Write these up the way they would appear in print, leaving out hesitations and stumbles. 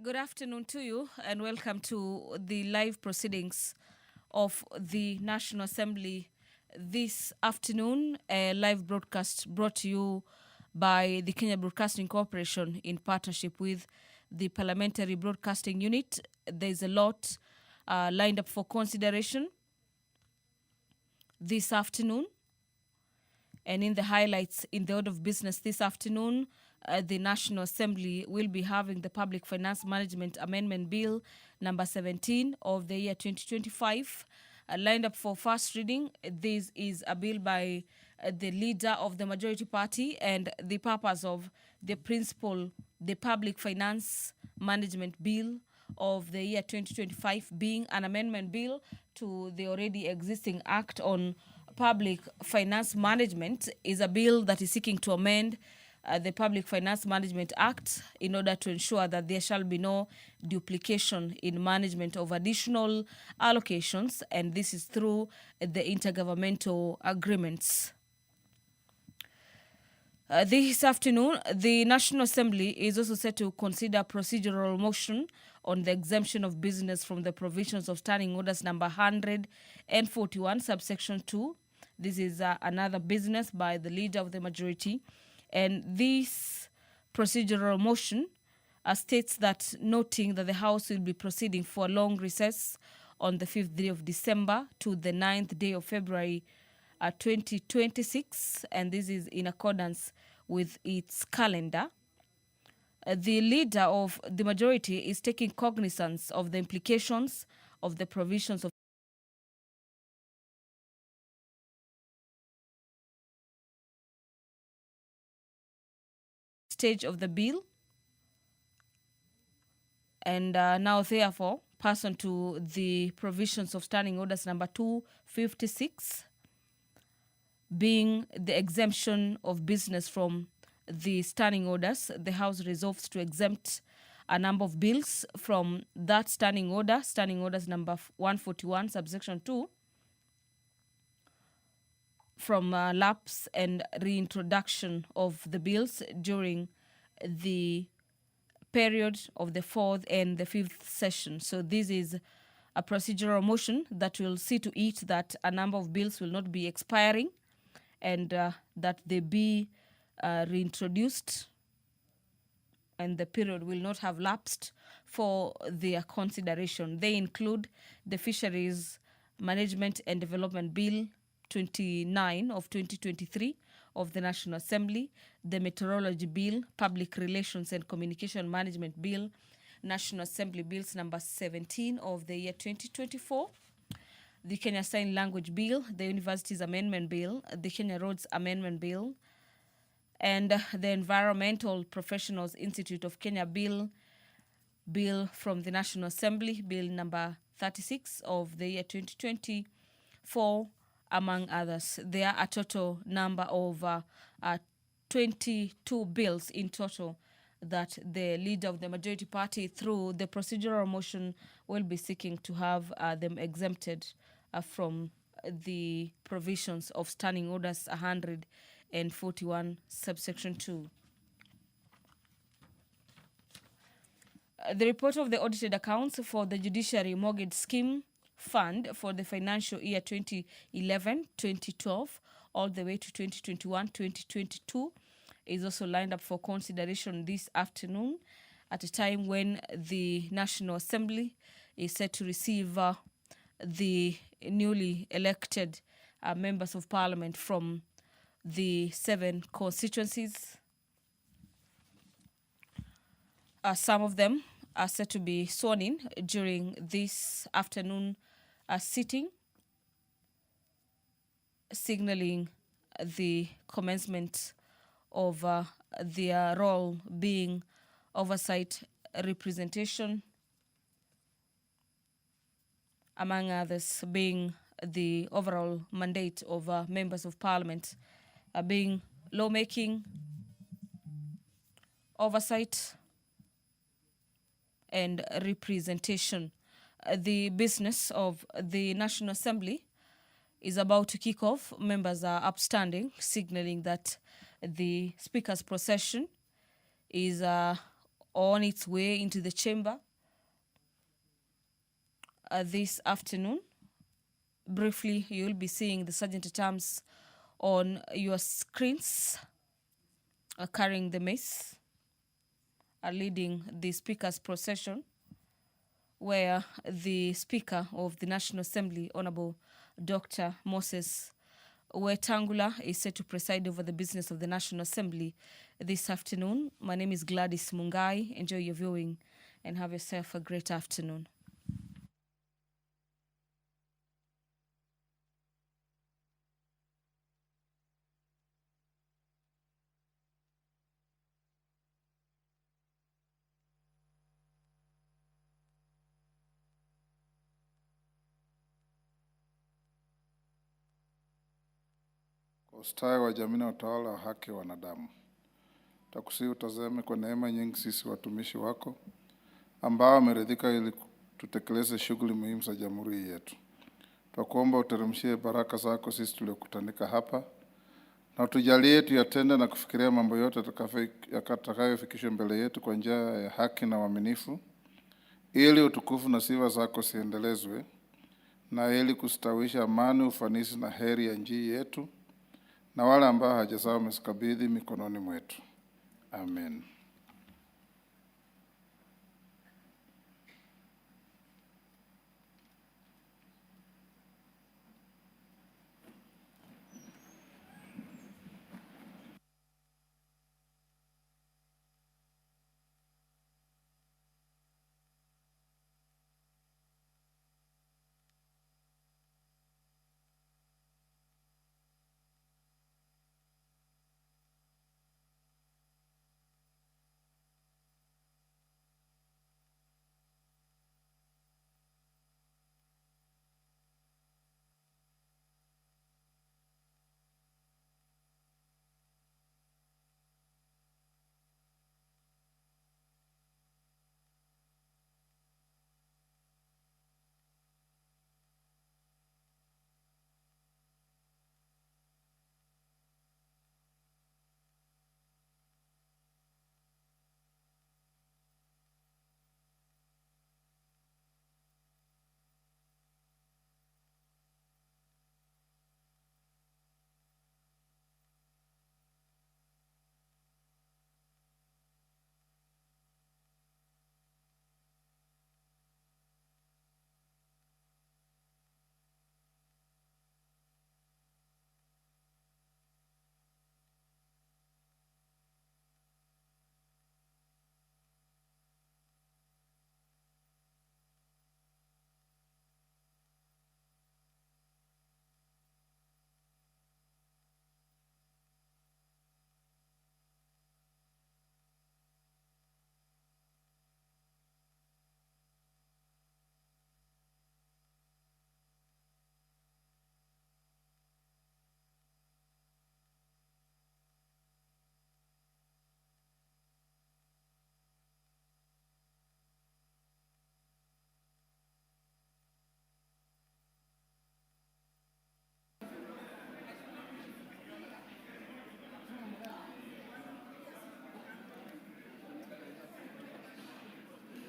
Good afternoon to you and welcome to the live proceedings of the National Assembly this afternoon. A live broadcast brought to you by the Kenya Broadcasting Corporation in partnership with the Parliamentary Broadcasting Unit. There's a lot lined up for consideration this afternoon. And in the highlights in the order of business this afternoon, the National Assembly will be having the Public Finance Management Amendment Bill number 17 of the year 2025 lined up for first reading. This is a bill by the leader of the majority party, and the purpose of the principle, the Public Finance Management Bill of the year 2025 being an amendment bill to the already existing Act on Public Finance Management, is a bill that is seeking to amend the Public Finance Management Act in order to ensure that there shall be no duplication in management of additional allocations, and this is through the intergovernmental agreements. This afternoon, the National Assembly is also set to consider procedural motion on the exemption of business from the provisions of Standing Orders number 141, subsection 2. This is another business by the leader of the majority. And this procedural motion states that, noting that the House will be proceeding for a long recess on the 5th day of December to the 9th day of February 2026, and this is in accordance with its calendar. The leader of the majority is taking cognizance of the implications of the provisions of stage of the bill, and now therefore pass on to the provisions of Standing Orders number 256, being the exemption of business from the standing orders. The House resolves to exempt a number of bills from that standing order, Standing Orders number 141, subsection 2, from lapse and reintroduction of the bills during the period of the 4th and the 5th session. So this is a procedural motion that will see to it that a number of bills will not be expiring, and that they be reintroduced, and the period will not have lapsed for their consideration. They include the Fisheries Management and Development Bill 29 of 2023 of the National Assembly, the Meteorology Bill, Public Relations and Communication Management Bill, National Assembly Bills number 17 of the year 2024, the Kenya Sign Language Bill, the Universities Amendment Bill, the Kenya Roads Amendment Bill, and the Environmental Professionals Institute of Kenya Bill from the National Assembly, Bill number 36 of the year 2024, among others. There are a total number of 22 bills in total that the leader of the majority party, through the procedural motion, will be seeking to have them exempted from the provisions of Standing Orders 141, subsection 2. The report of the audited accounts for the Judiciary Mortgage Scheme Fund for the financial year 2011-2012 all the way to 2021-2022 is also lined up for consideration this afternoon, at a time when the National Assembly is set to receive the newly elected members of Parliament from the 7 constituencies. Some of them are set to be sworn in during this afternoon sitting, signaling the commencement of their role being oversight, representation, among others, being the overall mandate of members of Parliament, being lawmaking, oversight, and representation. The business of the National Assembly is about to kick off. Members are upstanding, signaling that the Speaker's procession is on its way into the chamber this afternoon. Briefly, you'll be seeing the sergeant-at-arms on your screens carrying the mace, leading the Speaker's procession, where the Speaker of the National Assembly, Honorable Dr. Moses Wetangula, is set to preside over the business of the National Assembly this afternoon. My name is Gladys Mungai. Enjoy your viewing and have yourself a great afternoon. Ustawi wa jamii na utawala wa haki wa wanadamu. Takusihi utazame kwa neema nyingi sisi watumishi wako ambao wameridhika ili tutekeleze shughuli muhimu za jamhuri yetu. Twakuomba uteremshie baraka zako sisi tuliokutanika hapa na utujalie tuyatende na kufikiria mambo yote yatakayofikishwa mbele yetu kwa njia ya haki na uaminifu, ili utukufu na sifa zako siendelezwe na ili kustawisha amani, ufanisi na heri ya nchi yetu na wale ambao haja zao umezikabidhi mikononi mwetu. Amen.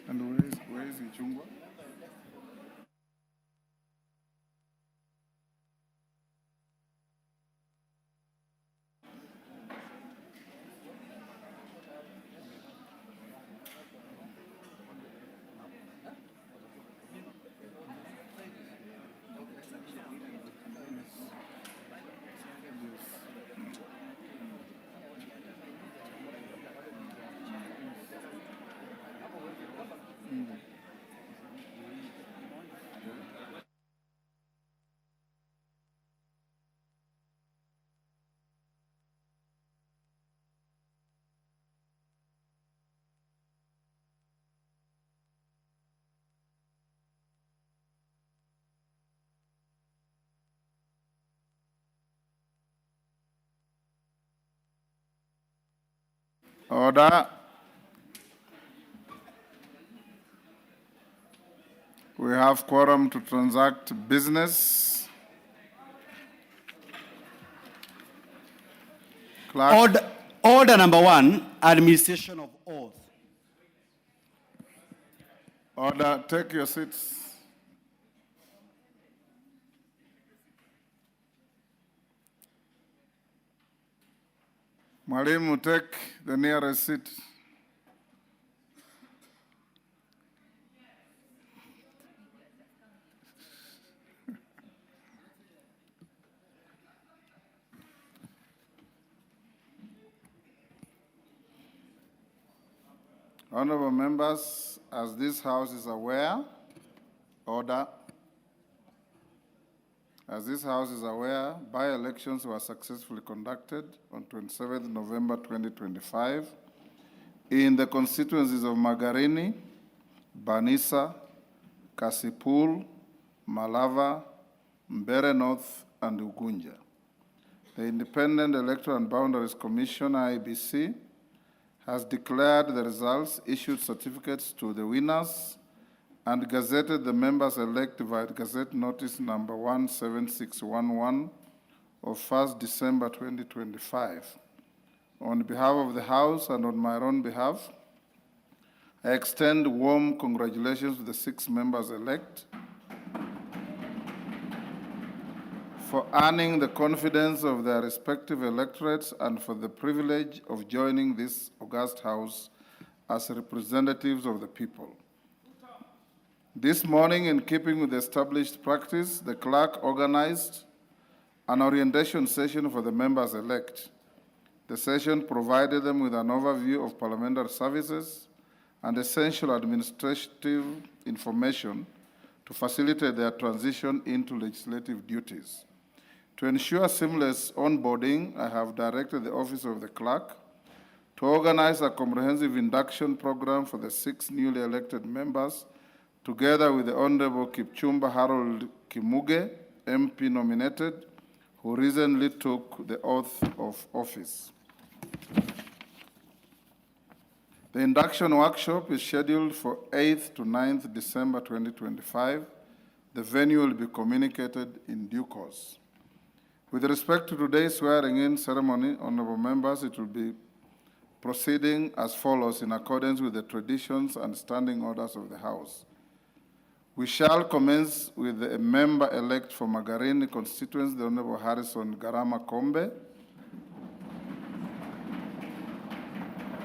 And where is Ichungwa? Order. We have quorum to transact business. Clerk. Order number 1, administration of oath. Order, take your seats. Mwalimu, take the nearest seat. Honorable members, as this House is aware, order. As this House is aware, by-elections were successfully conducted on 27th November 2025 in the constituencies of Magarini, Banisa, Kasipul, Malava, Mbere North, and Ugunja. The Independent Electoral and Boundaries Commission, IEBC, has declared the results, issued certificates to the winners, and gazetted the members-elect via Gazette Notice number 17611 of 1st December 2025. On behalf of the House and on my own behalf, I extend warm congratulations to the 6 members-elect for earning the confidence of their respective electorates and for the privilege of joining this august House as representatives of the people. This morning, in keeping with the established practice, the clerk organized an orientation session for the members-elect. The session provided them with an overview of parliamentary services and essential administrative information to facilitate their transition into legislative duties. To ensure seamless onboarding, I have directed the Office of the Clerk to organize a comprehensive induction program for the 6 newly elected members, together with the Honorable Kipchumba Harold Kimuge, MP nominated, who recently took the oath of office. The induction workshop is scheduled for 8th to 9th December 2025. The venue will be communicated in due course. With respect to today's swearing-in ceremony, honorable members, it will be proceeding as follows in accordance with the traditions and standing orders of the House. We shall commence with the member-elect for Magarini constituency, the Honorable Harrison Garama Kombe,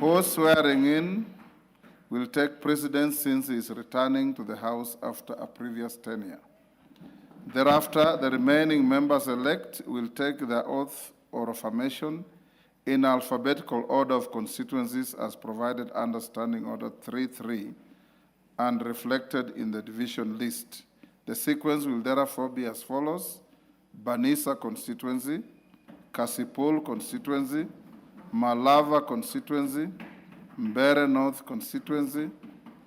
whose swearing-in will take precedence since he is returning to the House after a previous tenure. Thereafter, the remaining members-elect will take their oath or affirmation in alphabetical order of constituencies as provided under Standing Order 3.3 and reflected in the division list. The sequence will therefore be as follows: Banisa constituency, Kasipul constituency, Malava constituency, Mbere North constituency,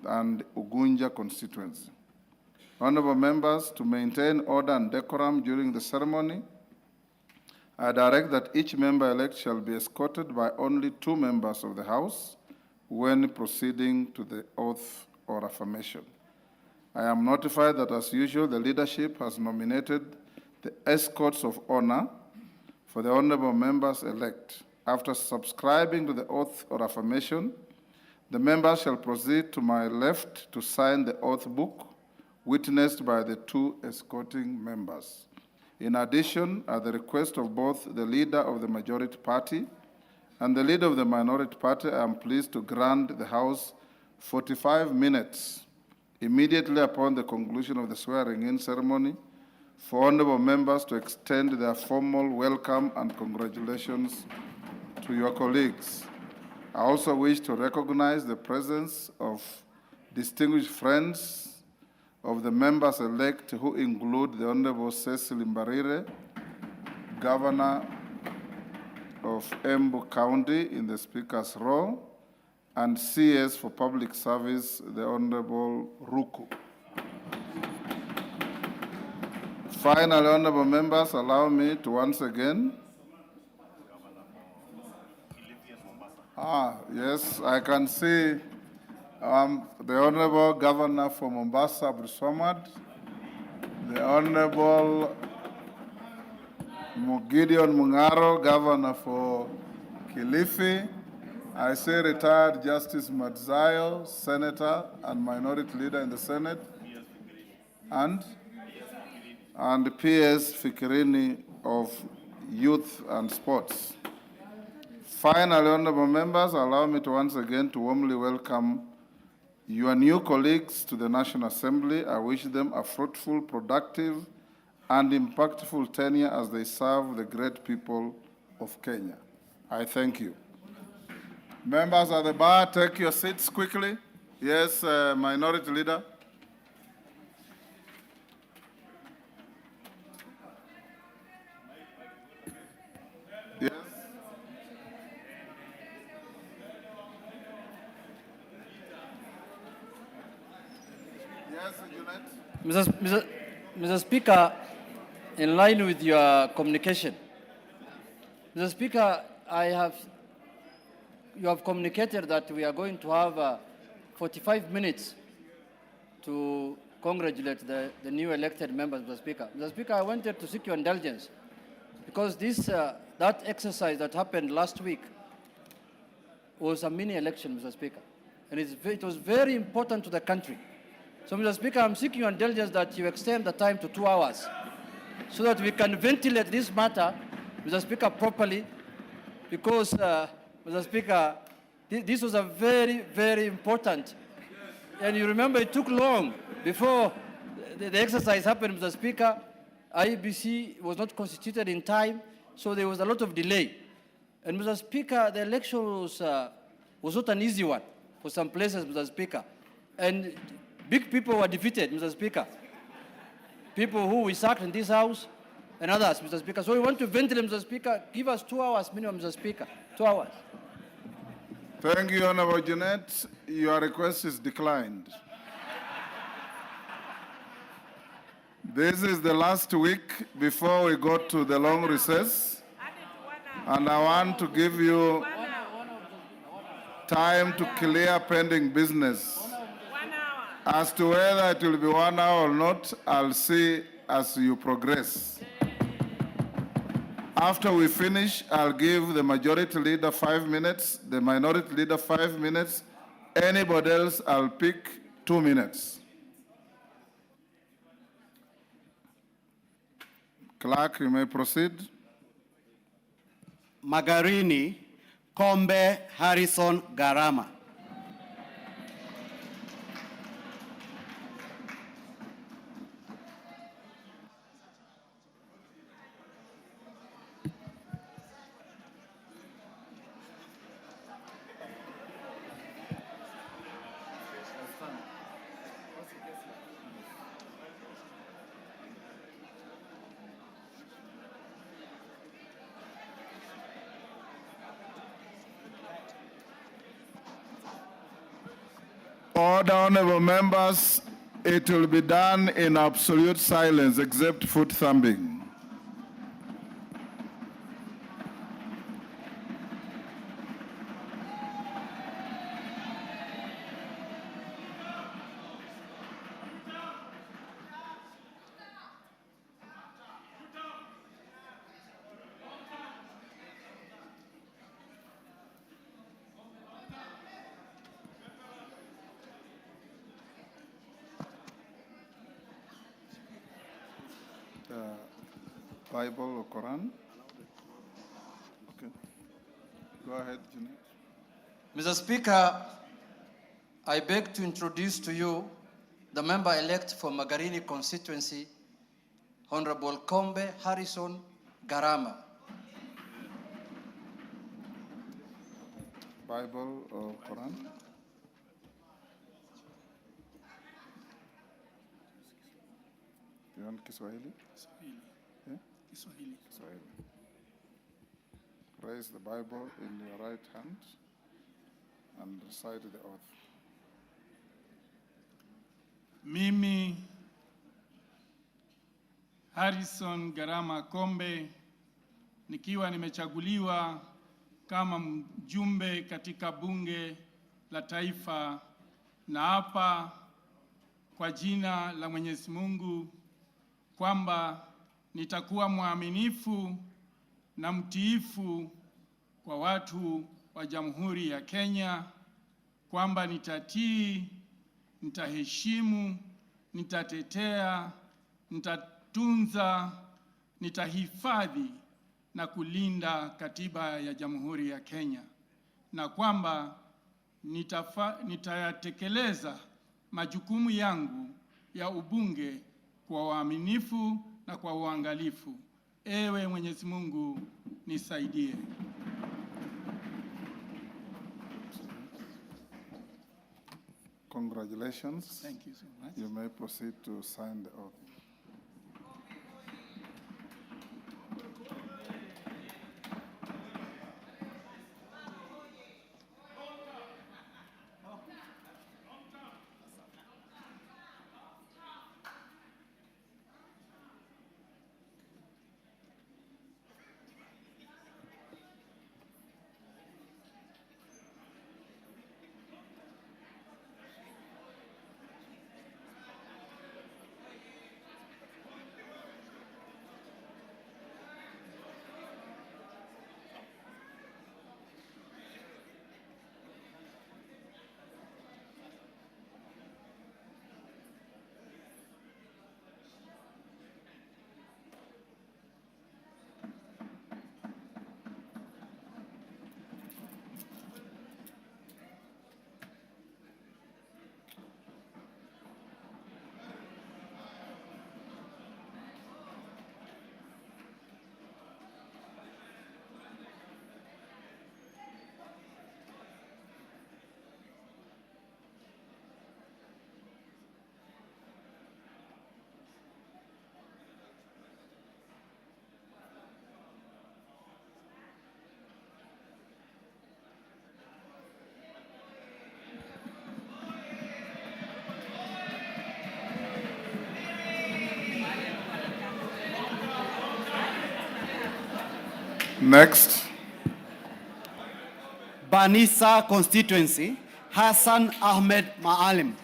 and Ugunja constituency. Honorable members, to maintain order and decorum during the ceremony, I direct that each member-elect shall be escorted by only 2 members of the House when proceeding to the oath or affirmation. I am notified that, as usual, the leadership has nominated the escorts of honor for the honorable members-elect. After subscribing to the oath or affirmation, the members shall proceed to my left to sign the oath book, witnessed by the 2 escorting members. In addition, at the request of both the leader of the majority party and the leader of the minority party, I am pleased to grant the House 45 minutes immediately upon the conclusion of the swearing-in ceremony for honorable members to extend their formal welcome and congratulations to your colleagues. I also wish to recognize the presence of distinguished friends of the members-elect, who include the Honorable Cecil Mbarire, Governor of Embu County in the Speaker's role, and CS for Public Service, the Honorable Ruku. Finally, honorable members, allow me to once again. Yes, I can see the Honorable Governor for Mombasa, Abdul Swamad, the Honorable Gideon Mungaro, Governor for Kilifi, I say retired Justice Madzayo, Senator and Minority Leader in the Senate, and P.S. Fikirini of Youth and Sports. Finally, honorable members, allow me to once again to warmly welcome your new colleagues to the National Assembly. I wish them a fruitful, productive, and impactful tenure as they serve the great people of Kenya. I thank you. Members at the bar, take your seats quickly. Yes, Minority Leader. Yes. Yes, Junet. Mr. Speaker, in line with your communication, Mr. Speaker, you have communicated that we are going to have 45 minutes to congratulate the new elected members, Mr. Speaker. Mr. Speaker, I wanted to seek your indulgence because that exercise that happened last week was a mini election, Mr. Speaker, and it was very important to the country. So, Mr. Speaker, I'm seeking your indulgence that you extend the time to 2 hours so that we can ventilate this matter, Mr. Speaker, properly, because, Mr. Speaker, this was a very, very important. And you remember it took long before the exercise happened, Mr. Speaker. IEBC was not constituted in time, so there was a lot of delay. And, Mr. Speaker, the election was not an easy one for some places, Mr. Speaker. And big people were defeated, Mr. Speaker. People who we sacked in this House and others, Mr. Speaker. So we want to ventilate, Mr. Speaker. Give us 2 hours minimum, Mr. Speaker. 2 hours. Thank you, Honorable Junet. Your request is declined. This is the last week before we go to the long recess, and I want to give you time to clear pending business. As to whether it will be 1 hour or not, I'll see as you progress. After we finish, I'll give the Majority Leader 5 minutes, the Minority Leader 5 minutes. Anybody else, I'll pick 2 minutes. Clerk, you may proceed. Magarini Kombe Harrison Garama. Order, honorable members, it will be done in absolute silence except foot thumping. Bible or Quran? Okay. Go ahead, Junet. Mr. Speaker, I beg to introduce to you the member-elect for Magarini constituency, Honorable Kombe Harrison Garama. Bible or Quran? You want Kiswahili? Yeah? Kiswahili. Raise the Bible in your right hand and recite the oath. Mimi Harrison Garama Kombe nikiwa nimechaguliwa kama mjumbe katika bunge la taifa, na hapa kwa jina la Mwenyezi Mungu kwamba nitakuwa mwaminifu na mtiifu kwa watu wa Jamhuri ya Kenya kwamba nitatii, nitaheshimu, nitatetea, nitatunza, nitahifadhi na kulinda katiba ya Jamhuri ya Kenya, na kwamba nitayatekeleza majukumu yangu ya ubunge kwa uaminifu na kwa uangalifu. Ewe Mwenyezi Mungu nisaidie. Congratulations. Thank you so much. You may proceed to sign the oath. Next. Banisa constituency, Hassan Ahmed Maalim.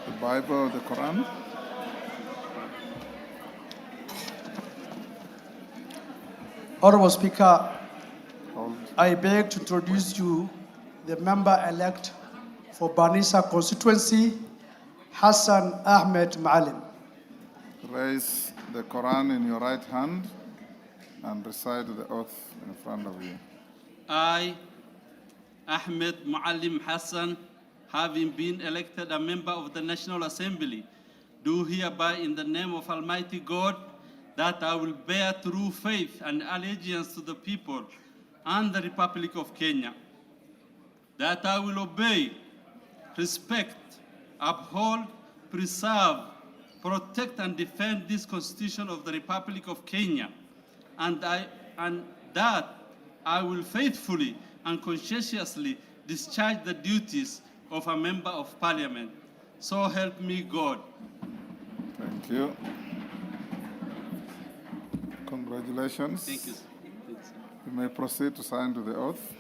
The Bible, the Quran. Honorable Speaker, Hold. I beg to introduce you the member-elect for Banisa constituency, Hassan Ahmed Maalim. Raise the Quran in your right hand and recite the oath in front of you. I, Ahmed Maalim Hassan, having been elected a member of the National Assembly, do hereby in the name of Almighty God that I will bear true faith and allegiance to the people and the Republic of Kenya, that I will obey, respect, uphold, preserve, protect and defend this Constitution of the Republic of Kenya, and that I will faithfully and conscientiously discharge the duties of a member of Parliament. So help me God. Thank you. Congratulations. Thank you, sir. Thanks, sir. You may proceed to sign to the oath.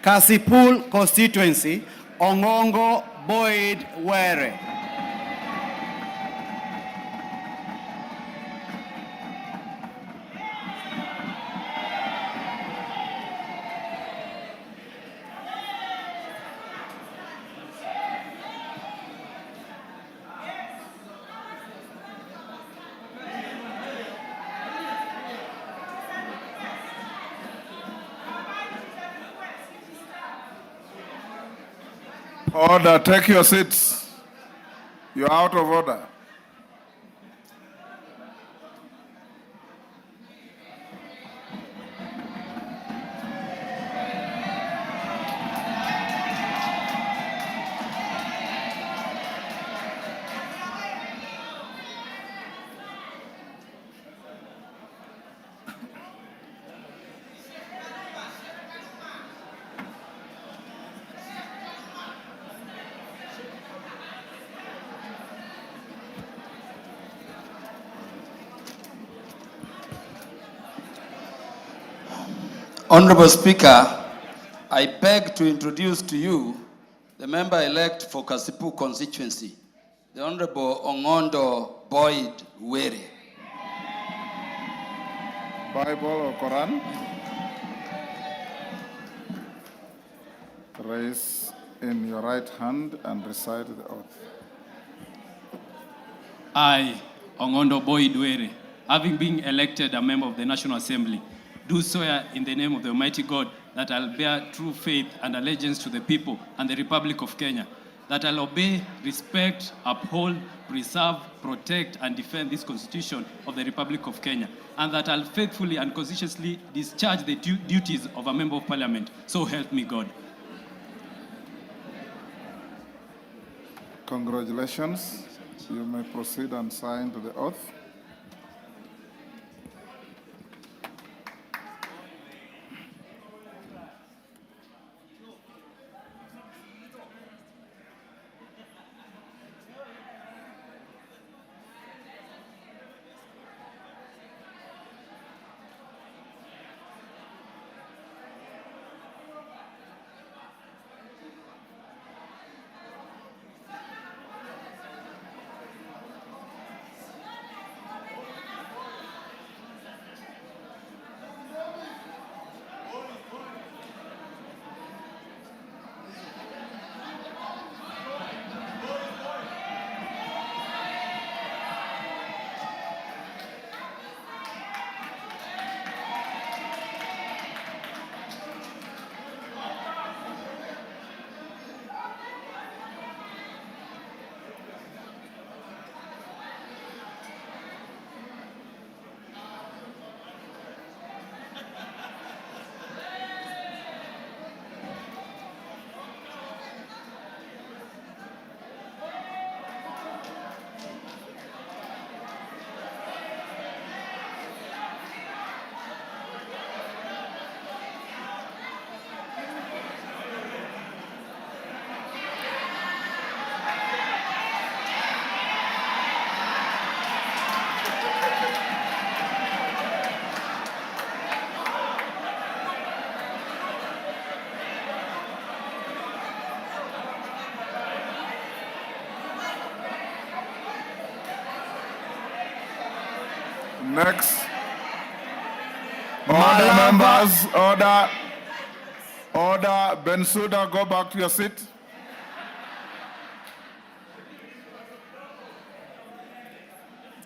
Kasipul constituency, Ongongo Boyd Were. Order, take your seats. You're out of order. Honorable Speaker, I beg to introduce to you the member-elect for Kasipu constituency, the Honorable Ongondo Boyd Were. Bible or Quran? Raise in your right hand and recite the oath. I, Ongondo Boyd Were, having been elected a member of the National Assembly, do swear in the name of the Almighty God that I'll bear true faith and allegiance to the people and the Republic of Kenya, that I'll obey, respect, uphold, preserve, protect, and defend this Constitution of the Republic of Kenya, and that I'll faithfully and conscientiously discharge the duties of a Member of Parliament. So help me God. Congratulations. You may proceed and sign to the oath. Next. Order, members. Order. Order. Bensouda, go back to your seat.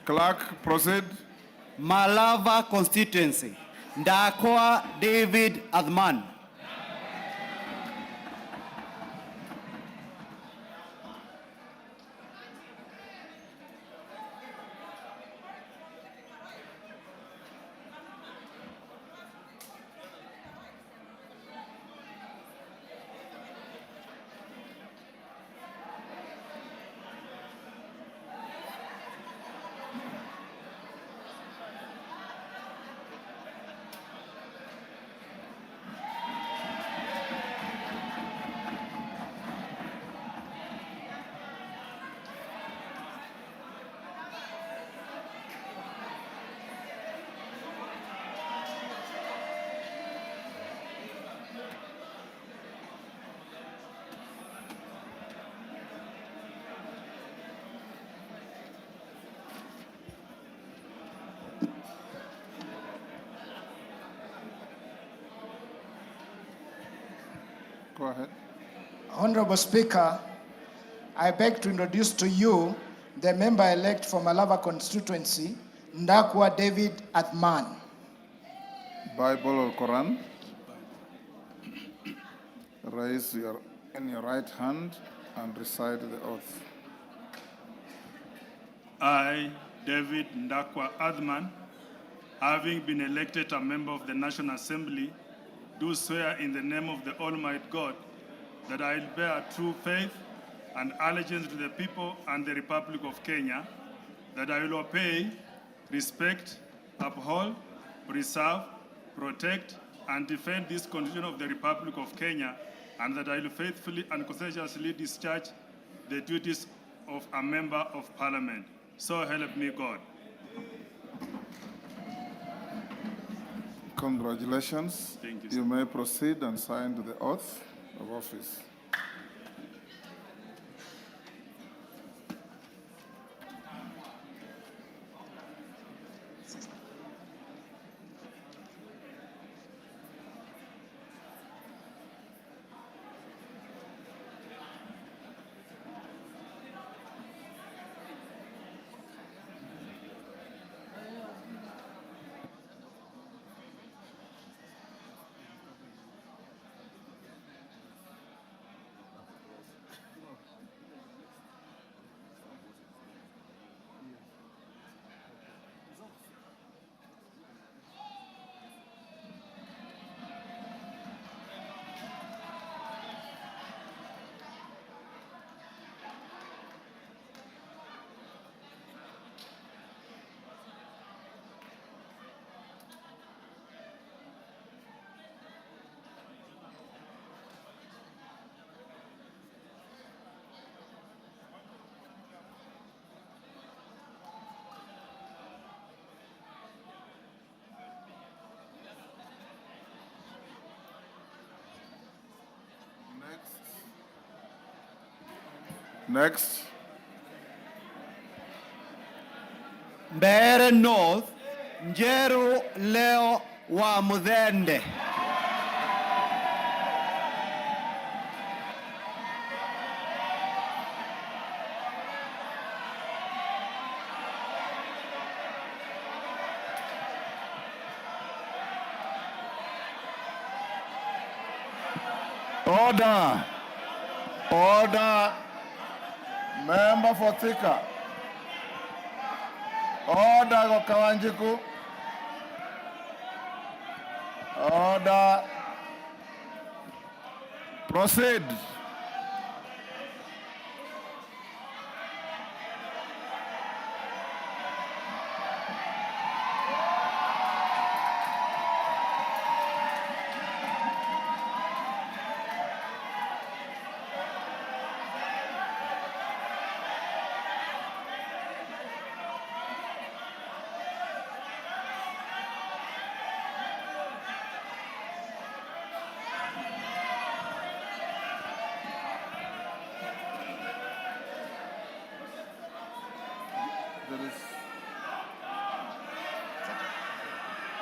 Clerk, proceed. Malava constituency, Ndakoa David Adman. Go ahead. Honorable Speaker, I beg to introduce to you the member-elect for Malava constituency, Ndakwa David Athman. Bible or Quran? Raise your right hand and recite the oath. I, David Ndakwa Athman, having been elected a member of the National Assembly, do swear in the name of the Almighty God that I will bear true faith and allegiance to the people and the Republic of Kenya, that I will obey, respect, uphold, preserve, protect, and defend this Constitution of the Republic of Kenya, and that I will faithfully and conscientiously discharge the duties of a member of Parliament. So help me God. Congratulations. Thank you, sir. You may proceed and sign to the oath of office. Next. Mbeere North, Njeru Leo wa Muthende. Order. Order. Member for Thika. Order Kawanjiku. Order. Proceed.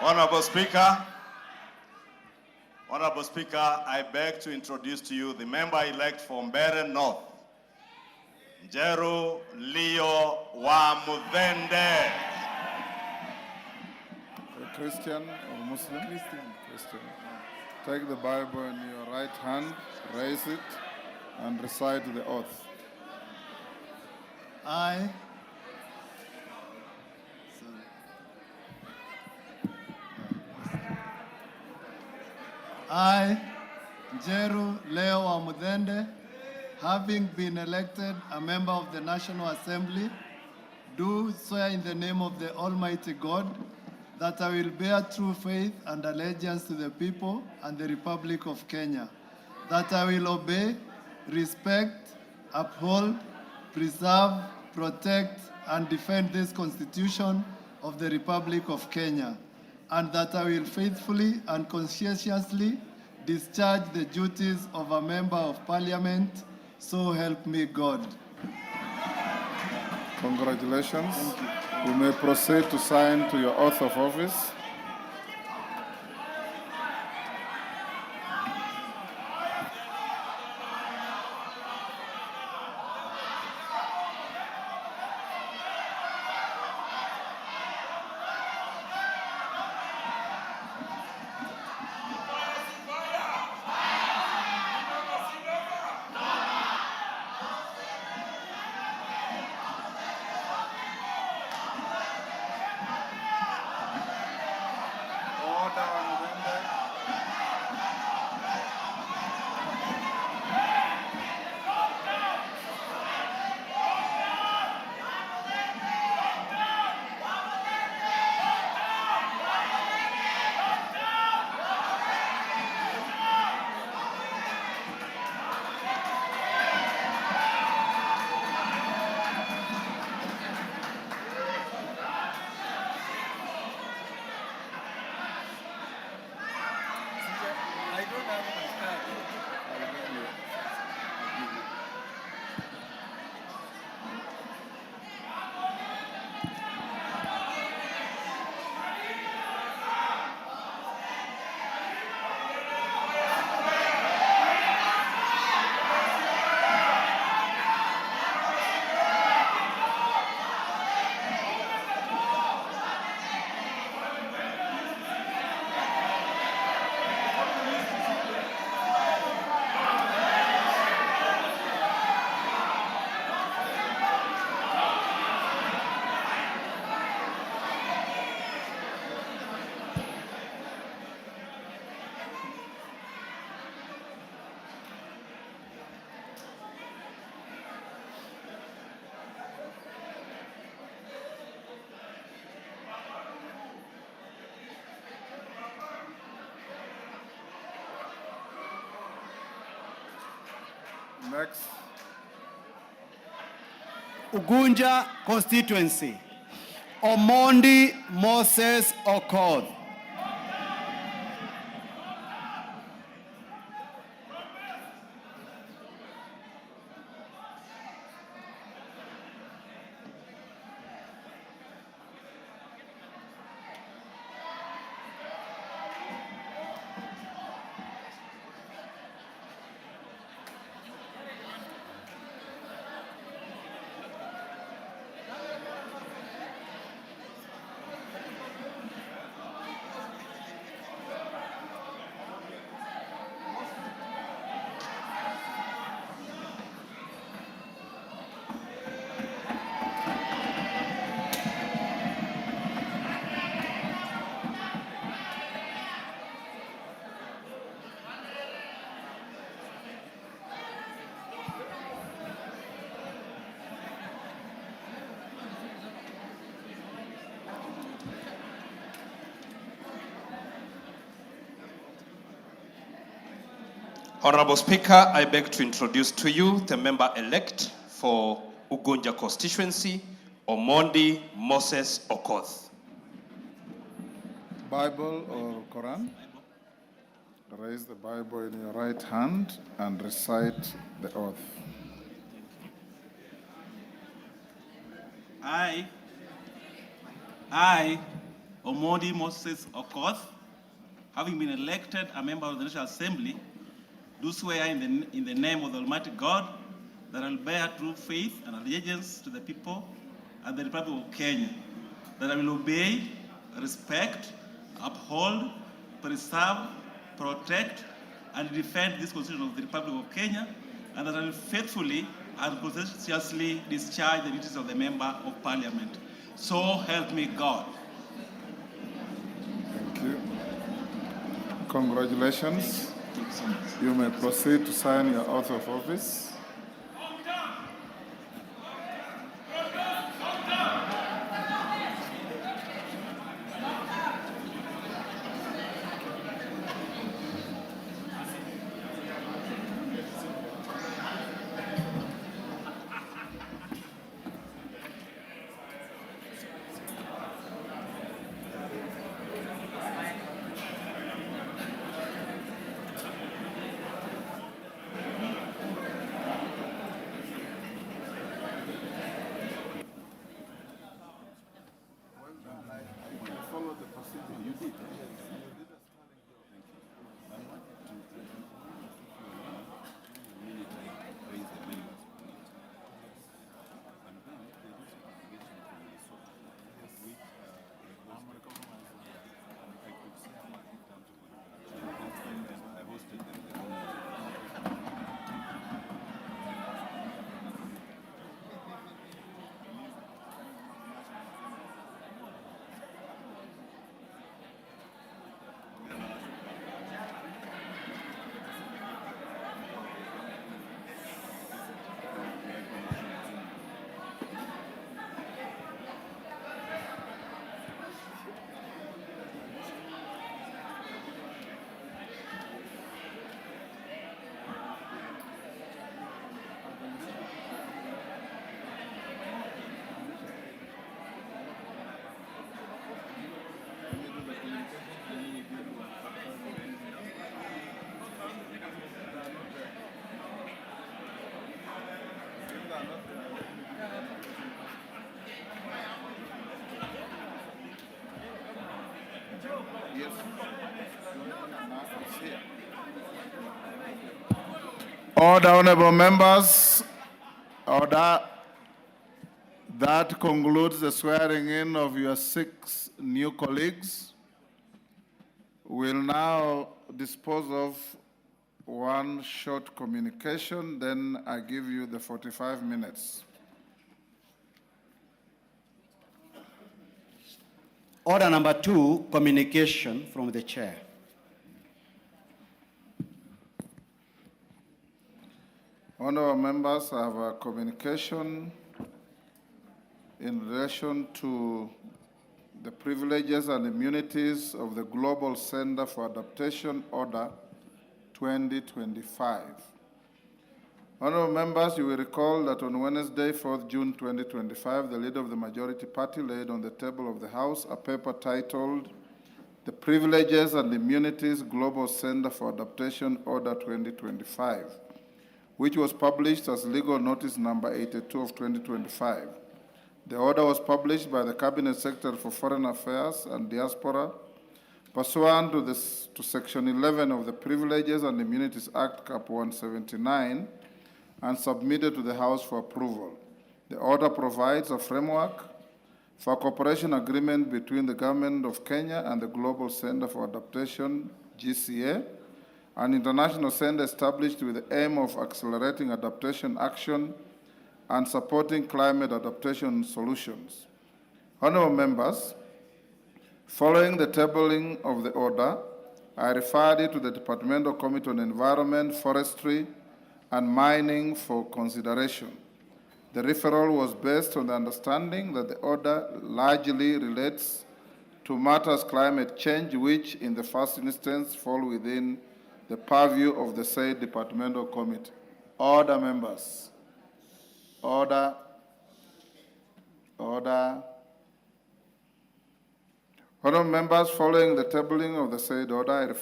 Honorable Speaker, I beg to introduce to you the member-elect for Mbeere North, Njeru Leo wa Muthende. A Christian or Muslim? Christian. Take the Bible in your right hand, raise it, and recite the oath. I, Njeru Leo wa Muthende, having been elected a member of the National Assembly, do swear in the name of the Almighty God that I will bear true faith and allegiance to the people and the Republic of Kenya, that I will obey, respect, uphold, preserve, protect, and defend this Constitution of the Republic of Kenya, and that I will faithfully and conscientiously discharge the duties of a member of Parliament, so help me God. Congratulations. You may proceed to sign to your oath of office. Next. Ugunja constituency. Omondi Moses Okoth. Honorable Speaker, I beg to introduce to you the member-elect for Ugunja constituency, Omondi Moses Okoth. Bible or Quran? Raise the Bible in your right hand and recite the oath. I, Omondi Moses Okoth, having been elected a member of the National Assembly, do swear in the name of the Almighty God that I will bear true faith and allegiance to the people and the Republic of Kenya, that I will obey, respect, uphold, preserve, protect, and defend this Constitution of the Republic of Kenya, and that I will faithfully and conscientiously discharge the duties of the Member of Parliament. So help me God. Thank you. Congratulations. You may proceed to sign your oath of office. Order, honorable members. Order. That concludes the swearing in of your 6 new colleagues. We'll now dispose of one short communication, then I give you the 45 minutes. Order number 2, communication from the chair. Honorable members, I have a communication in relation to the privileges and immunities of the Global Center for Adaptation Order 2025. Honorable members, you will recall that on Wednesday, 4th June 2025, the leader of the majority party laid on the table of the House a paper titled The Privileges and Immunities Global Center for Adaptation Order 2025, which was published as legal notice number 82 of 2025. The order was published by the Cabinet Secretary for Foreign Affairs and Diaspora pursuant to Section 11 of the Privileges and Immunities Act, Cap 179, and submitted to the House for approval. The order provides a framework for a cooperation agreement between the Government of Kenya and the Global Center for Adaptation, GCA, an international center established with the aim of accelerating adaptation action and supporting climate adaptation solutions. Honorable members, following the tabling of the order, I referred it to the Departmental Committee on Environment, Forestry, and Mining for consideration. The referral was based on the understanding that the order largely relates to matters climate change, which in the first instance fall within the purview of the said Departmental Committee. Order, members. Order. Order. Honorable members, following the tabling of the said order,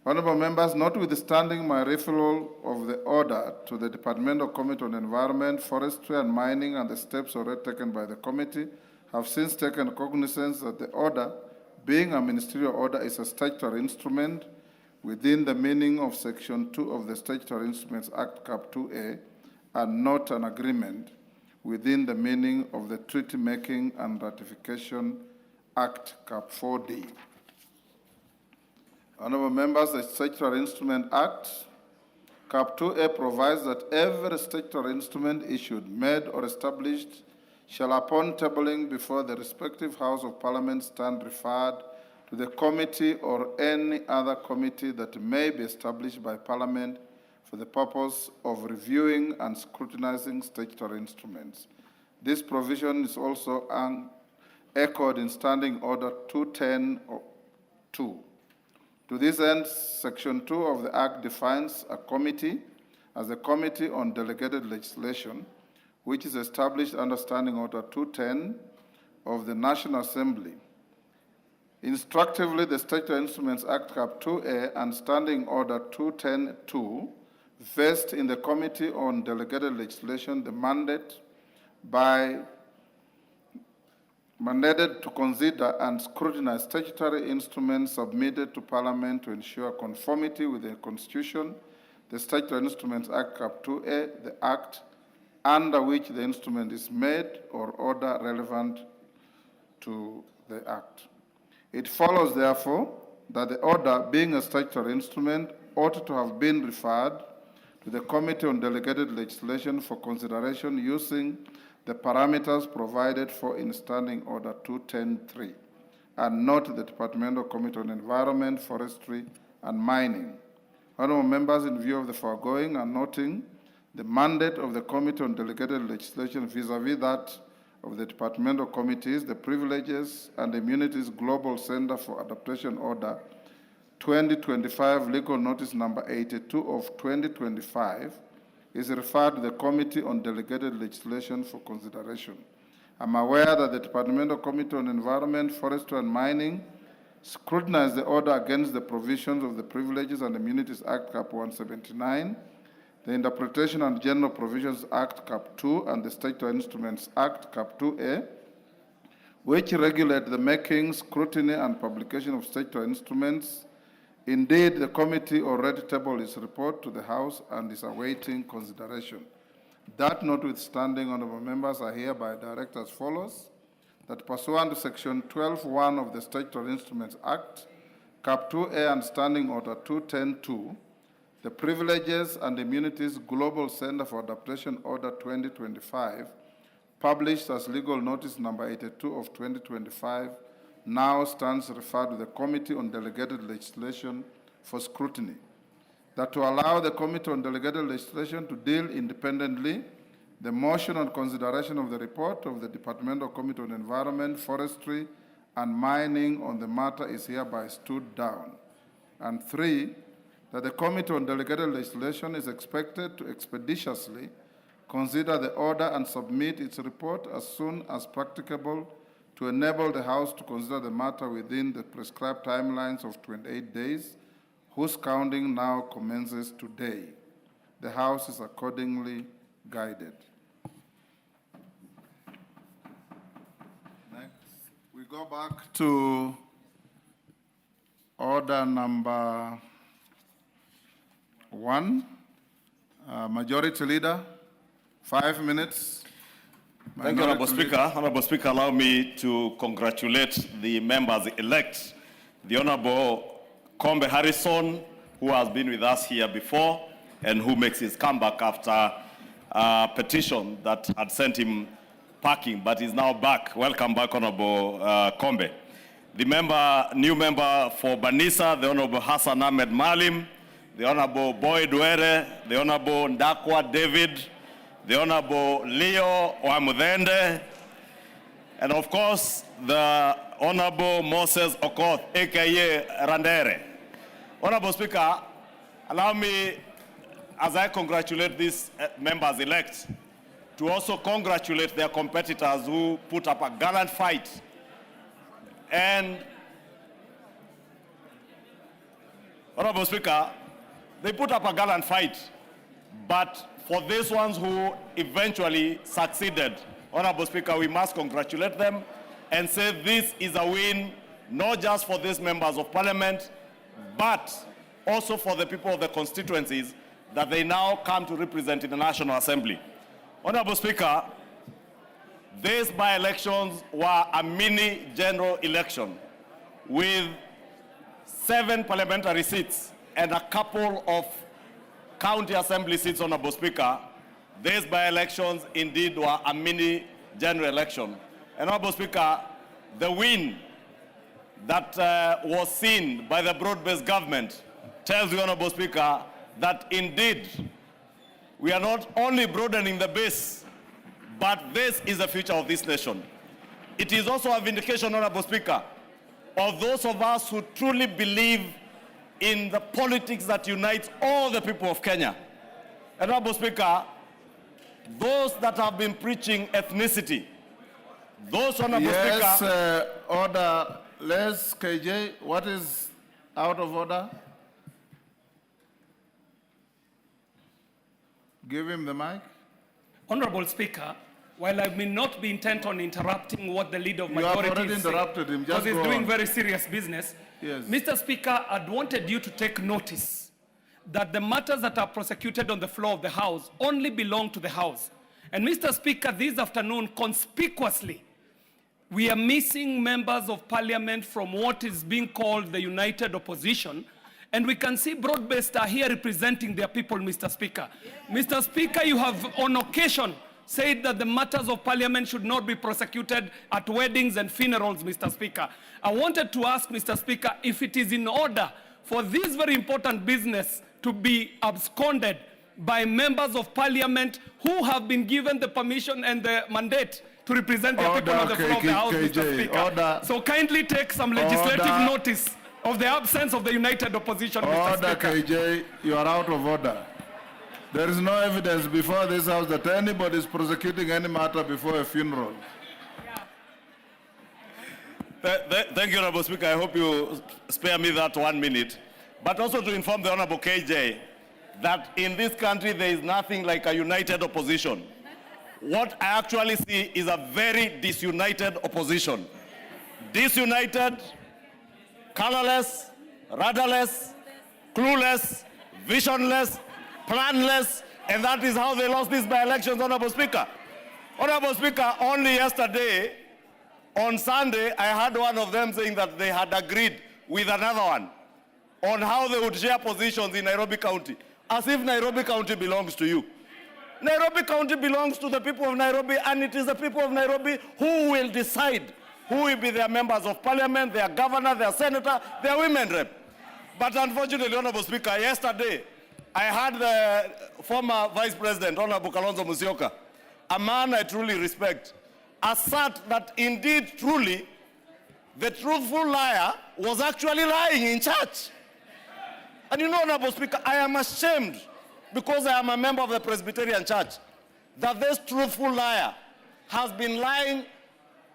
Honorable members, notwithstanding my referral of the order to the Departmental Committee on Environment, Forestry and Mining and the steps already taken by the committee, have since taken cognizance that the order, being a ministerial order, is a statutory instrument within the meaning of Section 2 of the Statutory Instruments Act, Cap 2A, and not an agreement within the meaning of the Treaty Making and Ratification Act, Cap 4D. Honorable members, the Statutory Instrument Act, Cap 2A provides that every statutory instrument issued, made, or established shall, upon tabling before the respective House of Parliament, stand referred to the committee or any other committee that may be established by Parliament for the purpose of reviewing and scrutinizing statutory instruments. This provision is also echoed in Standing Order 210-2. To this end, Section 2 of the Act defines a committee as a Committee on Delegated Legislation, which is established under Standing Order 210 of the National Assembly. Instructively, the Statutory Instruments Act, Cap 2A, and Standing Order 210-2 vest in the Committee on Delegated Legislation the mandate mandated to consider and scrutinize statutory instruments submitted to Parliament to ensure conformity with the Constitution, the Statutory Instruments Act, Cap 2A, the Act under which the instrument is made, or order relevant to the Act. It follows, therefore, that the order, being a statutory instrument, ought to have been referred to the Committee on Delegated Legislation for consideration using the parameters provided for in Standing Order 210-3, and not the Departmental Committee on Environment, Forestry, and Mining. Honorable members, in view of the foregoing and noting the mandate of the Committee on Delegated Legislation vis-à-vis that of the departmental committees, the Privileges and Immunities Global Center for Adaptation Order 2025, legal notice number 82 of 2025, is referred to the Committee on Delegated Legislation for consideration. I'm aware that the Departmental Committee on Environment, Forestry, and Mining scrutinized the order against the provisions of the Privileges and Immunities Act, Cap 179, the Interpretation and General Provisions Act, Cap 2, and the Statutory Instruments Act, Cap 2A, which regulate the making, scrutiny, and publication of statutory instruments. Indeed, the committee already tabled its report to the House and is awaiting consideration. That notwithstanding, honorable members, I hereby direct as follows: that pursuant to Section 12(1) of the Statutory Instruments Act, Cap 2A, and Standing Order 210-2, the Privileges and Immunities Global Center for Adaptation Order 2025, published as legal notice number 82 of 2025, now stands referred to the Committee on Delegated Legislation for scrutiny. That to allow the Committee on Delegated Legislation to deal independently, the motion on consideration of the report of the Departmental Committee on Environment, Forestry, and Mining on the matter is hereby stood down. And 3, that the Committee on Delegated Legislation is expected to expeditiously consider the order and submit its report as soon as practicable to enable the House to consider the matter within the prescribed timelines of 28 days, whose counting now commences today. The House is accordingly guided. Next, we go back to order number 1. Majority Leader, 5 minutes. Thank you, Honorable Speaker. Honorable Speaker, allow me to congratulate the members-elect, the Honorable Kombe Harrison, who has been with us here before and who makes his comeback after a petition that had sent him packing, but is now back. Welcome back, Honorable Kombe. The new member for Banisa, the Honorable Hassan Ahmed Maalim, the Honorable Boyd Were, the Honorable Ndakwa David, the Honorable Leo Wamudende, and of course, the Honorable Moses Okoth, aka Randere. Honorable Speaker, allow me, as I congratulate these members-elect, to also congratulate their competitors who put up a gallant fight. And, Honorable Speaker, they put up a gallant fight, but for these ones who eventually succeeded, Honorable Speaker, we must congratulate them and say this is a win, not just for these members of parliament, but also for the people of the constituencies that they now come to represent in the National Assembly. Honorable Speaker, these by-elections were a mini general election with 7 parliamentary seats and a couple of county assembly seats, Honorable Speaker. These by-elections indeed were a mini general election. And Honorable Speaker, the win that was seen by the broad-based government tells you, Honorable Speaker, that indeed we are not only broadening the base, but this is the future of this nation. It is also a vindication, Honorable Speaker, of those of us who truly believe in the politics that unites all the people of Kenya. And Honorable Speaker, those that have been preaching ethnicity, those, Honorable Yes, Speaker... order. Les KJ, what is out of order? Give him the mic. Honorable Speaker, while I may not be intent on interrupting what the leader of You have majority already is saying, interrupted him. Just because he's go doing on. very serious business, Yes. Mr. Speaker, I'd wanted you to take notice that the matters that are prosecuted on the floor of the House only belong to the House. And Mr. Speaker, this afternoon, conspicuously, we are missing members of parliament from what is being called the united opposition. And we can see broad-based are here representing their people, Mr. Speaker. Mr. Speaker, you have on occasion said that the matters of parliament should not be prosecuted at weddings and funerals, Mr. Speaker. I wanted to ask, Mr. Speaker, if it is in order for this very important business to be absconded by members of parliament who have been given the permission and the mandate to represent their people on the floor of the House, Mr. Speaker. Order. So kindly take some legislative notice of the absence of the united opposition, Mr. Order, Speaker. KJ, you are out of order. There is no evidence before this House that anybody is prosecuting any matter before a funeral. Thank you, Honorable Speaker. I hope you spare me that 1 minute. But also to inform the Honorable KJ that in this country there is nothing like a united opposition. What I actually see is a very disunited opposition. Disunited, colorless, rudderless, clueless, visionless, planless, and that is how they lost these by-elections, Honorable Speaker. Honorable Speaker, only yesterday, on Sunday, I heard one of them saying that they had agreed with another one on how they would share positions in Nairobi County, as if Nairobi County belongs to you. Nairobi County belongs to the people of Nairobi, and it is the people of Nairobi who will decide who will be their members of parliament, their governor, their senator, their women rep. But unfortunately, Honorable Speaker, yesterday, I heard the former Vice President, Honorable Kalonzo Musyoka, a man I truly respect, assert that indeed, truly, the truthful liar was actually lying in church. And you know, Honorable Speaker, I am ashamed, because I am a member of the Presbyterian Church, that this truthful liar has been lying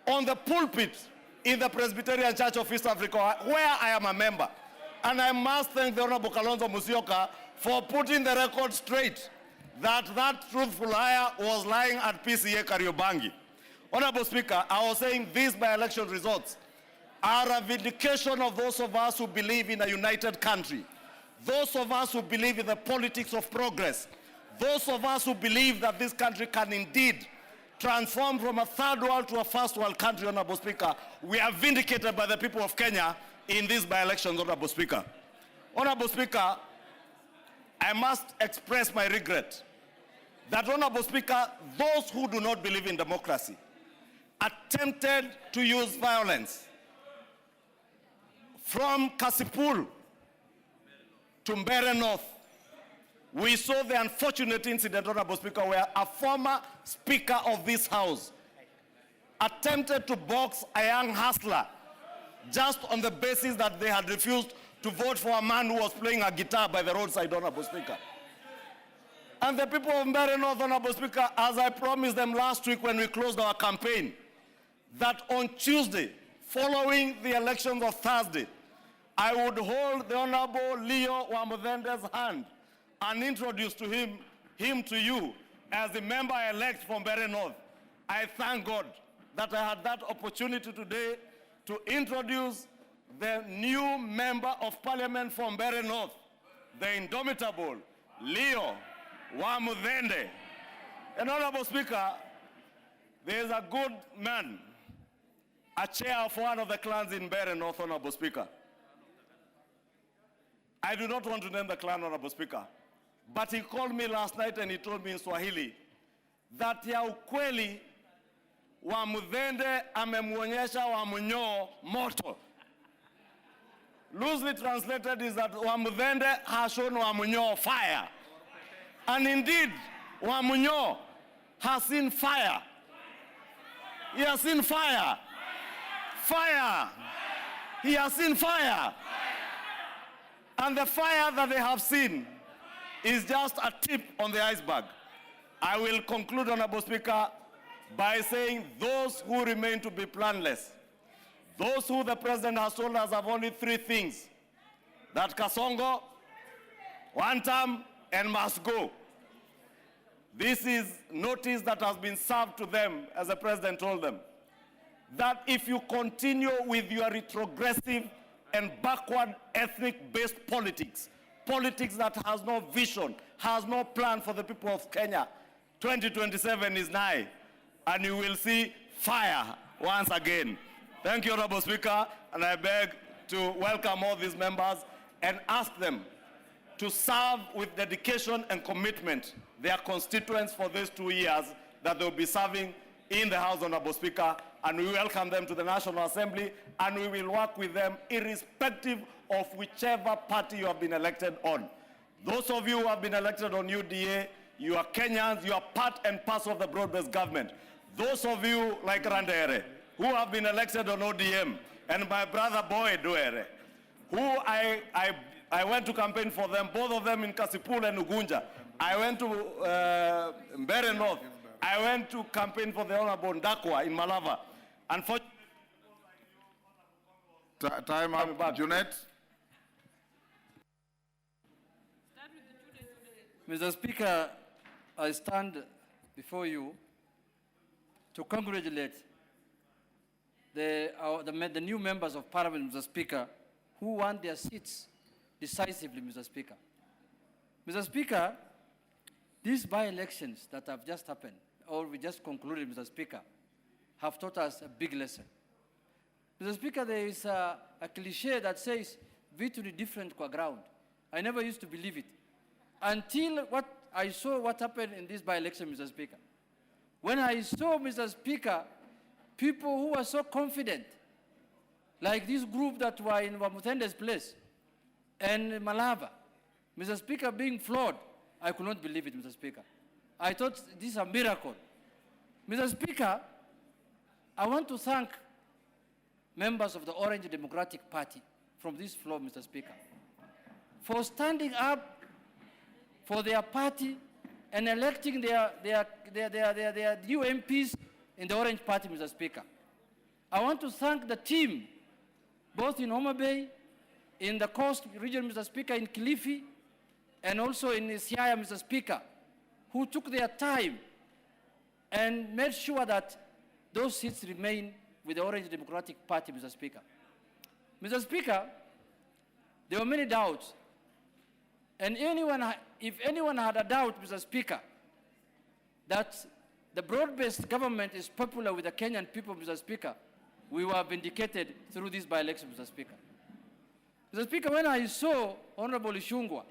on the pulpit in the Presbyterian Church of East Africa, where I am a member. And I must thank the Honorable Kalonzo Musyoka for putting the record straight that that truthful liar was lying at PCA Kariobangi. Honorable Speaker, I was saying these by-election results are a vindication of those of us who believe in a united country, those of us who believe in the politics of progress, those of us who believe that this country can indeed transform from a third world to a first world country. Honorable Speaker, we are vindicated by the people of Kenya in these by-elections, Honorable Speaker. Honorable Speaker, I must express my regret that, Honorable Speaker, those who do not believe in democracy attempted to use violence from Kasipul to Mbeere North. We saw the unfortunate incident, Honorable Speaker, where a former Speaker of this House attempted to box a young hustler just on the basis that they had refused to vote for a man who was playing a guitar by the roadside, Honorable Speaker. And the people of Mbeere North, Honorable Speaker, as I promised them last week when we closed our campaign, that on Tuesday, following the elections of Thursday, I would hold the Honorable Leo Wamuthende's hand and introduce him to you as the member-elect from Mbeere North. I thank God that I had that opportunity today to introduce the new member of parliament from Mbeere North, the indomitable Leo Wamuthende. And Honorable Speaker, there is a good man, a chair of one of the clans in Mbeere North, Honorable Speaker. I do not want to name the clan, Honorable Speaker, but he called me last night and he told me in Swahili that ya ukweli Wamuthende amemuonyesha Wamunyoo moto. Loosely translated is that Wamuthende has shown Wamunyoo fire. And indeed, Wamunyoo has seen fire. He has seen fire. Fire. He has seen fire. And the fire that they have seen is just a tip on the iceberg. I will conclude, Honorable Speaker, by saying those who remain to be planless, those who the President has told us have only three things: that Kasongo, one term, and must go. This is notice that has been served to them, as the President told them, that if you continue with your retrogressive and backward ethnic-based politics, politics that has no vision, has no plan for the people of Kenya, 2027 is nigh, and you will see fire once again. Thank you, Honorable Speaker, and I beg to welcome all these members and ask them to serve with dedication and commitment their constituents for these 2 years that they'll be serving in the House, Honorable Speaker, and we welcome them to the National Assembly, and we will work with them irrespective of whichever party you have been elected on. Those of you who have been elected on UDA, you are Kenyans, you are part and parcel of the broad-based government. Those of you like Randere, who have been elected on ODM, and my brother Boy Duere, who I went to campaign for them, both of them in Kasipul and Ugunja. I went to Mbeere North. I went to campaign for the Honorable Ndakwa in Malava. Unfortunately, Time up, Junet. Mr. Speaker, I stand before you to congratulate the new members of Parliament, Mr. Speaker, who won their seats decisively, Mr. Speaker. Mr. Speaker, these by-elections that have just happened, or we just concluded, Mr. Speaker, have taught us a big lesson. Mr. Speaker, there is a cliche that says, vitu ni different kwa ground. I never used to believe it until I saw what happened in this by-election, Mr. Speaker. When I saw, Mr. Speaker, people who were so confident, like this group that were in Wamuthende's place and Malava, Mr. Speaker, being flawed, I could not believe it, Mr. Speaker. I thought this is a miracle. Mr. Speaker, I want to thank members of the Orange Democratic Party from this floor, Mr. Speaker, for standing up for their party and electing their new MPs in the Orange Party, Mr. Speaker. I want to thank the team, both in Homa Bay, in the Coast region, Mr. Speaker, in Kilifi, and also in Siaya, Mr. Speaker, who took their time and made sure that those seats remain with the Orange Democratic Party, Mr. Speaker. Mr. Speaker, there were many doubts. And if anyone had a doubt, Mr. Speaker, that the broad-based government is popular with the Kenyan people, Mr. Speaker, we were vindicated through this by-election, Mr. Speaker. Mr. Speaker, when I saw Honorable Ishungwa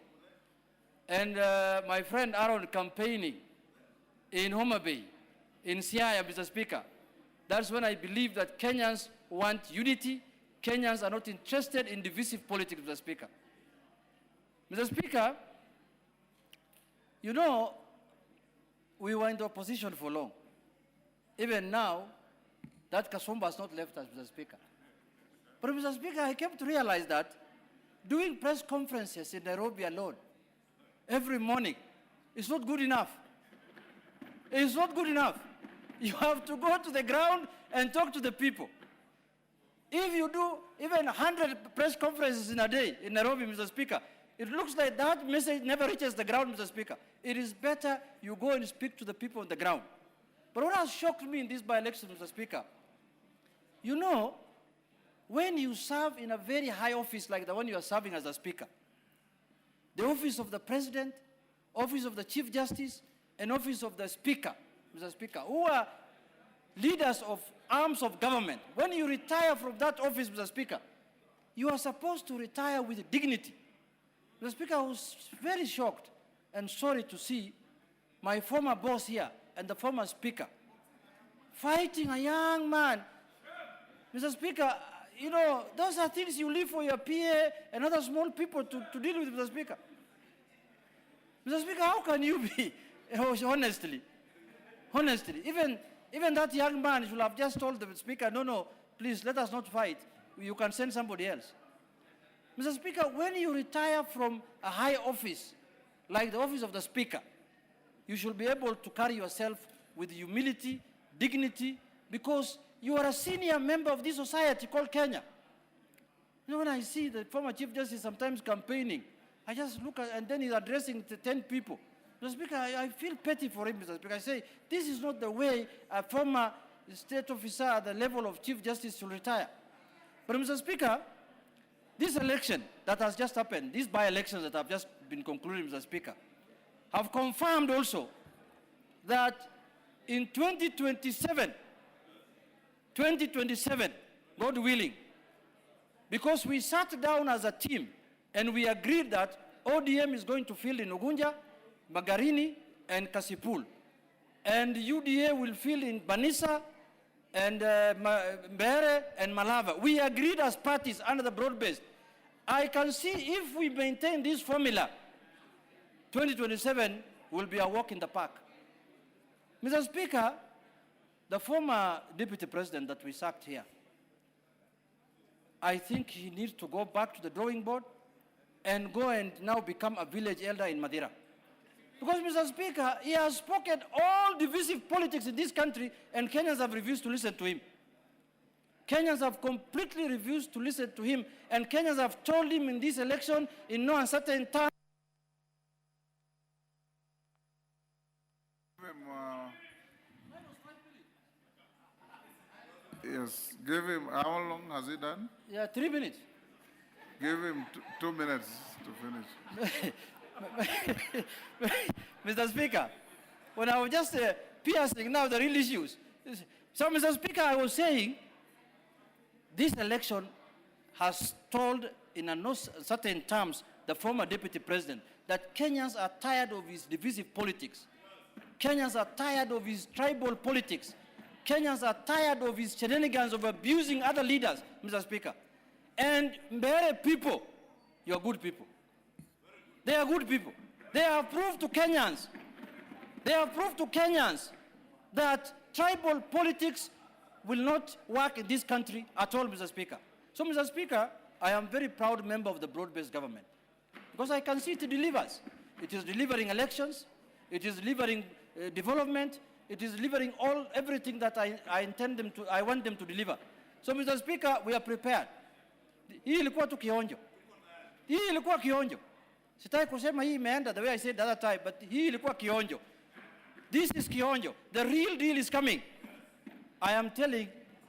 and my friend Aaron campaigning in Homa Bay, in Siaya, Mr. Speaker, that's when I believe that Kenyans want unity. Kenyans are not interested in divisive politics, Mr. Speaker. Mr. Speaker, you know, we were in the opposition for long. Even now, that Kasumba has not left us, Mr. Speaker. But Mr. Speaker, I came to realize that doing press conferences in Nairobi alone every morning is not good enough. It's not good enough. You have to go to the ground and talk to the people. If you do even 100 press conferences in a day in Nairobi, Mr. Speaker, it looks like that message never reaches the ground, Mr. Speaker. It is better you go and speak to the people on the ground. But what has shocked me in this by-election, Mr. Speaker, you know, when you serve in a very high office like the one you are serving as a Speaker, the office of the President, office of the Chief Justice, and office of the Speaker, Mr. Speaker, who are leaders of arms of government, when you retire from that office, Mr. Speaker, you are supposed to retire with dignity. Mr. Speaker, I was very shocked and sorry to see my former boss here and the former Speaker fighting a young man. Mr. Speaker, you know, those are things you leave for your PA and other small people to deal with, Mr. Speaker. Mr. Speaker, how can you be, honestly, even that young man should have just told the Speaker, no, please, let us not fight. You can send somebody else. Mr. Speaker, when you retire from a high office, like the office of the Speaker, you should be able to carry yourself with humility, dignity, because you are a senior member of this society called Kenya. You know, when I see the former Chief Justice sometimes campaigning, I just look at, and then he's addressing 10 people. Mr. Speaker, I feel petty for him, Mr. Speaker. I say, this is not the way a former state officer at the level of Chief Justice should retire. But Mr. Speaker, this election that has just happened, these by-elections that have just been concluded, Mr. Speaker, have confirmed also that in 2027, God willing, because we sat down as a team and we agreed that ODM is going to field in Ugunja, Magarini, and Kasipul. And UDA will field in Banisa, and Mbeere, and Malava. We agreed as parties under the broad-based. I can see if we maintain this formula, 2027 will be a walk in the park. Mr. Speaker, the former Deputy President that we sacked here, I think he needs to go back to the drawing board and go and now become a village elder in Madira. Because, Mr. Speaker, he has spoken all divisive politics in this country and Kenyans have refused to listen to him. Kenyans have completely refused to listen to him, and Kenyans have told him in this election in no uncertain terms. Yes, give him, how long has he done? Yeah, 3 minutes. Give him 2 minutes to finish. Mr. Speaker, when I was just piercing now the real issues. So, Mr. Speaker, I was saying this election has told in a no certain terms the former Deputy President that Kenyans are tired of his divisive politics. Kenyans are tired of his tribal politics. Kenyans are tired of his shenanigans of abusing other leaders, Mr. Speaker. And Mbeere people, you are good people. They are good people. They have proved to Kenyans, that tribal politics will not work in this country at all, Mr. Speaker. So, Mr. Speaker, I am a very proud member of the broad-based government. because I can see it delivers. It is delivering elections, it is delivering development, it is delivering everything that I want them to deliver. So, Mr. Speaker, we are prepared. Hii ilikuwa tu kionjo. Hii ilikuwa kionjo. Sitaki kusema hii imeenda the way I said the other time, but hii ilikuwa kionjo. This is kionjo. The real deal is coming. I am telling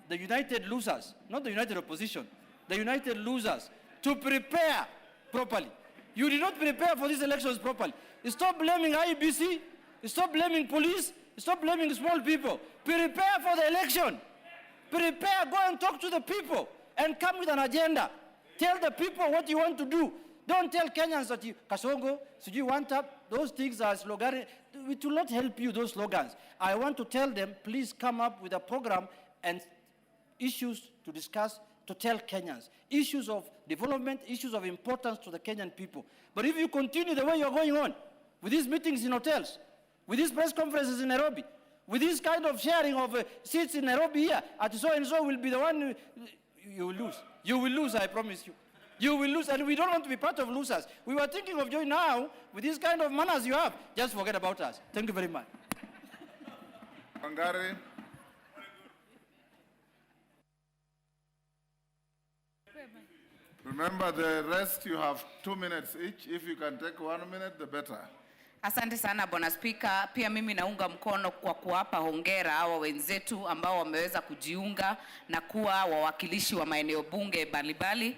the united losers, not the united opposition, the united losers, to prepare properly. You did not prepare for these elections properly. Stop blaming IEBC. Stop blaming police. Stop blaming small people. Prepare for the election. Prepare, go and talk to the people and come with an agenda. Tell the people what you want to do. Don't tell Kenyans that you, Kasongo, so you want up, those things are slogan. It will not help you, those slogans. I want to tell them, please come up with a program and issues to discuss, to tell Kenyans. Issues of development, issues of importance to the Kenyan people. But if you continue the way you're going on, with these meetings in hotels, with these press conferences in Nairobi, with this kind of sharing of seats in Nairobi here, at so-and-so will be the one, you will lose. You will lose, I promise you. You will lose, and we don't want to be part of losers. We were thinking of joining now, with this kind of manners you have, just forget about us. Thank you very much. Wangari. Remember the rest, you have 2 minutes each. If you can take 1 minute, the better. Asante sana Bwana Spika, pia mimi naunga mkono kwa kuwapa hongera hawa wenzetu ambao wameweza kujiunga na kuwa wawakilishi wa maeneo bunge mbalimbali.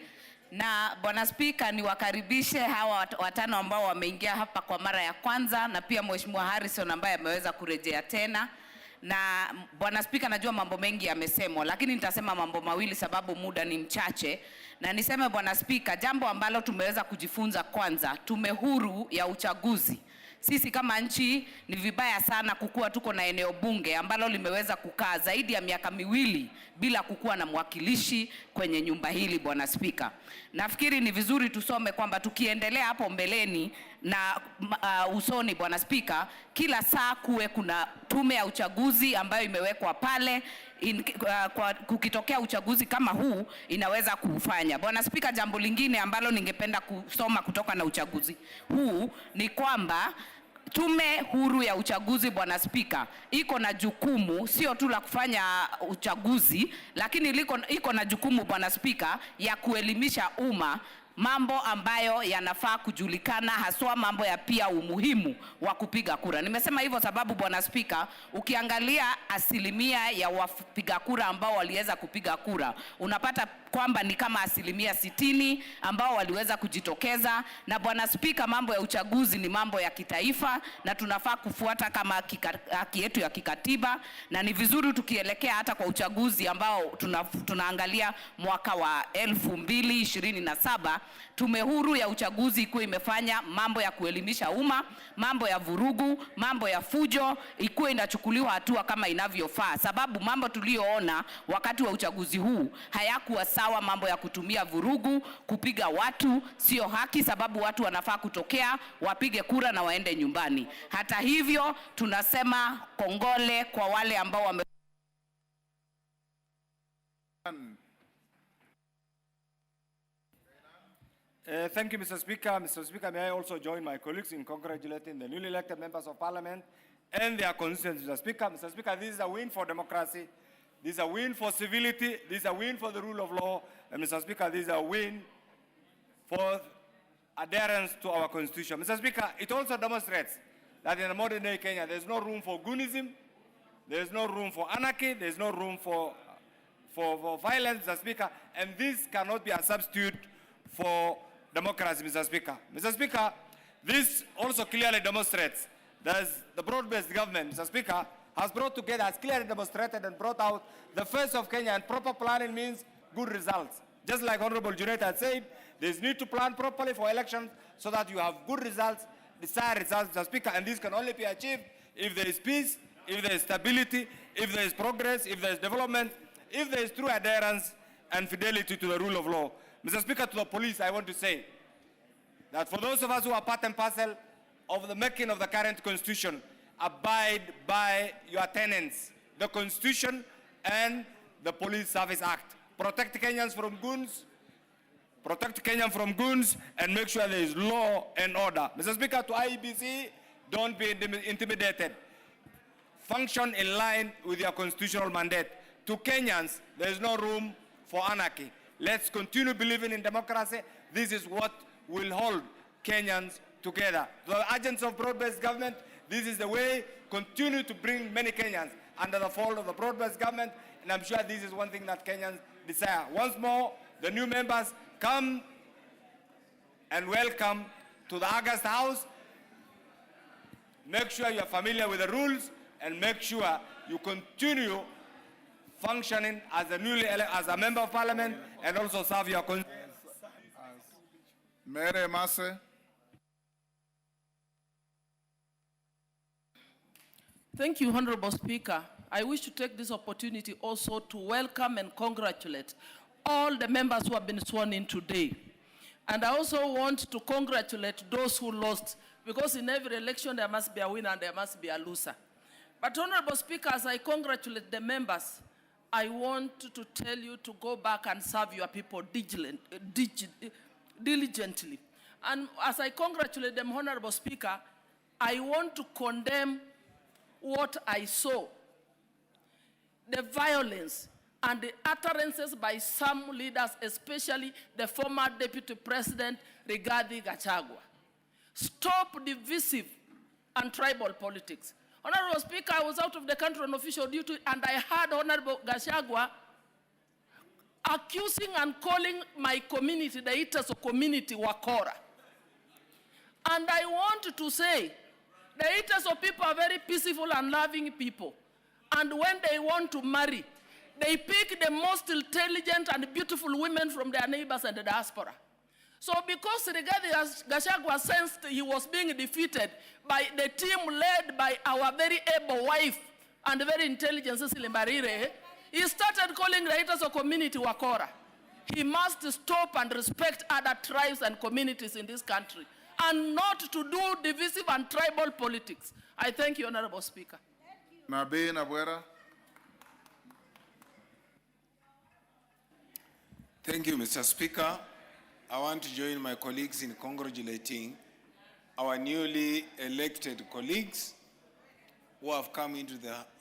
Na Bwana Spika, niwakaribishe hawa watano ambao wameingia hapa kwa mara ya kwanza, na pia Mheshimiwa Harrison ambaye ameweza kurejea tena. Na Bwana Spika, najua mambo mengi yamesemwa, lakini nitasema mambo mawili sababu muda ni mchache. Na niseme Bwana Spika, jambo ambalo tumeweza kujifunza kwanza, tume huru ya uchaguzi. Sisi kama nchi ni vibaya sana kukua tuko na eneo bunge ambalo limeweza kukaa zaidi ya miaka 2 bila kukua na mwakilishi kwenye nyumba hili Bwana Spika. Nafikiri ni vizuri tusome kwamba tukiendelea hapo mbeleni na usoni Bwana Spika, kila saa kuwe kuna tume ya uchaguzi ambayo imewekwa pale. Kukitokea uchaguzi kama huu inaweza kufanya. Bwana Spika, jambo lingine ambalo ningependa kusoma kutoka na uchaguzi huu ni kwamba tume huru ya uchaguzi Bwana Spika iko na jukumu sio tu la kufanya uchaguzi, lakini iko na jukumu Bwana Spika ya kuelimisha umma mambo ambayo yanafaa kujulikana, haswa mambo ya pia umuhimu wa kupiga kura. Nimesema hivyo sababu Bwana Spika, ukiangalia asilimia ya wapiga kura ambao waliweza kupiga kura, unapata kwamba ni kama asilimia 60 ambao waliweza kujitokeza. Na Bwana Spika, mambo ya uchaguzi ni mambo ya kitaifa na tunafaa kufuata kama haki yetu ya kikatiba, na ni vizuri tukielekea hata kwa uchaguzi ambao tunaangalia mwaka wa 2027, tume huru ya uchaguzi ikuwe imefanya mambo ya kuelimisha umma, mambo ya vurugu, mambo ya fujo ikuwe inachukuliwa hatua kama inavyofaa, sababu mambo tuliyoona wakati wa uchaguzi huu hayakuwa sawa. Mambo ya kutumia vurugu, kupiga watu sio haki, sababu watu wanafaa kutokea wapige kura na waende nyumbani. Hata hivyo tunasema kongole kwa wale ambao wame Thank you, Mr. Speaker. Mr. Speaker, may I also join my colleagues in congratulating the newly elected members of Parliament and their constituents, Mr. Speaker. Mr. Speaker, this is a win for democracy. This is a win for civility. This is a win for the rule of law. And Mr. Speaker, this is a win for adherence to our Constitution. Mr. Speaker, it also demonstrates that in a modern day Kenya, there's no room for goonism, there's no room for anarchy, there's no room for violence, Mr. Speaker, and this cannot be a substitute for democracy, Mr. Speaker. Mr. Speaker, this also clearly demonstrates that the broad-based government, Mr. Speaker, has brought together, has clearly demonstrated and brought out the face of Kenya, and proper planning means good results. Just like Honorable Junet had said, there's need to plan properly for elections so that you have good results, desired results, Mr. Speaker, and this can only be achieved if there is peace, if there is stability, if there is progress, if there is development, if there is true adherence and fidelity to the rule of law. Mr. Speaker, to the police, I want to say that for those of us who are part and parcel of the making of the current constitution, abide by your tenets, the Constitution and the Police Service Act. Protect Kenyans from goons, protect Kenya from goons, and make sure there is law and order. Mr. Speaker, to IEBC, don't be intimidated. Function in line with your constitutional mandate. To Kenyans, there is no room for anarchy. Let's continue believing in democracy. This is what will hold Kenyans together. The agents of broad-based government, this is the way. Continue to bring many Kenyans under the fold of the broad-based government, and I'm sure this is one thing that Kenyans desire. Once more, the new members, come and welcome to the August House. Make sure you're familiar with the rules, and make sure you continue functioning as a member of parliament, and also serve your Mere Mase. Thank you, Honorable Speaker. I wish to take this opportunity also to welcome and congratulate all the members who have been sworn in today. And I also want to congratulate those who lost, because in every election there must be a winner and there must be a loser. But Honorable Speaker, as I congratulate the members, I want to tell you to go back and serve your people diligently. And as I congratulate them, Honorable Speaker, I want to condemn what I saw, the violence and the utterances by some leaders, especially the former Deputy President, Rigathi Gachagua. Stop divisive and tribal politics. Honorable Speaker, I was out of the country on official duty, and I heard Honorable Gachagua accusing and calling my community, the Itaso community, Wakora. And I want to say, the Itaso people are very peaceful and loving people. And when they want to marry, they pick the most intelligent and beautiful women from their neighbors and the diaspora. So because Rigathi Gachagua sensed he was being defeated by the team led by our very able wife and very intelligent Cecily Mbarire, he started calling the Itaso community Wakora. He must stop and respect other tribes and communities in this country, and not to do divisive and tribal politics. I thank you, Honorable Speaker. Nabii Nabwera. Thank you, Mr. Speaker. I want to join my colleagues in congratulating our newly elected colleagues who have come into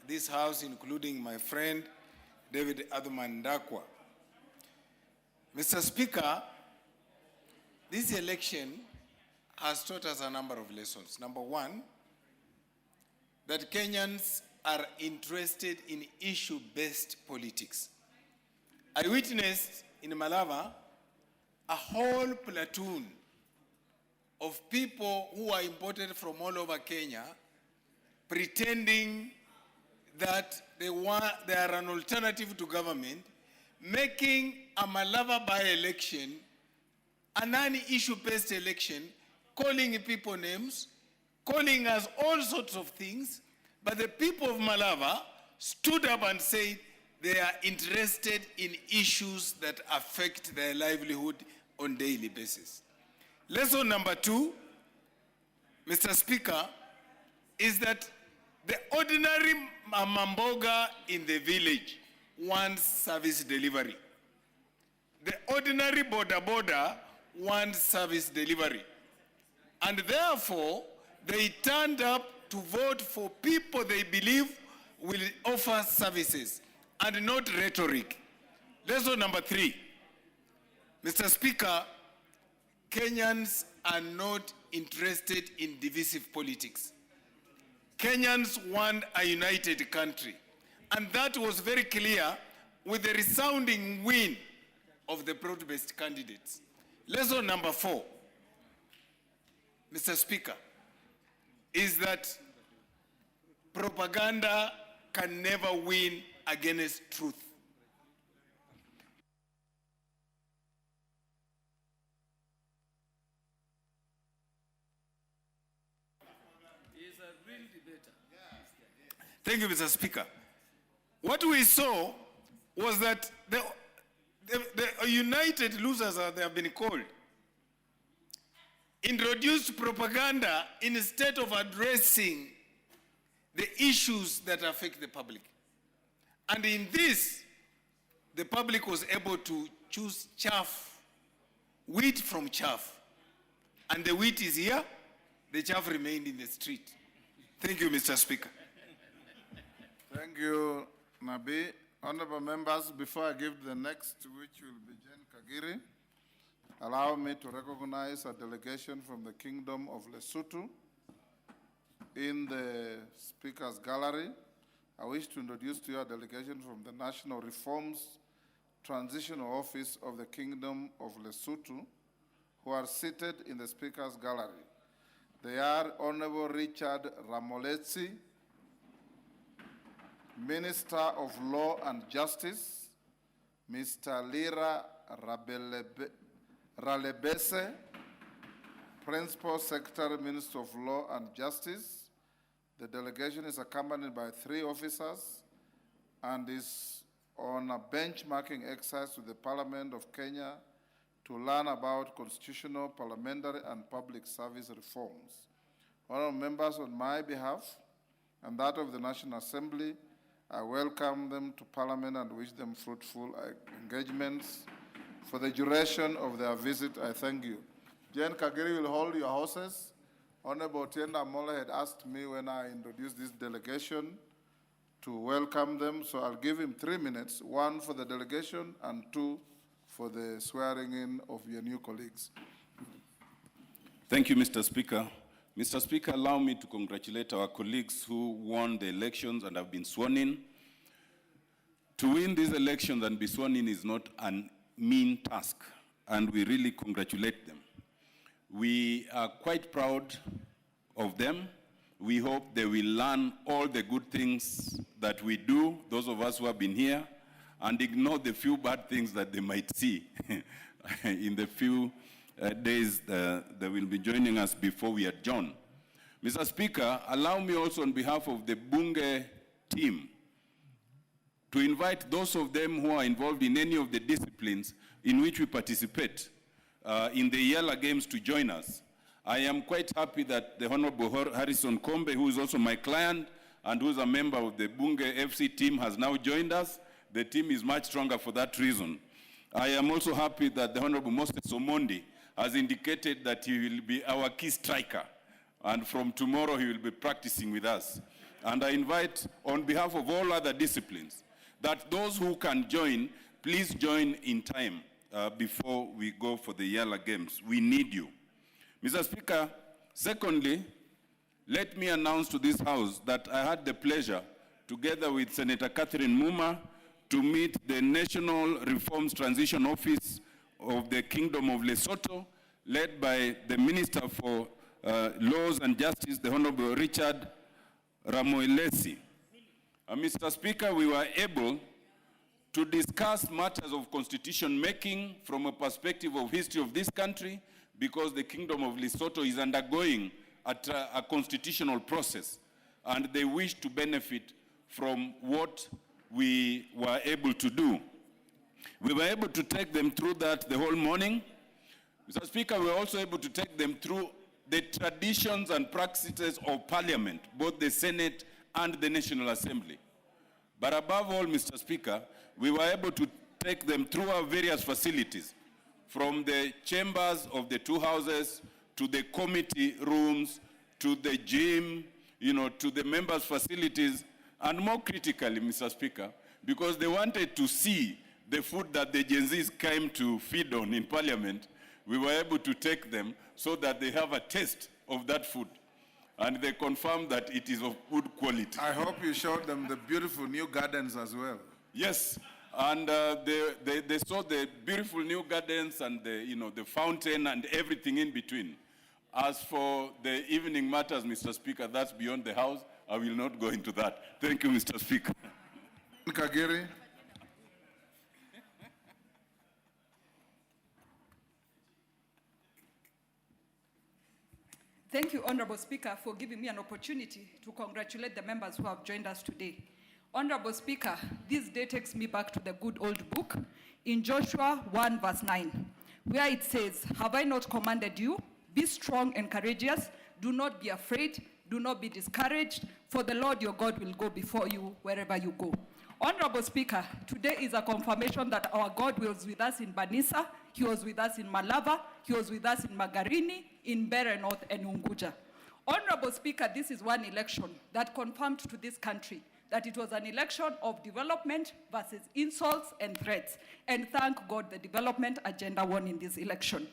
this house, including my friend, David Athman Ndakwa. Mr. Speaker, this election has taught us a number of lessons. Number one, that Kenyans are interested in issue-based politics. I witnessed in Malava a whole platoon of people who are imported from all over Kenya, pretending that they are an alternative to government, making a Malava by-election a non-issue-based election, calling people names, calling us all sorts of things, but the people of Malava stood up and said they are interested in issues that affect their livelihood on a daily basis. Lesson number two, Mr. Speaker, is that the ordinary mamboga in the village wants service delivery. The ordinary boda wants service delivery. And therefore, they turned up to vote for people they believe will offer services and not rhetoric. Lesson number three, Mr. Speaker, Kenyans are not interested in divisive politics. Kenyans want a united country. And that was very clear with the resounding win of the broad-based candidates. Lesson number four, Mr. Speaker, is that propaganda can never win against truth. Thank you, Mr. Speaker. What we saw was that the united losers, as they have been called, introduced propaganda instead of addressing the issues that affect the public. And in this, the public was able to choose chaff wheat from chaff. And the wheat is here, the chaff remained in the street. Thank you, Mr. Speaker. Thank you, Nabi. Honorable members, before I give the next, which will be Jane Kagiri, allow me to recognize a delegation from the Kingdom of Lesotho in the Speaker's Gallery. I wish to introduce to you a delegation from the National Reforms Transitional Office of the Kingdom of Lesotho, who are seated in the Speaker's Gallery. They are Honorable Richard Ramoletsi, Minister of Law and Justice, Mr. Lira Ralebese, Principal Secretary, Minister of Law and Justice. The delegation is accompanied by 3 officers and is on a benchmarking exercise with the Parliament of Kenya to learn about constitutional, parliamentary, and public service reforms. Honourable members, on my behalf and that of the National Assembly, I welcome them to Parliament and wish them fruitful engagements for the duration of their visit. I thank you. Jane Kagiri will hold your horses. Honorable Tienda Mola had asked me when I introduced this delegation to welcome them, so I'll give him 3 minutes, 1 for the delegation and 2 for the swearing in of your new colleagues. Thank you, Mr. Speaker. Mr. Speaker, allow me to congratulate our colleagues who won the elections and have been sworn in. To win these elections and be sworn in is not a mean task, and we really congratulate them. We are quite proud of them. We hope they will learn all the good things that we do, those of us who have been here, and ignore the few bad things that they might see in the few days they will be joining us before we adjourn. Mr. Speaker, allow me also on behalf of the Bunge team to invite those of them who are involved in any of the disciplines in which we participate in the Yala Games to join us. I am quite happy that the Honorable Harrison Kombe, who is also my client and who is a member of the Bunge FC team, has now joined us. The team is much stronger for that reason. I am also happy that the Honorable Moses Omondi has indicated that he will be our key striker, and from tomorrow he will be practicing with us. And I invite, on behalf of all other disciplines, that those who can join, please join in time before we go for the Yala Games. We need you. Mr. Speaker, secondly, let me announce to this House that I had the pleasure, together with Senator Catherine Muma, to meet the National Reforms Transition Office of the Kingdom of Lesotho, led by the Minister for Laws and Justice, the Honorable Richard Ramoelesi. Mr. Speaker, we were able to discuss matters of constitution making from a perspective of history of this country, because the Kingdom of Lesotho is undergoing a constitutional process, and they wish to benefit from what we were able to do. We were able to take them through that the whole morning. Mr. Speaker, we were also able to take them through the traditions and practices of Parliament, both the Senate and the National Assembly. But above all, Mr. Speaker, we were able to take them through our various facilities, from the chambers of the 2 houses, to the committee rooms, to the gym, to the members' facilities, and more critically, Mr. Speaker, because they wanted to see the food that the Gen Zs came to feed on in Parliament, we were able to take them so that they have a taste of that food. And they confirmed that it is of good quality. I hope you showed them the beautiful new gardens as well. Yes, and they saw the beautiful new gardens and the fountain and everything in between. As for the evening matters, Mr. Speaker, that's beyond the House. I will not go into that. Thank you, Mr. Speaker. Kagiri. Thank you, Honorable Speaker, for giving me an opportunity to congratulate the members who have joined us today. Honorable Speaker, this day takes me back to the good old book in Joshua 1 verse 9, where it says, "Have I not commanded you? Be strong and courageous. Do not be afraid. Do not be discouraged, for the Lord your God will go before you wherever you go." Honorable Speaker, today is a confirmation that our God was with us in Banisa, He was with us in Malava, He was with us in Magarini, in Mbeere North and Unguja. Honorable Speaker, this is one election that confirmed to this country that it was an election of development versus insults and threats. And thank God the development agenda won in this election.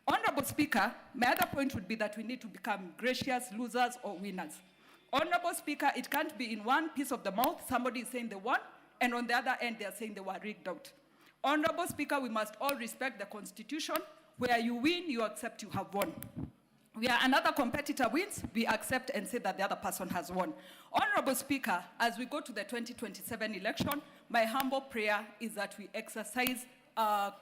Honorable Speaker, my other point would be that we need to become gracious losers or winners. Honorable Speaker, it can't be in one piece of the mouth, somebody is saying they won, and on the other end, they're saying they were rigged out. Honorable Speaker, we must all respect the Constitution. Where you win, you accept you have won. Where another competitor wins, we accept and say that the other person has won. Honorable Speaker, as we go to the 2027 election, my humble prayer is that we exercise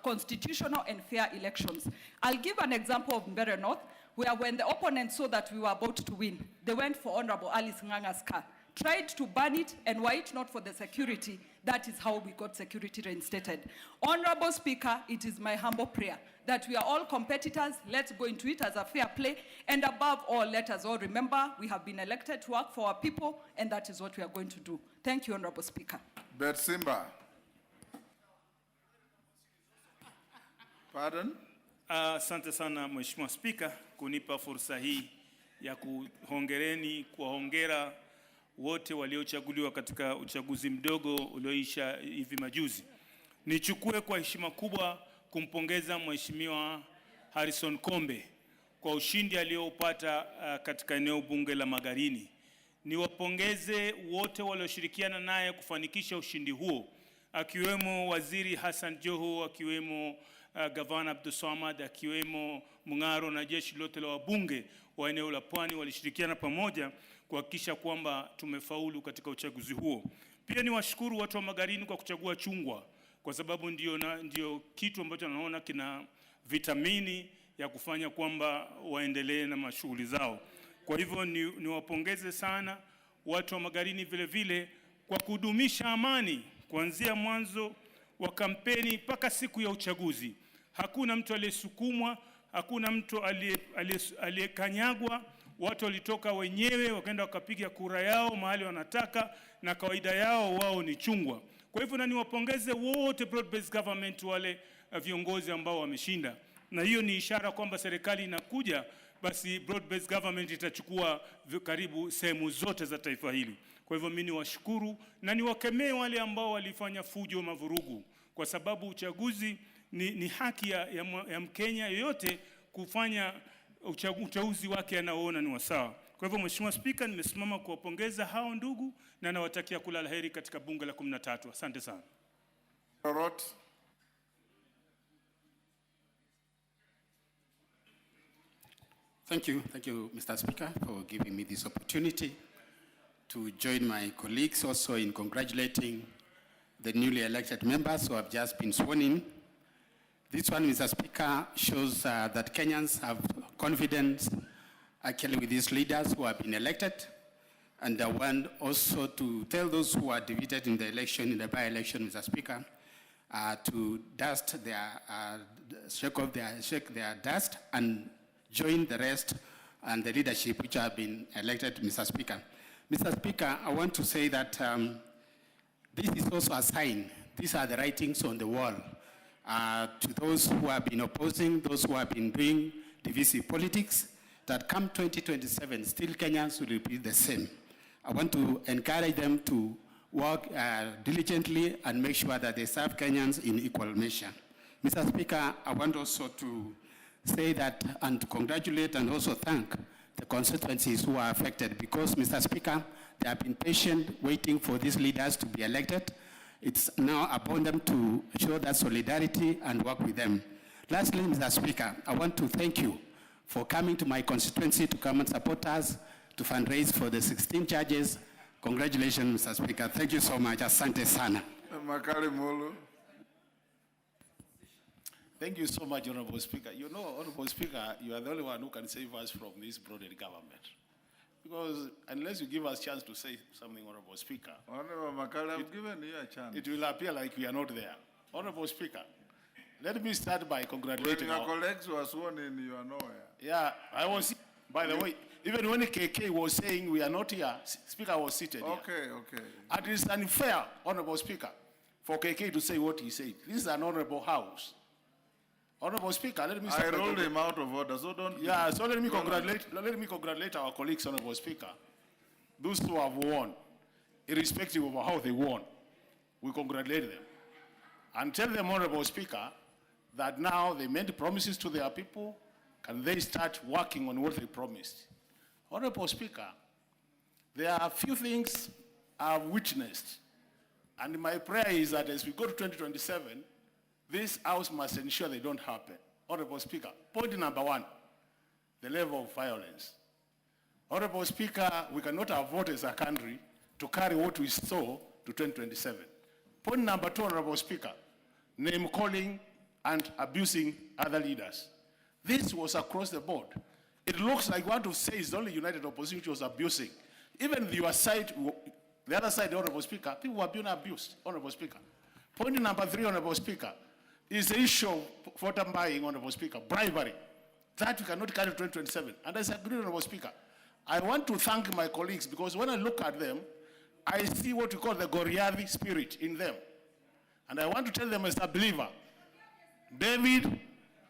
constitutional and fair elections. I'll give an example of Mbeere North, where when the opponents saw that we were about to win, they went for Honorable Alice Nganga's car, tried to burn it, and were it not for the security, that is how we got security reinstated. Honorable Speaker, it is my humble prayer that we are all competitors. Let's go into it as a fair play. And above all, let us all remember we have been elected to work for our people, and that is what we are going to do. Thank you, Honorable Speaker. Bet Simba. Pardon? Asante sana Mheshimiwa Spika kunipa fursa hii ya kuwahongera wote waliochaguliwa katika uchaguzi mdogo ulioisha hivi majuzi. Nichukue kwa heshima kubwa kumpongeza Mheshimiwa Harrison Kombe kwa ushindi aliyoupata katika eneo bunge la Magarini. Niwapongeze wote walioshirikiana naye kufanikisha ushindi huo, akiwemo Waziri Hassan Joho, akiwemo Gavana Abdulswamad, akiwemo Mung'aro na jeshi lote la wabunge wa eneo la Pwani walishirikiana pamoja kuhakikisha kwamba tumefaulu katika uchaguzi huo. Pia niwashukuru watu wa Magarini kwa kuchagua chungwa, kwa sababu ndio kitu ambacho naona kina vitamini ya kufanya kwamba waendelee na mashughuli zao. Kwa hivyo niwapongeze sana watu wa Magarini vile vile kwa kudumisha amani kuanzia mwanzo wa kampeni mpaka siku ya uchaguzi. Hakuna mtu aliyesukumwa, hakuna mtu aliyekanyagwa. Watu walitoka wenyewe wakaenda wakapiga kura yao mahali wanataka, na kawaida yao wao ni chungwa. Kwa hivyo niwapongeze wote broad based government, wale viongozi ambao wameshinda, na hiyo ni ishara kwamba serikali inakuja, basi broad based government itachukua karibu sehemu zote za taifa hili. Kwa hivyo mimi niwashukuru na niwakemee wale ambao walifanya fujo, mavurugu, kwa sababu uchaguzi ni haki ya Mkenya yoyote kufanya uchaguzi wake anaoona ni wasawa. Kwa hivyo Mheshimiwa Spika, nimesimama kuwapongeza hao ndugu na nawatakia kula laheri katika bunge la 13. Asante sana. Thank you, Mr. Speaker, for giving me this opportunity to join my colleagues also in congratulating the newly elected members who have just been sworn in. This one, Mr. Speaker, shows that Kenyans have confidence actually with these leaders who have been elected. And I want also to tell those who are defeated in the election, in the by-election, Mr. Speaker, to shake their dust and join the rest and the leadership which have been elected, Mr. Speaker. Mr. Speaker, I want to say that this is also a sign. These are the writings on the wall to those who have been opposing, those who have been doing divisive politics, that come 2027, still Kenyans will repeat the same. I want to encourage them to work diligently and make sure that they serve Kenyans in equal measure. Mr. Speaker, I want also to say that and to congratulate and also thank the constituencies who are affected, because, Mr. Speaker, they have been patient waiting for these leaders to be elected. It's now upon them to show that solidarity and work with them. Lastly, Mr. Speaker, I want to thank you for coming to my constituency to come and support us to fundraise for the 16 judges. Congratulations, Mr. Speaker. Thank you so much. Asante sana. Makari Mulu. Thank you so much, Honorable Speaker. You know, Honorable Speaker, you are the only one who can save us from this broadened government. Because unless you give us a chance to say something, Honorable Speaker, Honorable Makari, I've given you a chance. It will appear like we are not there. Honorable Speaker, let me start by congratulating when your colleagues were sworn in, you are nowhere. Yeah, I was. By the way, even when KK was saying we are not here, Speaker was seated here. Okay. And it is unfair, Honorable Speaker, for KK to say what he said. This is an honorable house. Honorable Speaker, let me I rolled him out of order, so don't... Yeah, so let me congratulate our colleagues, Honorable Speaker. Those who have won, irrespective of how they won, we congratulate them. And tell them, Honorable Speaker, that now they made promises to their people, and they start working on what they promised. Honorable Speaker, there are a few things I've witnessed, and my prayer is that as we go to 2027, this House must ensure they don't happen. Honorable Speaker, point number one, the level of violence. Honorable Speaker, we cannot afford as a country to carry what we saw to 2027. Point number two, Honorable Speaker, name calling and abusing other leaders. This was across the board. It looks like what to say is the only united opposition which was abusing. Even your side, the other side, Honorable Speaker, people were being abused, Honorable Speaker. Point number three, Honorable Speaker, is the issue of voter buying, Honorable Speaker, bribery. That we cannot carry to 2027. And as I agree, Honorable Speaker, I want to thank my colleagues because when I look at them, I see what we call the Goliath spirit in them. And I want to tell them as a believer, David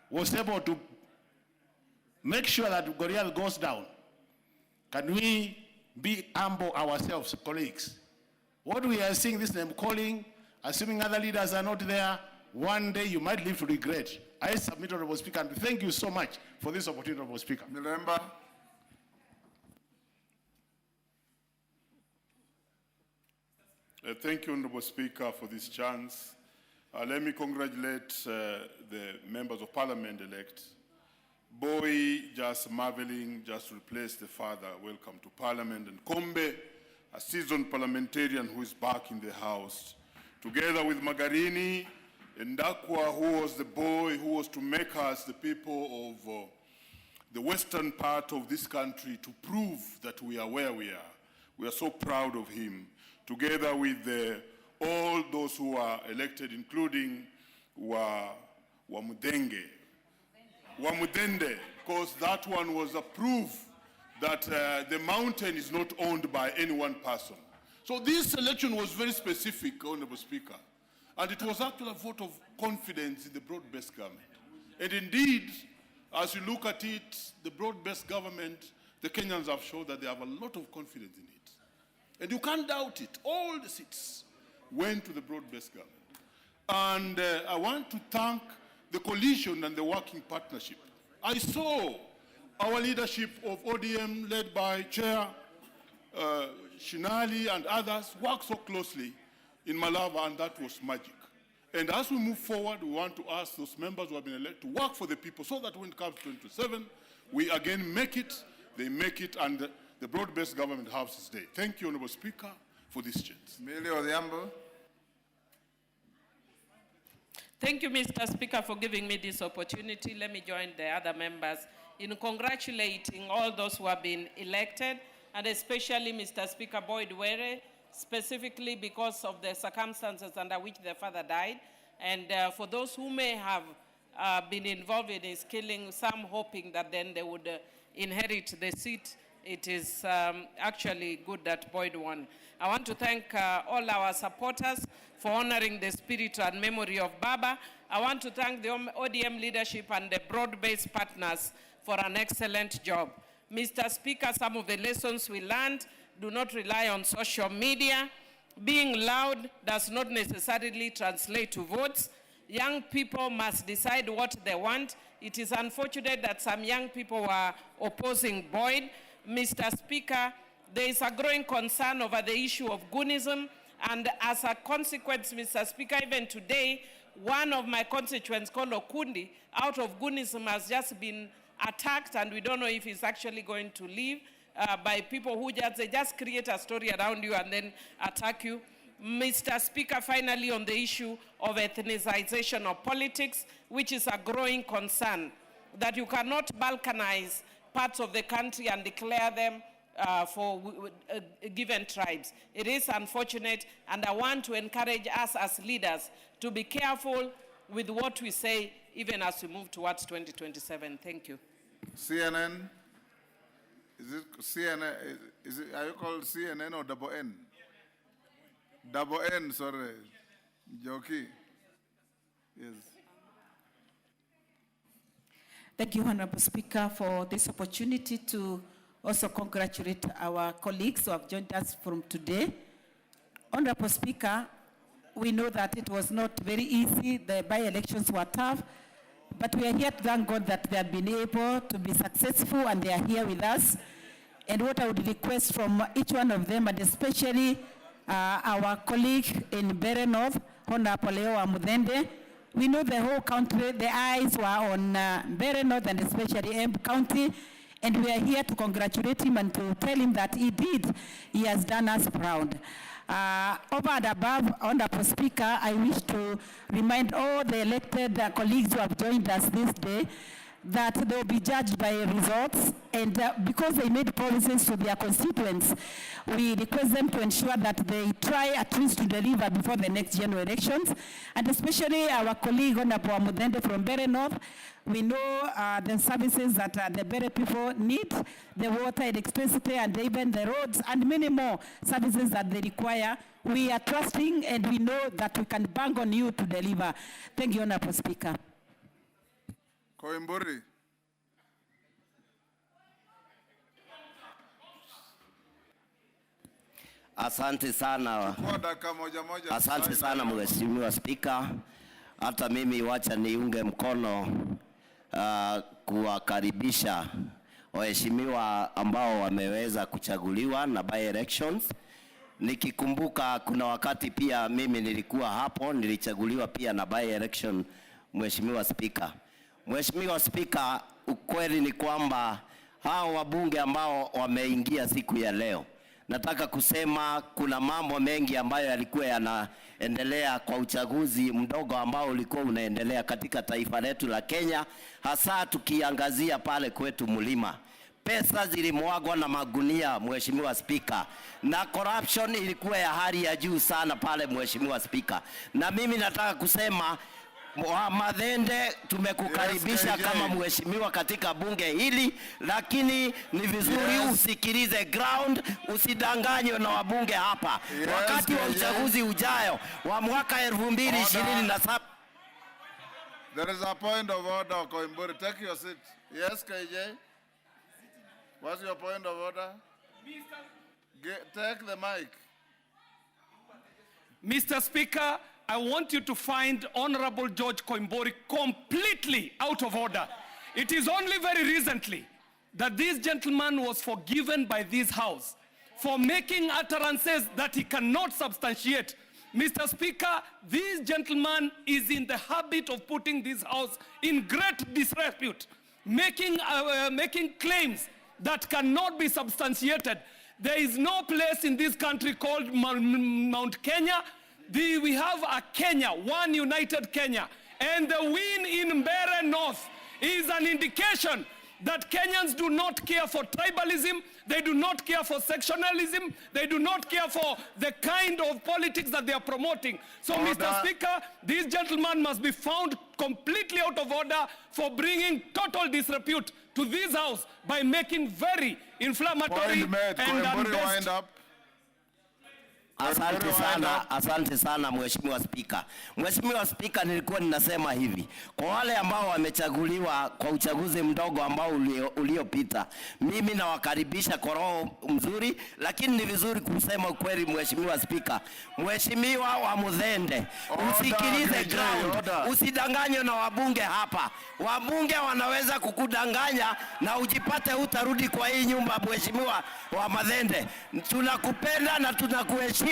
was able to make sure that Goliath goes down. Can we be humble ourselves, colleagues? What we are seeing, this name calling, assuming other leaders are not there, one day you might live to regret. I submit, Honorable Speaker, and thank you so much for this opportunity, Honorable Speaker. Milemba. Thank you, Honorable Speaker, for this chance. Let me congratulate the members of Parliament-elect. Boy, just marveling, just replaced the father. Welcome to Parliament. And Kombe, a seasoned parliamentarian who is back in the House. Together with Magarini and Ndakwa, who was the boy who was to make us, the people of the western part of this country, to prove that we are where we are. We are so proud of him. Together with all those who are elected, including Wamudende, because that one was a proof that the mountain is not owned by any one person. So this election was very specific, Honorable Speaker, and it was actually a vote of confidence in the broad-based government. And indeed, as you look at it, the broad-based government, the Kenyans have shown that they have a lot of confidence in it. And you can't doubt it. All the seats went to the broad-based government. And I want to thank the coalition and the working partnership. I saw our leadership of ODM led by Chair Shinali and others work so closely in Malava, and that was magic. And as we move forward, we want to ask those members who have been elected to work for the people so that when it comes to 2027, we again make it, they make it, and the broad-based government has its day. Thank you, Honorable Speaker, for this chance. Millie Odhiambo. Thank you, Mr. Speaker, for giving me this opportunity. Let me join the other members in congratulating all those who have been elected, and especially Mr. Speaker Boyd Were, specifically because of the circumstances under which their father died, and for those who may have been involved in his killing, some hoping that then they would inherit the seat. It is actually good that Boyd won. I want to thank all our supporters for honoring the spirit and memory of Baba. I want to thank the ODM leadership and the broad-based partners for an excellent job. Mr. Speaker, some of the lessons we learned: do not rely on social media. Being loud does not necessarily translate to votes. Young people must decide what they want. It is unfortunate that some young people were opposing Boyd. Mr. Speaker, there is a growing concern over the issue of Goonism, and as a consequence, Mr. Speaker, even today, one of my constituents called Okundi, out of Goonism, has just been attacked, and we don't know if he's actually going to leave, by people who just create a story around you and then attack you. Mr. Speaker, finally, on the issue of ethnicization of politics, which is a growing concern, that you cannot balkanize parts of the country and declare them for given tribes. It is unfortunate, and I want to encourage us as leaders to be careful with what we say, even as we move towards 2027. Thank you. CNN. Is it CNN? Is it, are you called CNN or double N? Double N, sorry. Joki. Yes. Thank you, Honorable Speaker, for this opportunity to also congratulate our colleagues who have joined us from today. Honorable Speaker, we know that it was not very easy. The by-elections were tough, but we are here to thank God that they have been able to be successful and they are here with us. And what I would request from each one of them, and especially our colleague in Mbeere North, Honorable Leo Amudende, we know the whole country, the eyes were on Mbeere North and especially Embu County, and we are here to congratulate him and to tell him that he has done us proud. Over and above, Honorable Speaker, I wish to remind all the elected colleagues who have joined us this day that they will be judged by results, and because they made promises to their constituents, we request them to ensure that they try at least to deliver before the next general elections, and especially our colleague Honorable Amudende from Mbeere North. We know the services that the Mbeere people need, the water, electricity, and even the roads, and many more services that they require. We are trusting, and we know that we can bank on you to deliver. Thank you, Honorable Speaker. Koimburi. Asante sana. Asante sana Mheshimiwa Spika. Hata mimi wacha niunge mkono kuwakaribisha waheshimiwa ambao wameweza kuchaguliwa na by elections. Nikikumbuka kuna wakati pia mimi nilikuwa hapo, nilichaguliwa pia na by election, Mheshimiwa Spika. Mheshimiwa Spika, ukweli ni kwamba hao wabunge ambao wameingia siku ya leo, nataka kusema kuna mambo mengi ambayo yalikuwa yanaendelea kwa uchaguzi mdogo ambao ulikuwa unaendelea katika taifa letu la Kenya, hasa tukiangazia pale kwetu Mlima. Pesa zilimwagwa na magunia, Mheshimiwa Spika, na corruption ilikuwa ya hali ya juu sana pale, Mheshimiwa Spika. Na mimi nataka kusema Madende, tumekukaribisha kama mheshimiwa katika bunge hili, lakini ni vizuri usikilize ground, usidanganywe na wabunge hapa. Wakati wa uchaguzi ujayo wa mwaka 2027. There is a point of order, Koimburi. Take your seat. Yes, KJ? What's your point of order? Take the mic. Mr. Speaker, I want you to find Honorable George Koimburi completely out of order. It is only very recently that this gentleman was forgiven by this House for making utterances that he cannot substantiate. Mr. Speaker, this gentleman is in the habit of putting this House in great disrepute, making claims that cannot be substantiated. There is no place in this country called Mount Kenya. We have a Kenya, one united Kenya, and the win in Mbeere North is an indication that Kenyans do not care for tribalism, they do not care for sectionalism, they do not care for the kind of politics that they are promoting. So, Mr. Speaker, this gentleman must be found completely out of order for bringing total disrepute to this House by making very inflammatory and unbased. Asante sana Mheshimiwa Spika. Mheshimiwa Spika, nilikuwa ninasema hivi, kwa wale ambao wamechaguliwa kwa uchaguzi mdogo ambao uliopita, mimi nawakaribisha kwa roho mzuri, lakini ni vizuri kusema ukweli, Mheshimiwa Spika. Mheshimiwa wa Mudende, usikilize ground, usidanganywe na wabunge hapa. Wabunge wanaweza kukudanganya na ujipate utarudi kwa hii nyumba. Mheshimiwa wa Mudende, tunakupenda na tunakuheshimu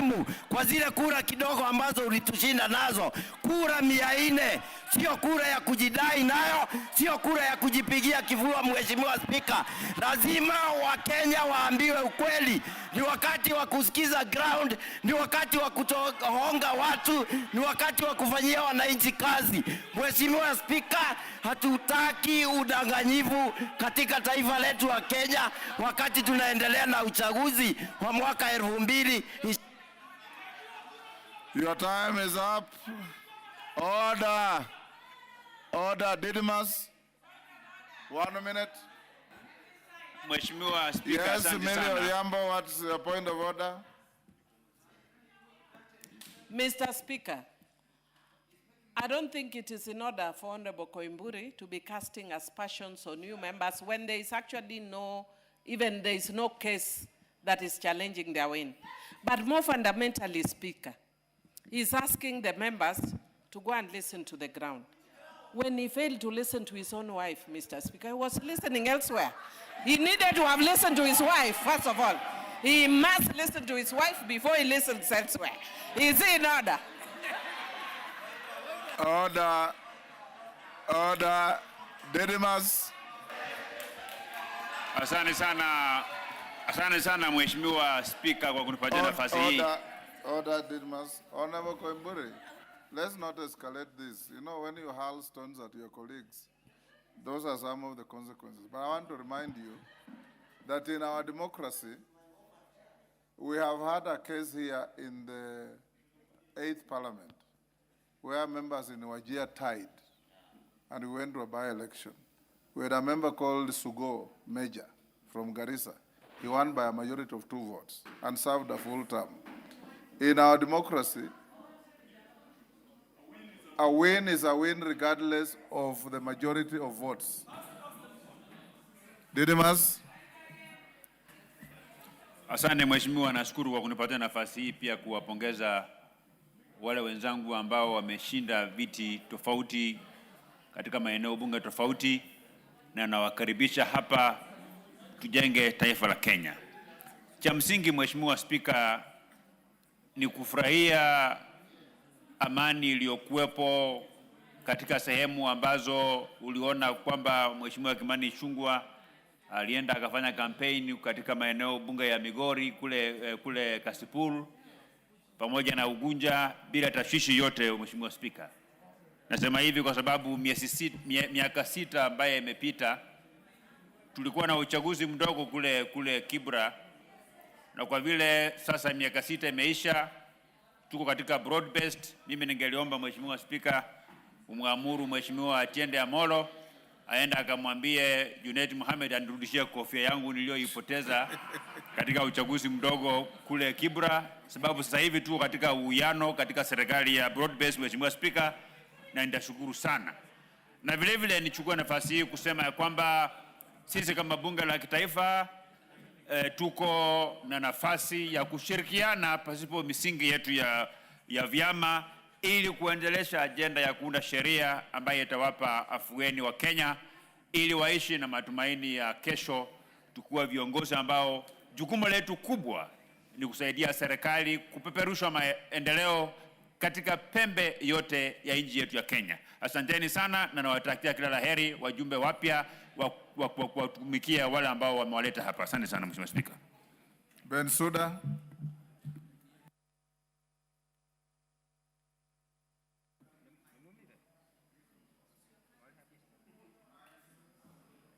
kwa zile kura kidogo ambazo ulitushinda nazo. Kura 400, sio kura ya kujidai nayo, sio kura ya kujipigia kifua. Mheshimiwa Spika, lazima Wakenya waambiwe ukweli. Ni wakati wa kusikiza ground, ni wakati wa kutohonga watu, ni wakati wa kufanyia wananchi kazi. Mheshimiwa Spika, hatutaki udanganyifu katika taifa letu wa Kenya wakati tunaendelea na uchaguzi wa mwaka 2020. Your time is up. Order. Order, Didymus. 1 minute. Mheshimiwa Spika, Yes, asante Millie sana. Odhiambo, what's your point of order? Mr. Speaker, I don't think it is in order for Honorable Koimburi to be casting aspersions on new members when there is actually there is no case that is challenging their win. But more fundamentally, Speaker, he's asking the members to go and listen to the ground. When he failed to listen to his own wife, Mr. Speaker, he was listening elsewhere. He needed to have listened to his wife, first of all. He must listen to his wife before he listens elsewhere. Is it in order? Order. Order. Didymus. Asante sana Mheshimiwa Spika kwa kunipatia nafasi hii. Order, Didymus. Honorable Koimburi, let's not escalate this. You know, when you hurl stones at your colleagues, those are some of the consequences. But I want to remind you that in our democracy, we have had a case here in the 8th Parliament where members in Wajir tied and we went to a by-election. We had a member called Sugo Major from Garissa. He won by a majority of 2 votes and served a full term. In our democracy, a win is a win regardless of the majority of votes. Didymus. Asante Mheshimiwa, nashukuru kwa kunipatia nafasi hii, pia kuwapongeza wale wenzangu ambao wameshinda viti tofauti katika maeneo bunge tofauti, na nawakaribisha hapa tujenge taifa la Kenya. Cha msingi Mheshimiwa Spika ni kufurahia amani iliyokuwepo katika sehemu ambazo uliona kwamba Mheshimiwa Kimani Ichung'wah alienda akafanya kampeni katika maeneo bunge ya Migori kule Kasipul pamoja na Ugunja bila tashwishi yote. Mheshimiwa Spika, nasema hivi kwa sababu miaka 6 ambaye imepita tulikuwa na uchaguzi mdogo kule Kibra, na kwa vile sasa miaka 6 imeisha, tuko katika broad based. Mimi ningeliomba Mheshimiwa Spika umwamuru Mheshimiwa Atiende Amolo aenda akamwambie Junet Mohamed anirudishie kofia yangu niliyoipoteza katika uchaguzi mdogo kule Kibra, sababu sasa hivi tuko katika uwiano katika serikali ya broad based. Mheshimiwa Spika, na nitashukuru sana. Na vile vile nichukue nafasi hii kusema ya kwamba sisi kama bunge la kitaifa tuko na nafasi ya kushirikiana pasipo misingi yetu ya vyama ili kuendelesha ajenda ya kuunda sheria ambayo itawapa afueni wa Kenya ili waishi na matumaini ya kesho. Tukua viongozi ambao jukumu letu kubwa ni kusaidia serikali kupeperusha maendeleo katika pembe yote ya nchi yetu ya Kenya. Asanteni sana na nawatakia kila laheri wajumbe wapya wa kutumikia wale ambao wamewaleta hapa. Asante sana Mheshimiwa Spika. Bensouda.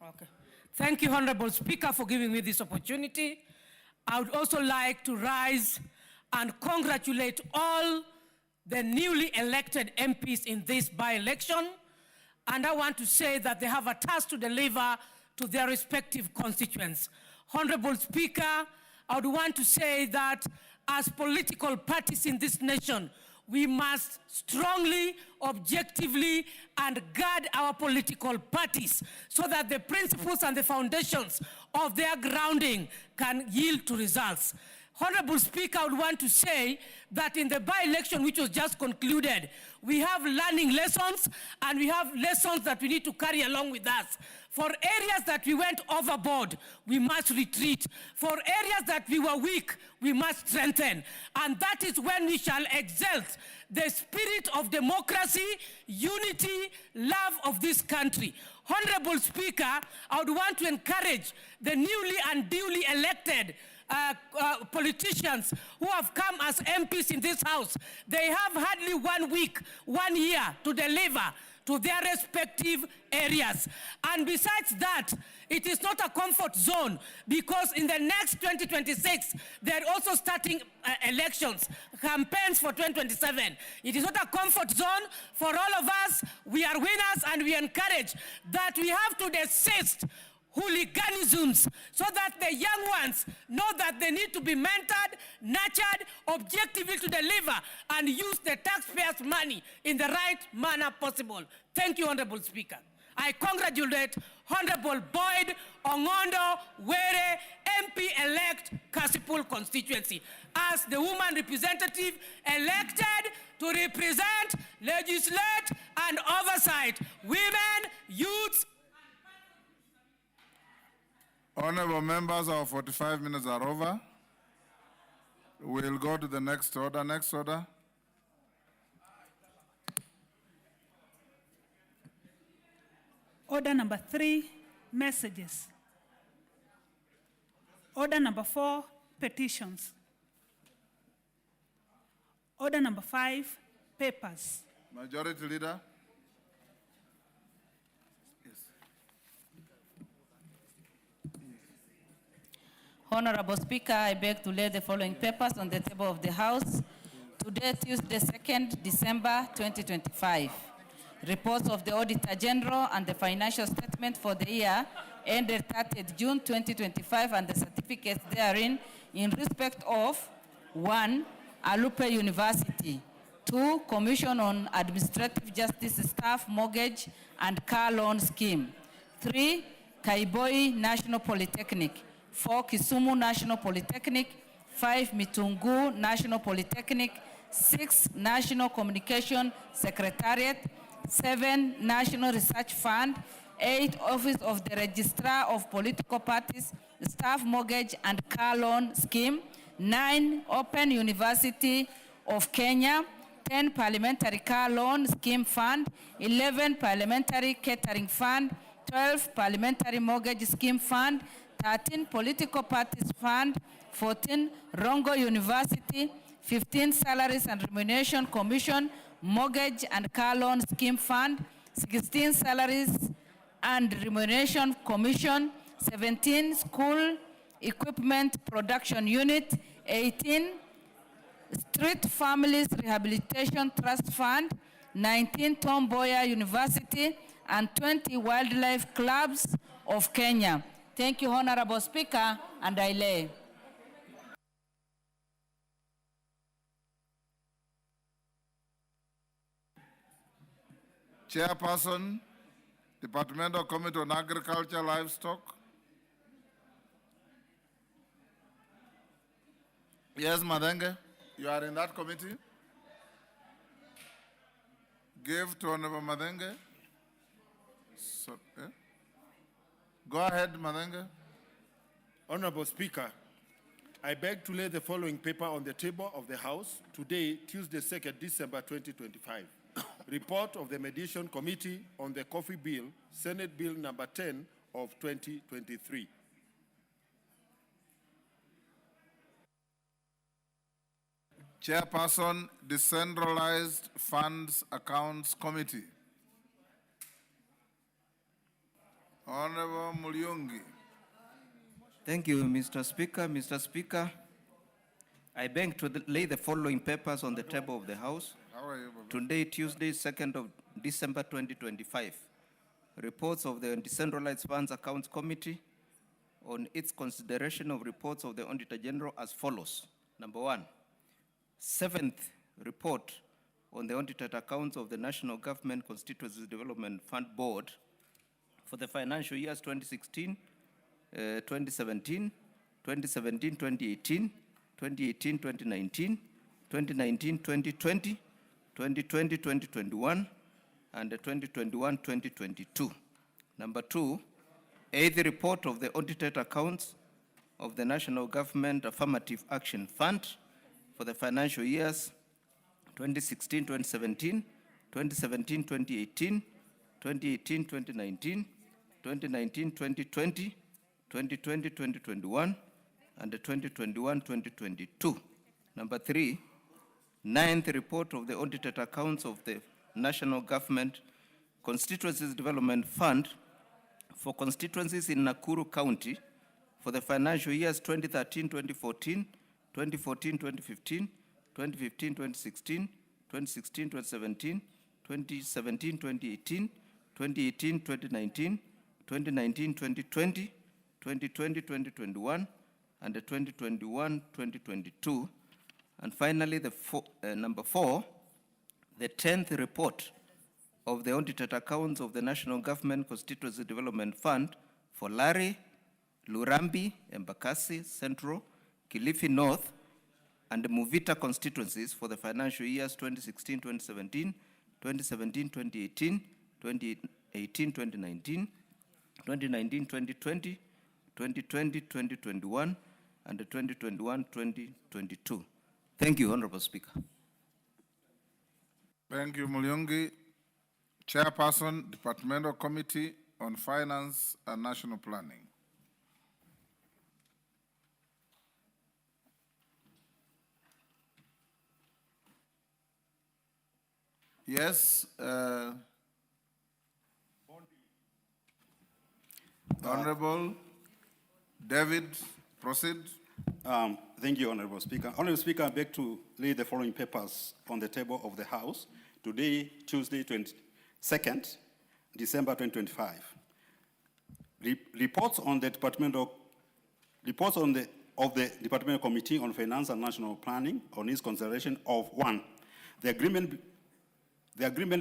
Okay. Thank you, Honorable Speaker, for giving me this opportunity. I would also like to rise and congratulate all the newly elected MPs in this by-election. And I want to say that they have a task to deliver to their respective constituents. Honorable Speaker, I would want to say that as political parties in this nation, we must strongly, objectively, and guard our political parties so that the principles and the foundations of their grounding can yield to results. Honorable Speaker, I would want to say that in the by-election which was just concluded, we have learning lessons and we have lessons that we need to carry along with us. For areas that we went overboard, we must retreat. For areas that we were weak, we must strengthen. And that is when we shall exalt the spirit of democracy, unity, love of this country. Honorable Speaker, I would want to encourage the newly and duly elected politicians who have come as MPs in this House. They have hardly 1 week, 1 year to deliver to their respective areas. And besides that, it is not a comfort zone because in the next 2026, they're also starting elections, campaigns for 2027. It is not a comfort zone for all of us. We are winners and we encourage that we have to desist hooliganisms, so that the young ones know that they need to be mentored, nurtured, objectively to deliver and use the taxpayers' money in the right manner possible. Thank you, Honorable Speaker. I congratulate Honorable Boyd Ongondo Were, MP-elect Kasipul constituency, as the woman representative elected to represent, legislate, and oversight women, youths. Honorable members, our 45 minutes are over. We'll go to the next order. Next order. Order number 3, messages. Order number 4, petitions. Order number 5, papers. Majority Leader. Honorable Speaker, I beg to lay the following papers on the table of the House. Today, Tuesday, 2nd December 2025. Reports of the Auditor General and the financial statement for the year ended 30th June 2025 and the certificates therein in respect of 1. Alupe University, 2. Commission on Administrative Justice Staff Mortgage and Car Loan Scheme, 3. Kaiboi National Polytechnic, 4. Kisumu National Polytechnic, 5. Mitungu National Polytechnic, 6. National Communication Secretariat, 7. National Research Fund, 8. Office of the Registrar of Political Parties, Staff Mortgage and Car Loan Scheme, 9. Open University of Kenya, 10. Parliamentary Car Loan Scheme Fund, 11. Parliamentary Catering Fund, 12. Parliamentary Mortgage Scheme Fund, 13. Political Parties Fund, 14. Rongo University, 15. Salaries and Remuneration Commission, Mortgage and Car Loan Scheme Fund, 16. Salaries and Remuneration Commission, 17. School Equipment Production Unit, 18. Street Families Rehabilitation Trust Fund, 19. Tom Mboya University, and 20. Wildlife Clubs of Kenya. Thank you, Honorable Speaker, and I lay. Chairperson, Departmental Committee on Agriculture, Livestock. Yes, Madenge, you are in that committee. Give to Honorable Madenge. So, Go ahead, Madenge. Honorable Speaker, I beg to lay the following paper on the table of the House today, Tuesday, 2nd December 2025. Report of the Mediation Committee on the Coffee Bill, Senate Bill number 10 of 2023. Chairperson, Decentralized Funds Accounts Committee. Honorable Mulyungi. Thank you, Mr. Speaker. Mr. Speaker, I beg to lay the following papers on the table of the House. How are you, Baba? Today, Tuesday, 2nd of December 2025. Reports of the Decentralized Funds Accounts Committee on its consideration of reports of the Auditor General as follows. Number 1, 7th report on the audited accounts of the National Government Constituencies Development Fund Board for the financial years 2016, 2017, 2018, 2019, 2020, 2021, and 2021-2022. Number 2, 8th report of the audited accounts of the National Government Affirmative Action Fund for the financial years 2016-2017, 2017-2018, 2018-2019, 2019-2020, 2020-2021, and 2021-2022. Number 3, 9th report of the audited accounts of the National Government Constituencies Development Fund for constituencies in Nakuru County for the financial years 2013-2014, 2014-2015, 2015-2016, 2016-2017, 2017-2018, 2018-2019, 2019-2020, 2020-2021, and the 2021-2022. And finally, number 4, the 10th report of the audited accounts of the National Government Constituency Development Fund for Lari, Lurambi, Embakasi Central, Kilifi North, and the Muvita constituencies for the financial years 2016-2017, 2017-2018, 2018-2019, 2019-2020, 2020-2021, and the 2021-2022. Thank you, Honorable Speaker. Thank you, Mulyungi. Chairperson, Departmental Committee on Finance and National Planning. Yes, Honorable David, proceed. Thank you, Honorable Speaker. Honorable Speaker, I beg to lay the following papers on the table of the House today, Tuesday, 22nd December 2025. Reports on the Departmental Committee on Finance and National Planning on its consideration of 1, the agreement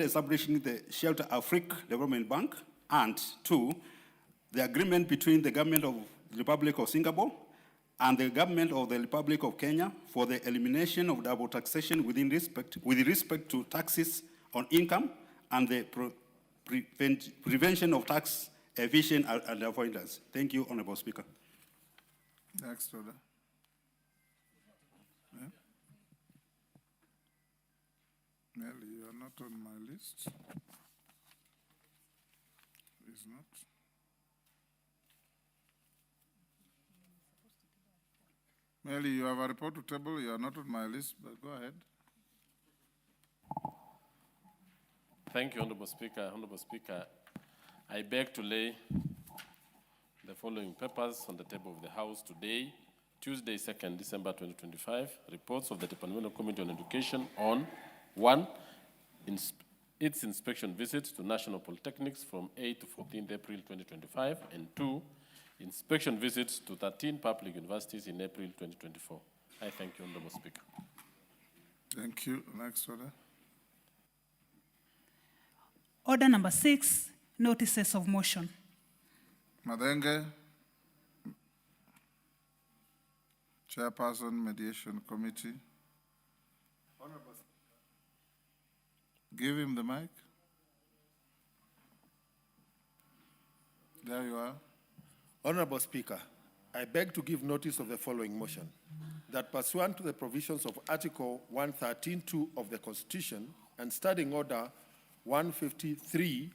establishing the Shelter Afrique Development Bank, and 2, the agreement between the government of the Republic of Singapore and the government of the Republic of Kenya for the elimination of double taxation with respect to taxes on income and the prevention of tax evasion and avoidance. Thank you, Honorable Speaker. Next order. Yeah. Nelly, you are not on my list. Is not. Melly, you have a report to table. You are not on my list, but go ahead. Thank you, Honorable Speaker. Honorable Speaker, I beg to lay the following papers on the table of the House today, Tuesday, 2nd December 2025. Reports of the Departmental Committee on Education on 1, its inspection visit to national polytechnics from 8 to 14th April 2025, and 2, inspection visits to 13 public universities in April 2024. I thank you, Honorable Speaker. Thank you. Next order. Order number 6, notices of motion. Madenge, Chairperson, Mediation Committee. Honorable. Give him the mic. There you are. Honorable Speaker, I beg to give notice of the following motion, that pursuant to the provisions of Article 113(2) of the Constitution and Standing Order 153,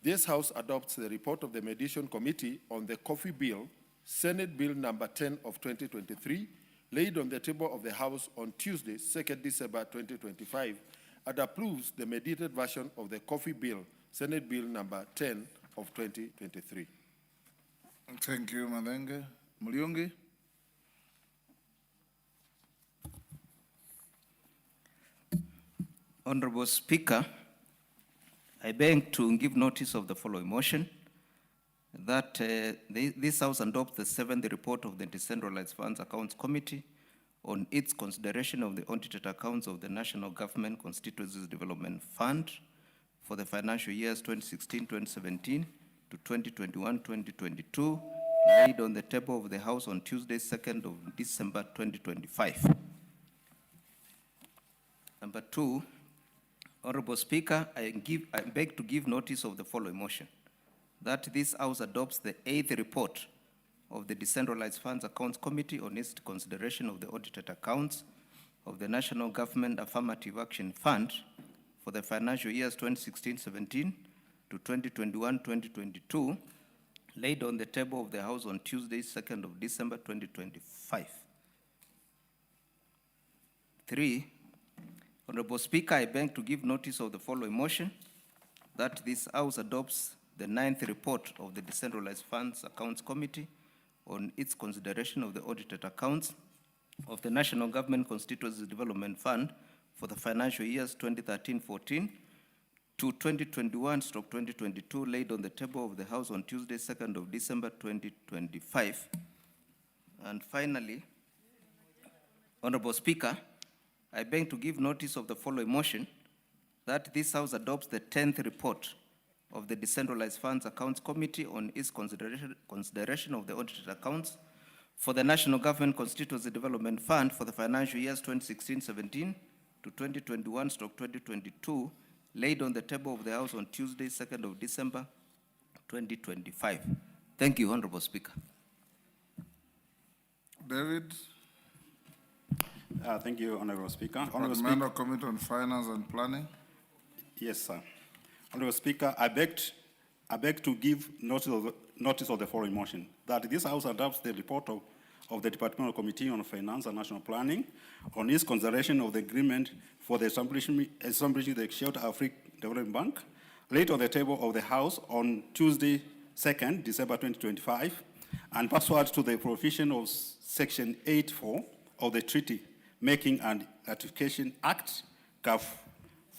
this House adopts the report of the Mediation Committee on the Coffee Bill, Senate Bill number 10 of 2023, laid on the table of the House on Tuesday, 2nd December 2025, and approves the mediated version of the Coffee Bill, Senate Bill number 10 of 2023. Thank you, Madenge. Mulyungi. Honorable Speaker, I beg to give notice of the following motion, that this House adopts the 7th report of the Decentralized Funds Accounts Committee on its consideration of the audited accounts of the National Government Constituencies Development Fund for the financial years 2016-2017 to 2021-2022, laid on the table of the House on Tuesday, 2nd of December 2025. Number 2, Honorable Speaker, I beg to give notice of the following motion, that this House adopts the 8th report of the Decentralized Funds Accounts Committee on its consideration of the audited accounts of the National Government Affirmative Action Fund for the financial years 2016-17 to 2021-2022, laid on the table of the House on Tuesday, 2nd of December 2025. 3, Honorable Speaker, I beg to give notice of the following motion, that this House adopts the 9th report of the Decentralized Funds Accounts Committee on its consideration of the audited accounts of the National Government Constituency Development Fund for the financial years 2013-14, to 2021/2022 laid on the table of the House on Tuesday, 2nd of December 2025. And finally, Honorable Speaker, I beg to give notice of the following motion, that this House adopts the 10th report of the Decentralized Funds Accounts Committee on its consideration of the audited accounts for the National Government Constituency Development Fund for the financial years 2016-17 to 2021/2022, laid on the table of the House on Tuesday, 2nd of December 2025. Thank you, Honorable Speaker. David, Thank you, Honorable Speaker. Departmental Committee on Finance and Planning. Yes, sir. Honorable Speaker, I beg to give notice of the following motion, that this House adopts the report of the Departmental Committee on Finance and National Planning on its consideration of the agreement for the establishing the Shelter Afrique Development Bank, laid on the table of the House on Tuesday, 2nd December 2025, and pursuant to the provision of Section 8(4) of the Treaty Making and Ratification Act, CAF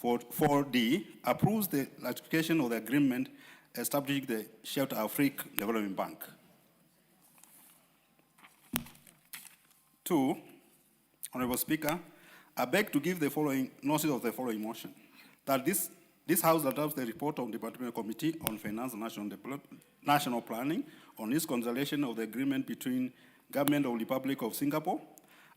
4D, approves the ratification of the agreement establishing the Shelter Afrique Development Bank. 2, Honorable Speaker, I beg to give the following notice of the following motion, that this House adopts the report of the Departmental Committee on Finance and National Planning on its consideration of the agreement between Government of the Republic of Singapore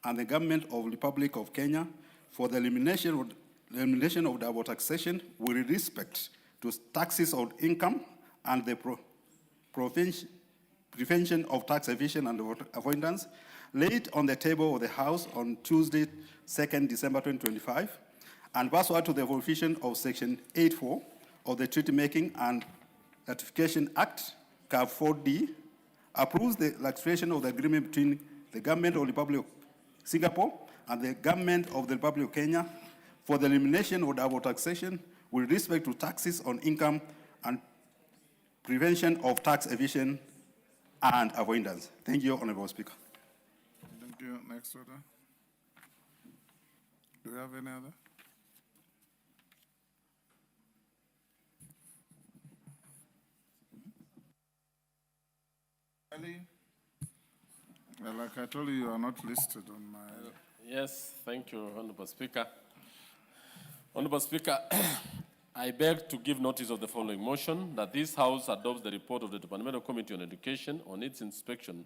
and the Government of the Republic of Kenya for the elimination of double taxation with respect to taxes on income and the prevention of tax evasion and avoidance, laid on the table of the House on Tuesday, 2nd December 2025, and pursuant to the provision of Section 8(4) of the Treaty Making and Ratification Act, CAF 4D, approves the ratification of the agreement between the Government of the Republic of Singapore and the Government of the Republic of Kenya for the elimination of double taxation with respect to taxes on income and prevention of tax evasion and avoidance. Thank you, Honorable Speaker. Thank you. Next order. Do we have any other? Ali? Well, like I told you, you are not listed on my... Yes, thank you, Honorable Speaker. Honorable Speaker, I beg to give notice of the following motion, that this House adopts the report of the Departmental Committee on Education on its inspection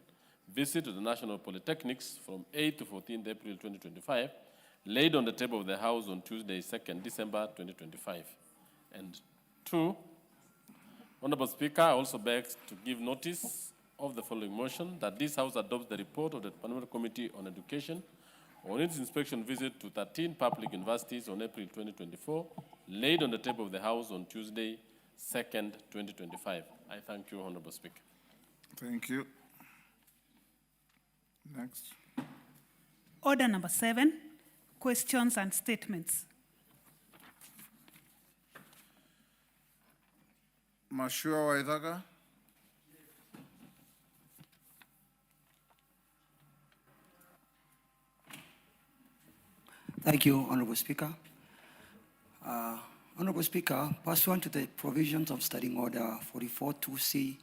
visit to the National Polytechnics from 8 to 14 April 2025, laid on the table of the House on Tuesday, 2nd December 2025. And 2, Honorable Speaker, I also beg to give notice of the following motion, that this House adopts the report of the Departmental Committee on Education on its inspection visit to 13 public universities on April 2024, laid on the table of the House on Tuesday, 2nd, 2025. I thank you, Honorable Speaker. Thank you. Next. Order number 7, questions and statements. Mashua Waithaga. Thank you, Honorable Speaker. Honorable Speaker, pursuant to the provisions of Standing Order 44-2C,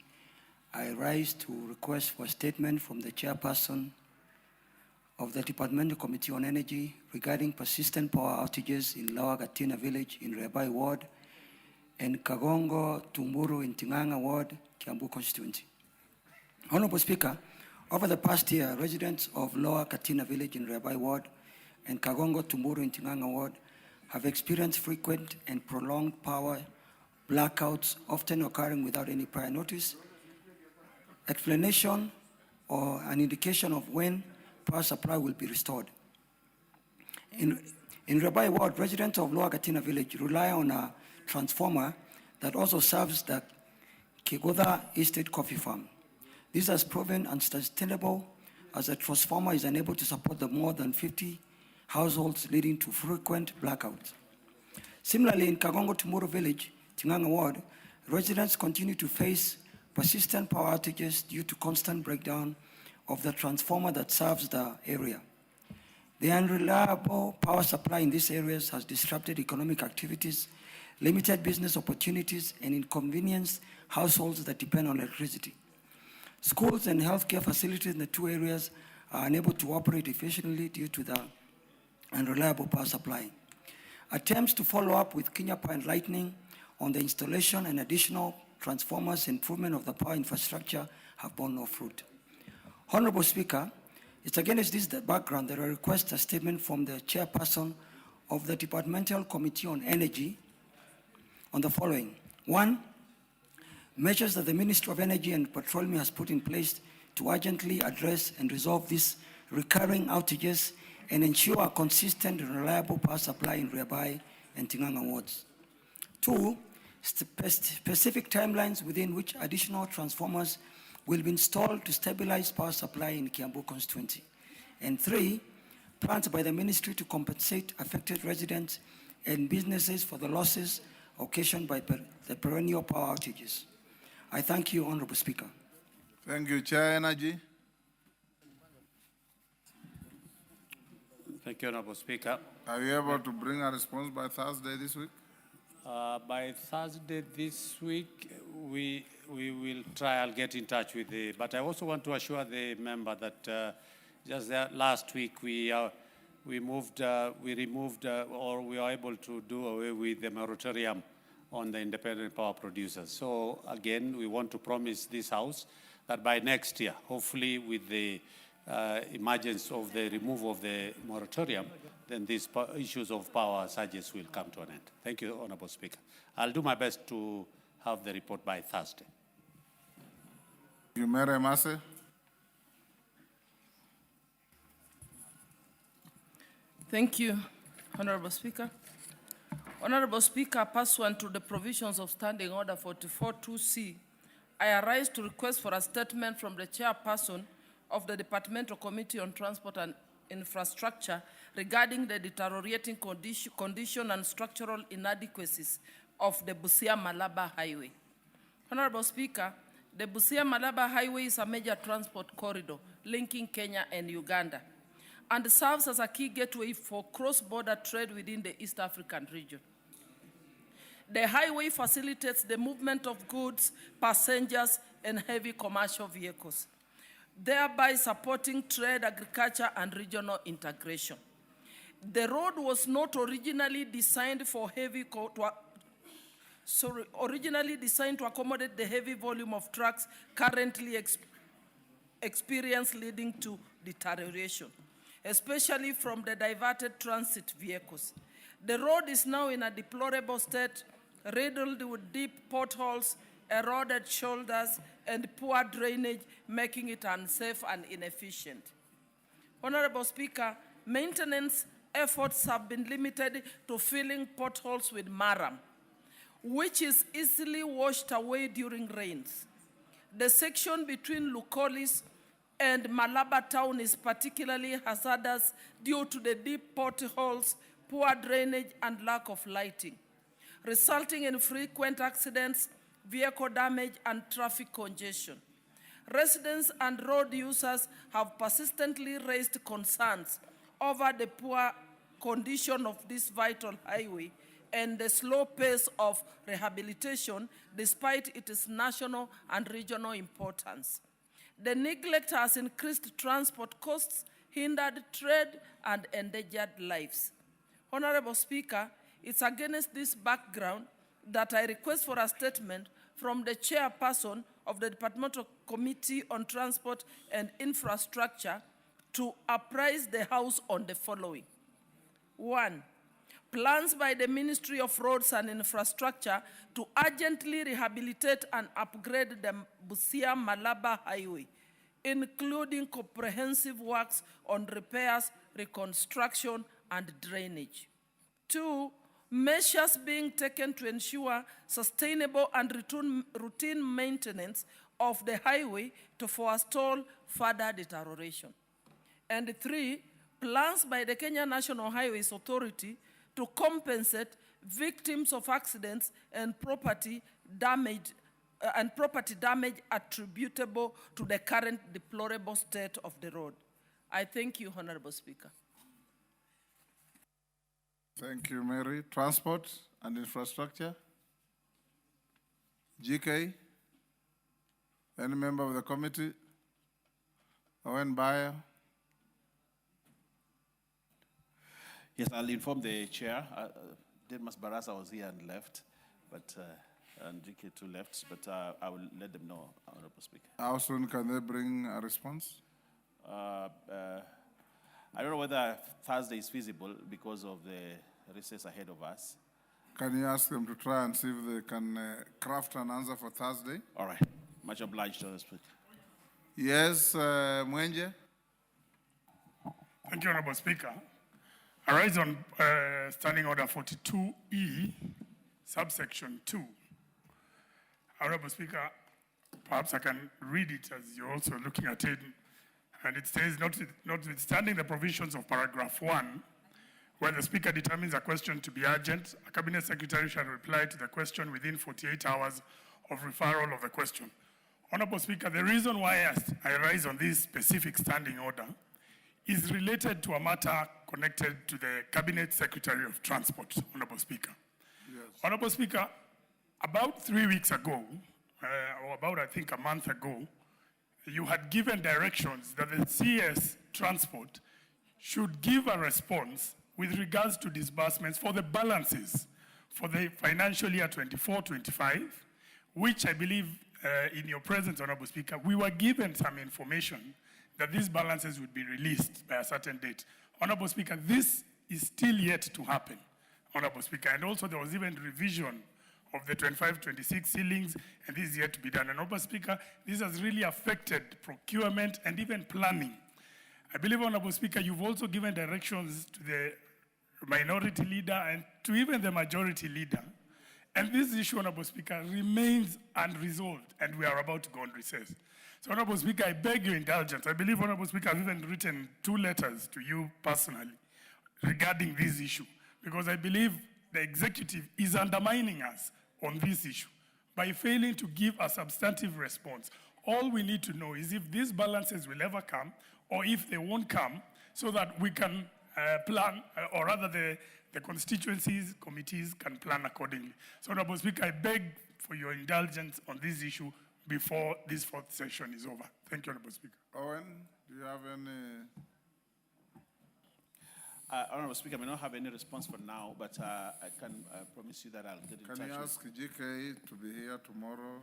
I rise to request for a statement from the chairperson of the Departmental Committee on Energy regarding persistent power outages in Lower Gatina Village in Rebai Ward and Kagongo Tumuru in Tinganga Ward, Kiambu constituency. Honorable Speaker, over the past year, residents of Lower Gatina Village in Rebai Ward and Kagongo Tumuru in Tinganga Ward have experienced frequent and prolonged power blackouts, often occurring without any prior notice, explanation, or an indication of when power supply will be restored. In Rebai Ward, residents of Lower Gatina Village rely on a transformer that also serves the Kigoda Estate Coffee Farm. This has proven unsustainable as the transformer is unable to support the more than 50 households, leading to frequent blackouts. Similarly, in Kagongo Tumuru Village, Tinganga Ward, residents continue to face persistent power outages due to constant breakdown of the transformer that serves the area. The unreliable power supply in these areas has disrupted economic activities, limited business opportunities, and inconvenience households that depend on electricity. Schools and healthcare facilities in the two areas are unable to operate efficiently due to the unreliable power supply. Attempts to follow up with Kenya Power and Lightning on the installation and additional transformers and improvement of the power infrastructure have borne no fruit. Honorable Speaker, it's against this background that I request a statement from the chairperson of the Departmental Committee on Energy on the following. 1, measures that the Ministry of Energy and Petroleum has put in place to urgently address and resolve these recurring outages and ensure a consistent and reliable power supply in Rebai and Tinganga wards. 2, specific timelines within which additional transformers will be installed to stabilize power supply in Kiambu constituency. And 3, plans by the ministry to compensate affected residents and businesses for the losses occasioned by the perennial power outages. I thank you, Honorable Speaker. Thank you, Chair Energy. Thank you, Honorable Speaker. Are you able to bring a response by Thursday this week? By Thursday this week, we will try. I'll get in touch with the. But I also want to assure the member that just last week we removed, or we are able to do away with the moratorium on the independent power producers. So again, we want to promise this House that by next year, hopefully with the emergence of the removal of the moratorium, then these issues of power surges will come to an end. Thank you, Honorable Speaker. I'll do my best to have the report by Thursday. You, Mary Mase. Thank you, Honorable Speaker. Honorable Speaker, pursuant to the provisions of Standing Order 44-2C, I arise to request for a statement from the chairperson of the Departmental Committee on Transport and Infrastructure regarding the deteriorating condition and structural inadequacies of the Busia-Malaba Highway. Honorable Speaker, the Busia-Malaba Highway is a major transport corridor linking Kenya and Uganda and serves as a key gateway for cross-border trade within the East African region. The highway facilitates the movement of goods, passengers, and heavy commercial vehicles, thereby supporting trade, agriculture, and regional integration. The road was not originally designed to accommodate the heavy volume of trucks currently experienced, leading to deterioration, especially from the diverted transit vehicles. The road is now in a deplorable state, riddled with deep potholes, eroded shoulders, and poor drainage, making it unsafe and inefficient. Honorable Speaker, maintenance efforts have been limited to filling potholes with marram, which is easily washed away during rains. The section between Lukolis and Malaba town is particularly hazardous due to the deep potholes, poor drainage, and lack of lighting, resulting in frequent accidents, vehicle damage, and traffic congestion. Residents and road users have persistently raised concerns over the poor condition of this vital highway and the slow pace of rehabilitation despite its national and regional importance. The neglect has increased transport costs, hindered trade, and endangered lives. Honorable Speaker, it's against this background that I request for a statement from the chairperson of the Departmental Committee on Transport and Infrastructure to apprise the House on the following. 1, plans by the Ministry of Roads and Infrastructure to urgently rehabilitate and upgrade the Busia-Malaba Highway, including comprehensive works on repairs, reconstruction, and drainage. 2, measures being taken to ensure sustainable and routine maintenance of the highway to forestall further deterioration. And 3, plans by the Kenya National Highways Authority to compensate victims of accidents and property damage attributable to the current deplorable state of the road. I thank you, Honorable Speaker. Thank you, Mary. Transport, and Infrastructure? GK? Any member of the committee? Owen Bayer? Yes, I'll inform the chair. Demas Barasa was here and left, but and GK too left, but I will let them know, Honorable Speaker. How soon can they bring a response? I don't know whether Thursday is feasible because of the recess ahead of us. Can you ask them to try and see if they can craft an answer for Thursday? All right. Much obliged, Honorable Speaker. Yes, Mwenje? Thank you, Honorable Speaker. I rise on Standing Order 42E, subsection 2. Honorable Speaker, perhaps I can read it as you're also looking at it. And it says, notwithstanding the provisions of paragraph 1, where the Speaker determines a question to be urgent, a Cabinet Secretary shall reply to the question within 48 hours of referral of the question. Honorable Speaker, the reason why I rise on this specific standing order is related to a matter connected to the Cabinet Secretary of Transport, Honorable Speaker. Yes. Honorable Speaker, about 3 weeks ago, or about I think a month ago, you had given directions that the CS Transport should give a response with regards to disbursements for the balances for the financial year 24-25, which I believe in your presence, Honorable Speaker, we were given some information that these balances would be released by a certain date. Honorable Speaker, this is still yet to happen, Honorable Speaker. And also there was even revision of the 25-26 ceilings, and this is yet to be done. And Honorable Speaker, this has really affected procurement and even planning. I believe, Honorable Speaker, you've also given directions to the minority leader and to even the majority leader. And this issue, Honorable Speaker, remains unresolved, and we are about to go on recess. So, Honorable Speaker, I beg your indulgence. I believe, Honorable Speaker, I've even written 2 letters to you personally regarding this issue, because I believe the executive is undermining us on this issue by failing to give a substantive response. All we need to know is if these balances will ever come or if they won't come, so that we can plan, or rather the constituencies, committees can plan accordingly. So, Honorable Speaker, I beg for your indulgence on this issue before this 4th session is over. Thank you, Honorable Speaker. Owen, do you have any? Honorable Speaker, I may not have any response for now, but I can promise you that I'll get in touch. Can you ask GK to be here tomorrow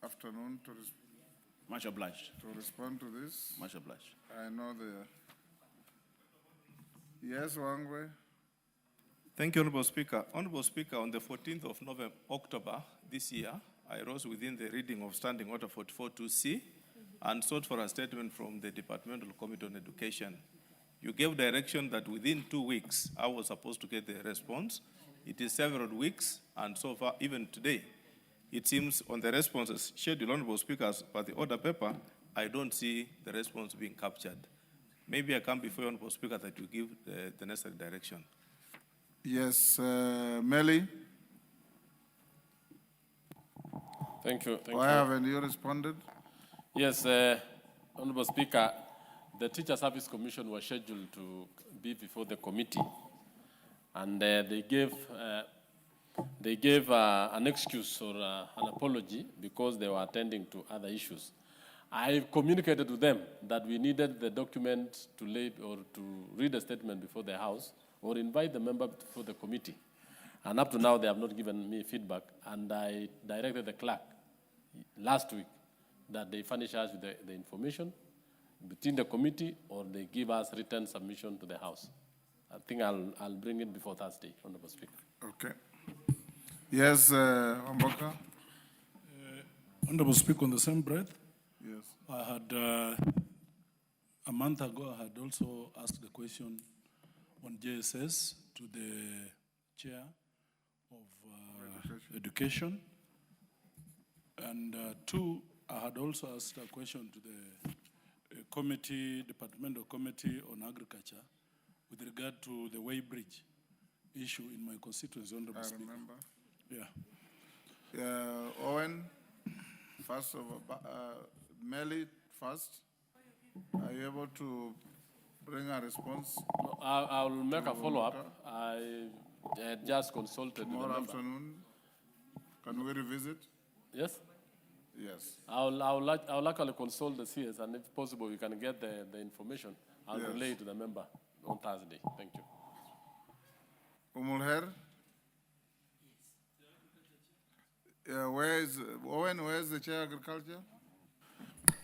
afternoon to Much obliged. To respond to this? Much obliged. I know Yes, Wangwe. Thank you, Honorable Speaker. Honorable Speaker, on the 14th of October this year, I rose within the reading of Standing Order 44-2C and sought for a statement from the Departmental Committee on Education. You gave direction that within 2 weeks, I was supposed to get the response. It is several weeks, and so far, even today, it seems on the responses scheduled, Honorable Speaker, as per the order paper, I don't see the response being captured. Maybe I come before you, Honorable Speaker, that you give the necessary direction. Yes, Melly. Thank you. Why haven't you responded? Yes, Honorable Speaker, the Teacher Service Commission was scheduled to be before the committee, and they gave an excuse or an apology because they were attending to other issues. I communicated to them that we needed the document to lay or to read a statement before the House or invite the member before the committee. And up to now, they have not given me feedback. And I directed the clerk last week that they furnish us with the information between the committee or they give us written submission to the House. I think I'll bring it before Thursday, Honorable Speaker. Okay. Yes, Amboka. Honorable Speaker, on the same breath, yes. I had, a month ago, I had also asked the question on JSS to the chair of education. And 2, I had also asked a question to the departmental committee on agriculture with regard to the weighbridge issue in my constituency. Honorable Speaker. Remember. Yeah. Owen, first of Melly first. Are you able to bring a response? I will make a follow-up. I just consulted with the Tomorrow member. afternoon, can we revisit? Yes? Yes. I'll actually consult the CS, and if possible, we can get the information. I'll Yes. relay to the member on Thursday. Thank you. Umulher? Where is the chair of agriculture?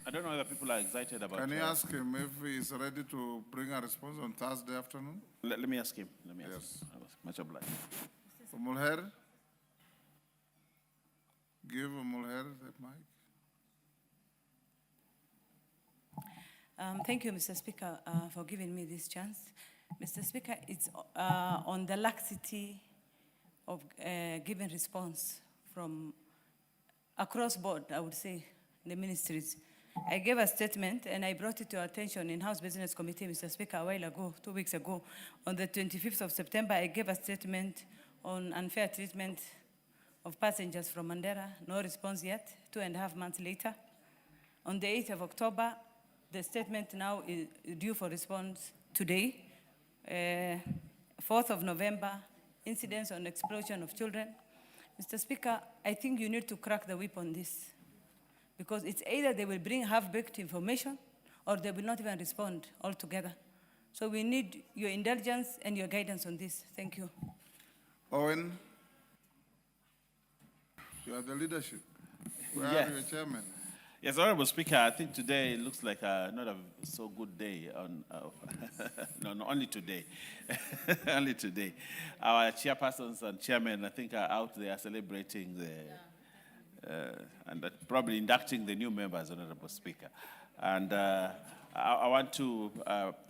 I don't know whether people are excited about Can you ask him if he is ready to bring a response on Thursday afternoon? Let me ask him. Let me ask Yes. him. I was much obliged. Umulher? Give Umulher the mic. Thank you, Mr. Speaker, for giving me this chance. Mr. Speaker, it's on the laxity of giving response from across board, I would say, the ministries. I gave a statement and I brought it to attention in House Business Committee, Mr. Speaker, a while ago, 2 weeks ago. On the 25th of September, I gave a statement on unfair treatment of passengers from Mandera. No response yet, 2.5 months later. On the 8th of October, the statement now is due for response today. 4th of November, incidents on explosion of children. Mr. Speaker, I think you need to crack the whip on this, because it's either they will bring half-baked information or they will not even respond altogether. So we need your indulgence and your guidance on this. Thank you. Owen? You are the leadership. Where Yes. are your chairman? Yes, Honorable Speaker, I think today looks like not a so good day. No, only today. Only today. Our chairpersons and chairmen, I think, are out there celebrating and probably inducting the new members, Honorable Speaker. And I want to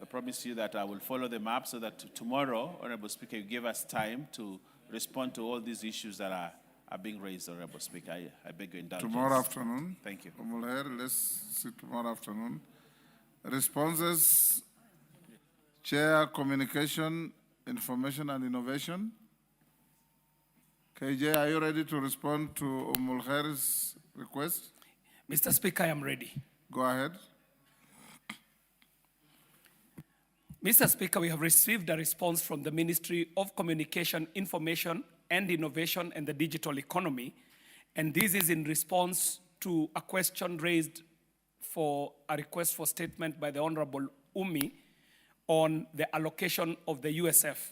promise you that I will follow them up so that tomorrow, Honorable Speaker, you give us time to respond to all these issues that are being raised, Honorable Speaker. I beg your indulgence. Tomorrow afternoon? Thank you. Umulher, let's see tomorrow afternoon. Responses, Chair, Communication, Information and Innovation. KJ, are you ready to respond to Umulher's request? Mr. Speaker, I am ready. Go ahead. Mr. Speaker, we have received a response from the Ministry of Communication, Information and Innovation and the Digital Economy, and this is in response to a question raised for a request for statement by the Honorable Umi on the allocation of the USF.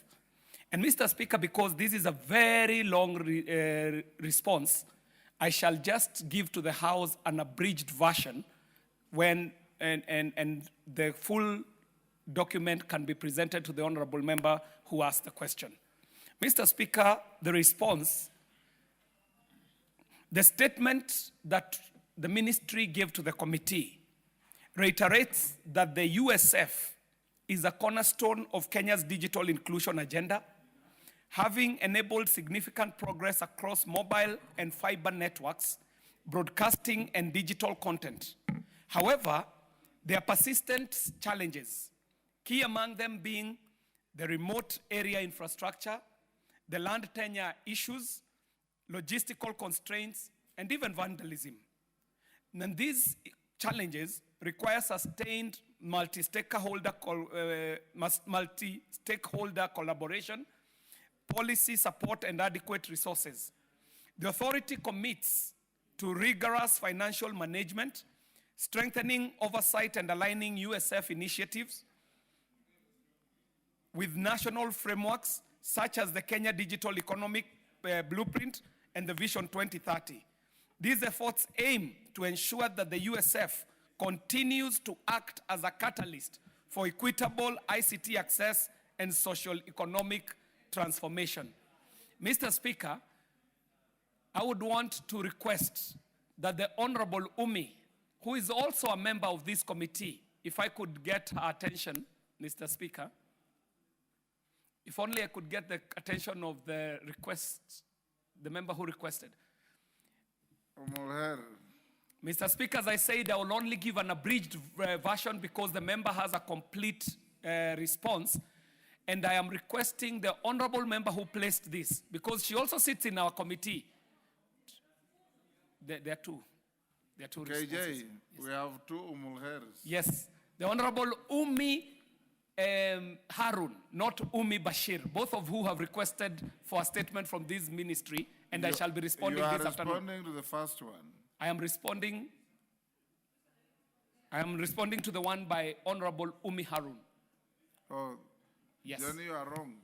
And Mr. Speaker, because this is a very long response, I shall just give to the House an abridged version when and the full document can be presented to the honorable member who asked the question. Mr. Speaker, the response, the statement that the ministry gave to the committee reiterates that the USF is a cornerstone of Kenya's digital inclusion agenda, having enabled significant progress across mobile and fiber networks, broadcasting and digital content. However, there are persistent challenges, key among them being the remote area infrastructure, the land tenure issues, logistical constraints, and even vandalism. And these challenges require sustained multi-stakeholder collaboration, policy support, and adequate resources. The authority commits to rigorous financial management, strengthening oversight and aligning USF initiatives with national frameworks such as the Kenya Digital Economic Blueprint and the Vision 2030. These efforts aim to ensure that the USF continues to act as a catalyst for equitable ICT access and socio-economic transformation. Mr. Speaker, I would want to request that the Honorable Umi, who is also a member of this committee, if I could get her attention, Mr. Speaker, if only I could get the attention of the request, the member who requested. Mr. Speaker, as I said, I will only give an abridged version because the member has a complete response. And I am requesting the honorable member who placed this, because she also sits in our committee. There are two. There are two responses. KJ, we have two Umulhers. Yes. The Honorable Umi Harun, not Umi Bashir, both of who have requested for a statement from this ministry, and I shall be responding this afternoon. You are responding to the first one. I am responding to the one by Honorable Umi Harun. Oh, Yes. then you are wrong.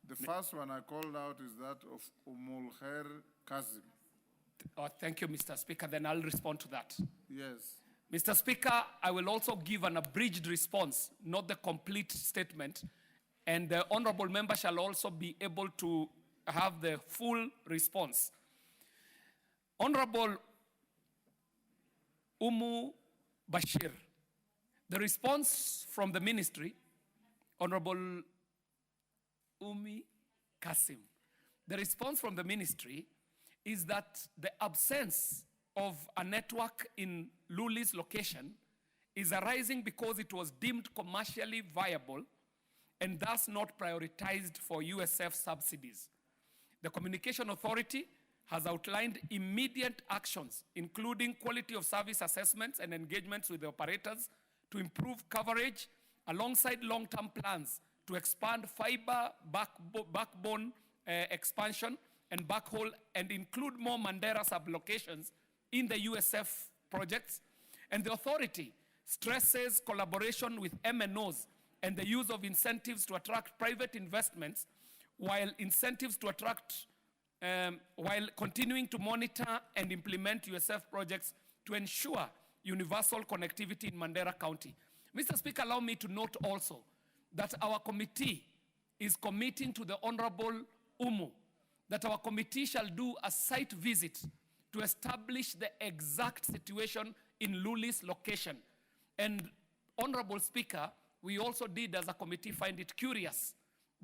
The first one I called out is that of Umul Khair Kazim. Oh, thank you, Mr. Speaker. Then I'll respond to that. Yes. Mr. Speaker, I will also give an abridged response, not the complete statement, and the honorable member shall also be able to have the full response. Honorable Umu Bashir, the response from the ministry, Honorable Umi Kasim, the response from the ministry is that the absence of a network in Luli's location is arising because it was deemed commercially viable and thus not prioritized for USF subsidies. The Communication Authority has outlined immediate actions, including quality of service assessments and engagements with the operators to improve coverage alongside long-term plans to expand fiber backbone expansion and backhaul and include more Mandera sublocations in the USF projects. And the authority stresses collaboration with MNOs and the use of incentives to attract private investments while continuing to monitor and implement USF projects to ensure universal connectivity in Mandera County. Mr. Speaker, allow me to note also that our committee is committing to the Honorable Umu that our committee shall do a site visit to establish the exact situation in Luli's location. And Honorable Speaker, we also did as a committee find it curious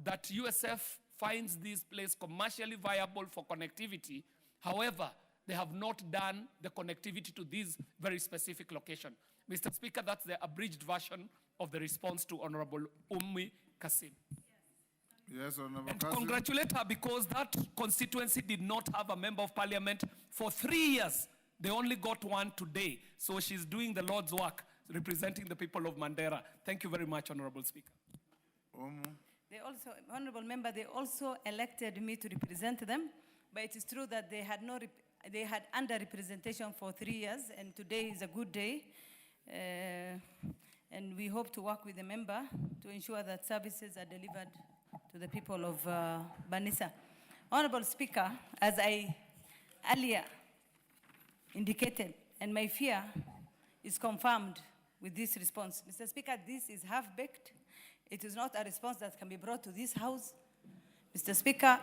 that USF finds this place commercially viable for connectivity. However, they have not done the connectivity to this very specific location. Mr. Speaker, that's the abridged version of the response to Honorable Umi Kasim. Yes, Honorable And Kasim. congratulate her because that constituency did not have a member of parliament for 3 years. They only got one today. So she's doing the Lord's work, representing the people of Mandera. Thank you very much, Honorable Speaker. They also, honorable member, they also elected me to represent them, but it is true that they had they had underrepresentation for 3 years, and today is a good day, and we hope to work with the member to ensure that services are delivered to the people of Banissa. Honorable Speaker, as I earlier indicated, and my fear is confirmed with this response. Mr. Speaker, this is half-baked. It is not a response that can be brought to this House. Mr. Speaker,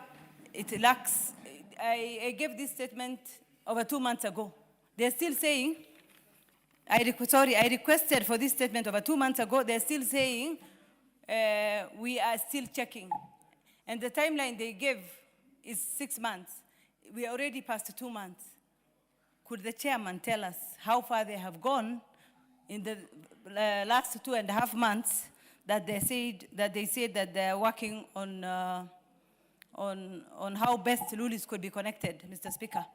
it lacks, I gave this statement over 2 months ago. They're still saying, I requested for this statement over 2 months ago. They're still saying, we are still checking. And the timeline they gave is 6 months. We are already past 2 months. Could the chairman tell us how far they have gone in the last 2.5 months that they said that they're working on how best Lulis could be connected, Mr. Speaker.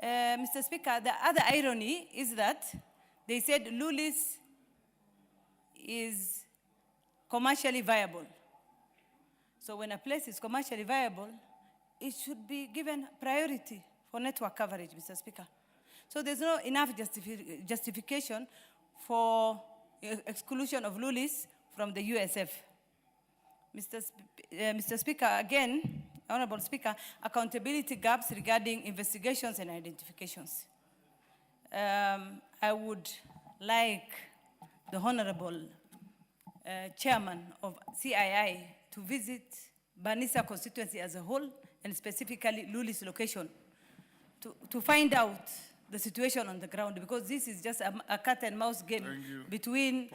Mr. Speaker, the other irony is that they said Lulis is commercially viable. So when a place is commercially viable, it should be given priority for network coverage, Mr. Speaker. So there's no enough justification for exclusion of Lulis from the USF. Mr. Speaker, again, Honorable Speaker, accountability gaps regarding investigations and identifications. I would like the Honorable Chairman of CII to visit Banissa constituency as a whole, and specifically Lulis location, to find out the situation on the ground, because this is just a cat and mouse game between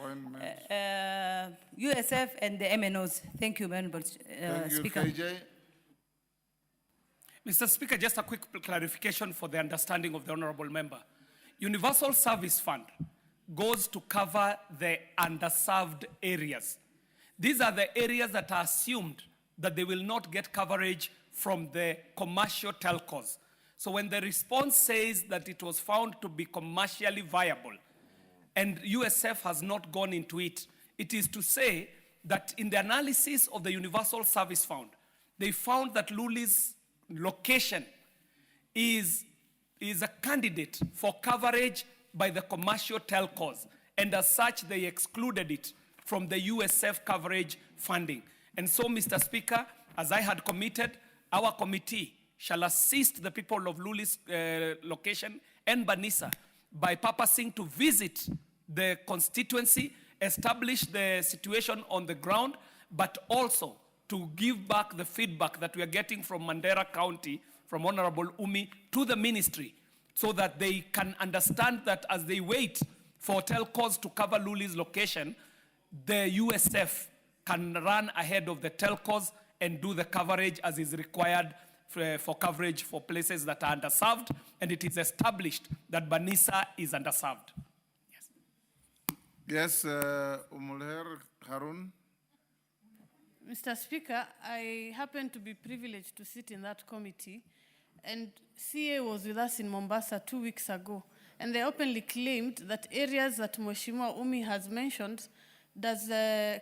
USF and the MNOs. Thank you, Honorable Speaker. KJ. Mr. Speaker, just a quick clarification for the understanding of the honorable member. Universal Service Fund goes to cover the underserved areas. These are the areas that are assumed that they will not get coverage from the commercial telcos. So when the response says that it was found to be commercially viable and USF has not gone into it, It is to say that in the analysis of the Universal Service Fund, they found that Luli's location is a candidate for coverage by the commercial telcos, and as such, they excluded it from the USF coverage funding. And so, Mr. Speaker, as I had committed, our committee shall assist the people of Luli's location and Banisa by purposing to visit the constituency, establish the situation on the ground, but also to give back the feedback that we are getting from Mandera County, from Honorable Umi, to the ministry, so that they can understand that as they wait for telcos to cover Luli's location, the USF can run ahead of the telcos and do the coverage as is required for coverage for places that are underserved, and it is established that Banisa is underserved. Yes, Umulher Harun. Mr. Speaker, I happen to be privileged to sit in that committee, and CA was with us in Mombasa 2 weeks ago, and they openly claimed that areas that Mheshimiwa Umi has mentioned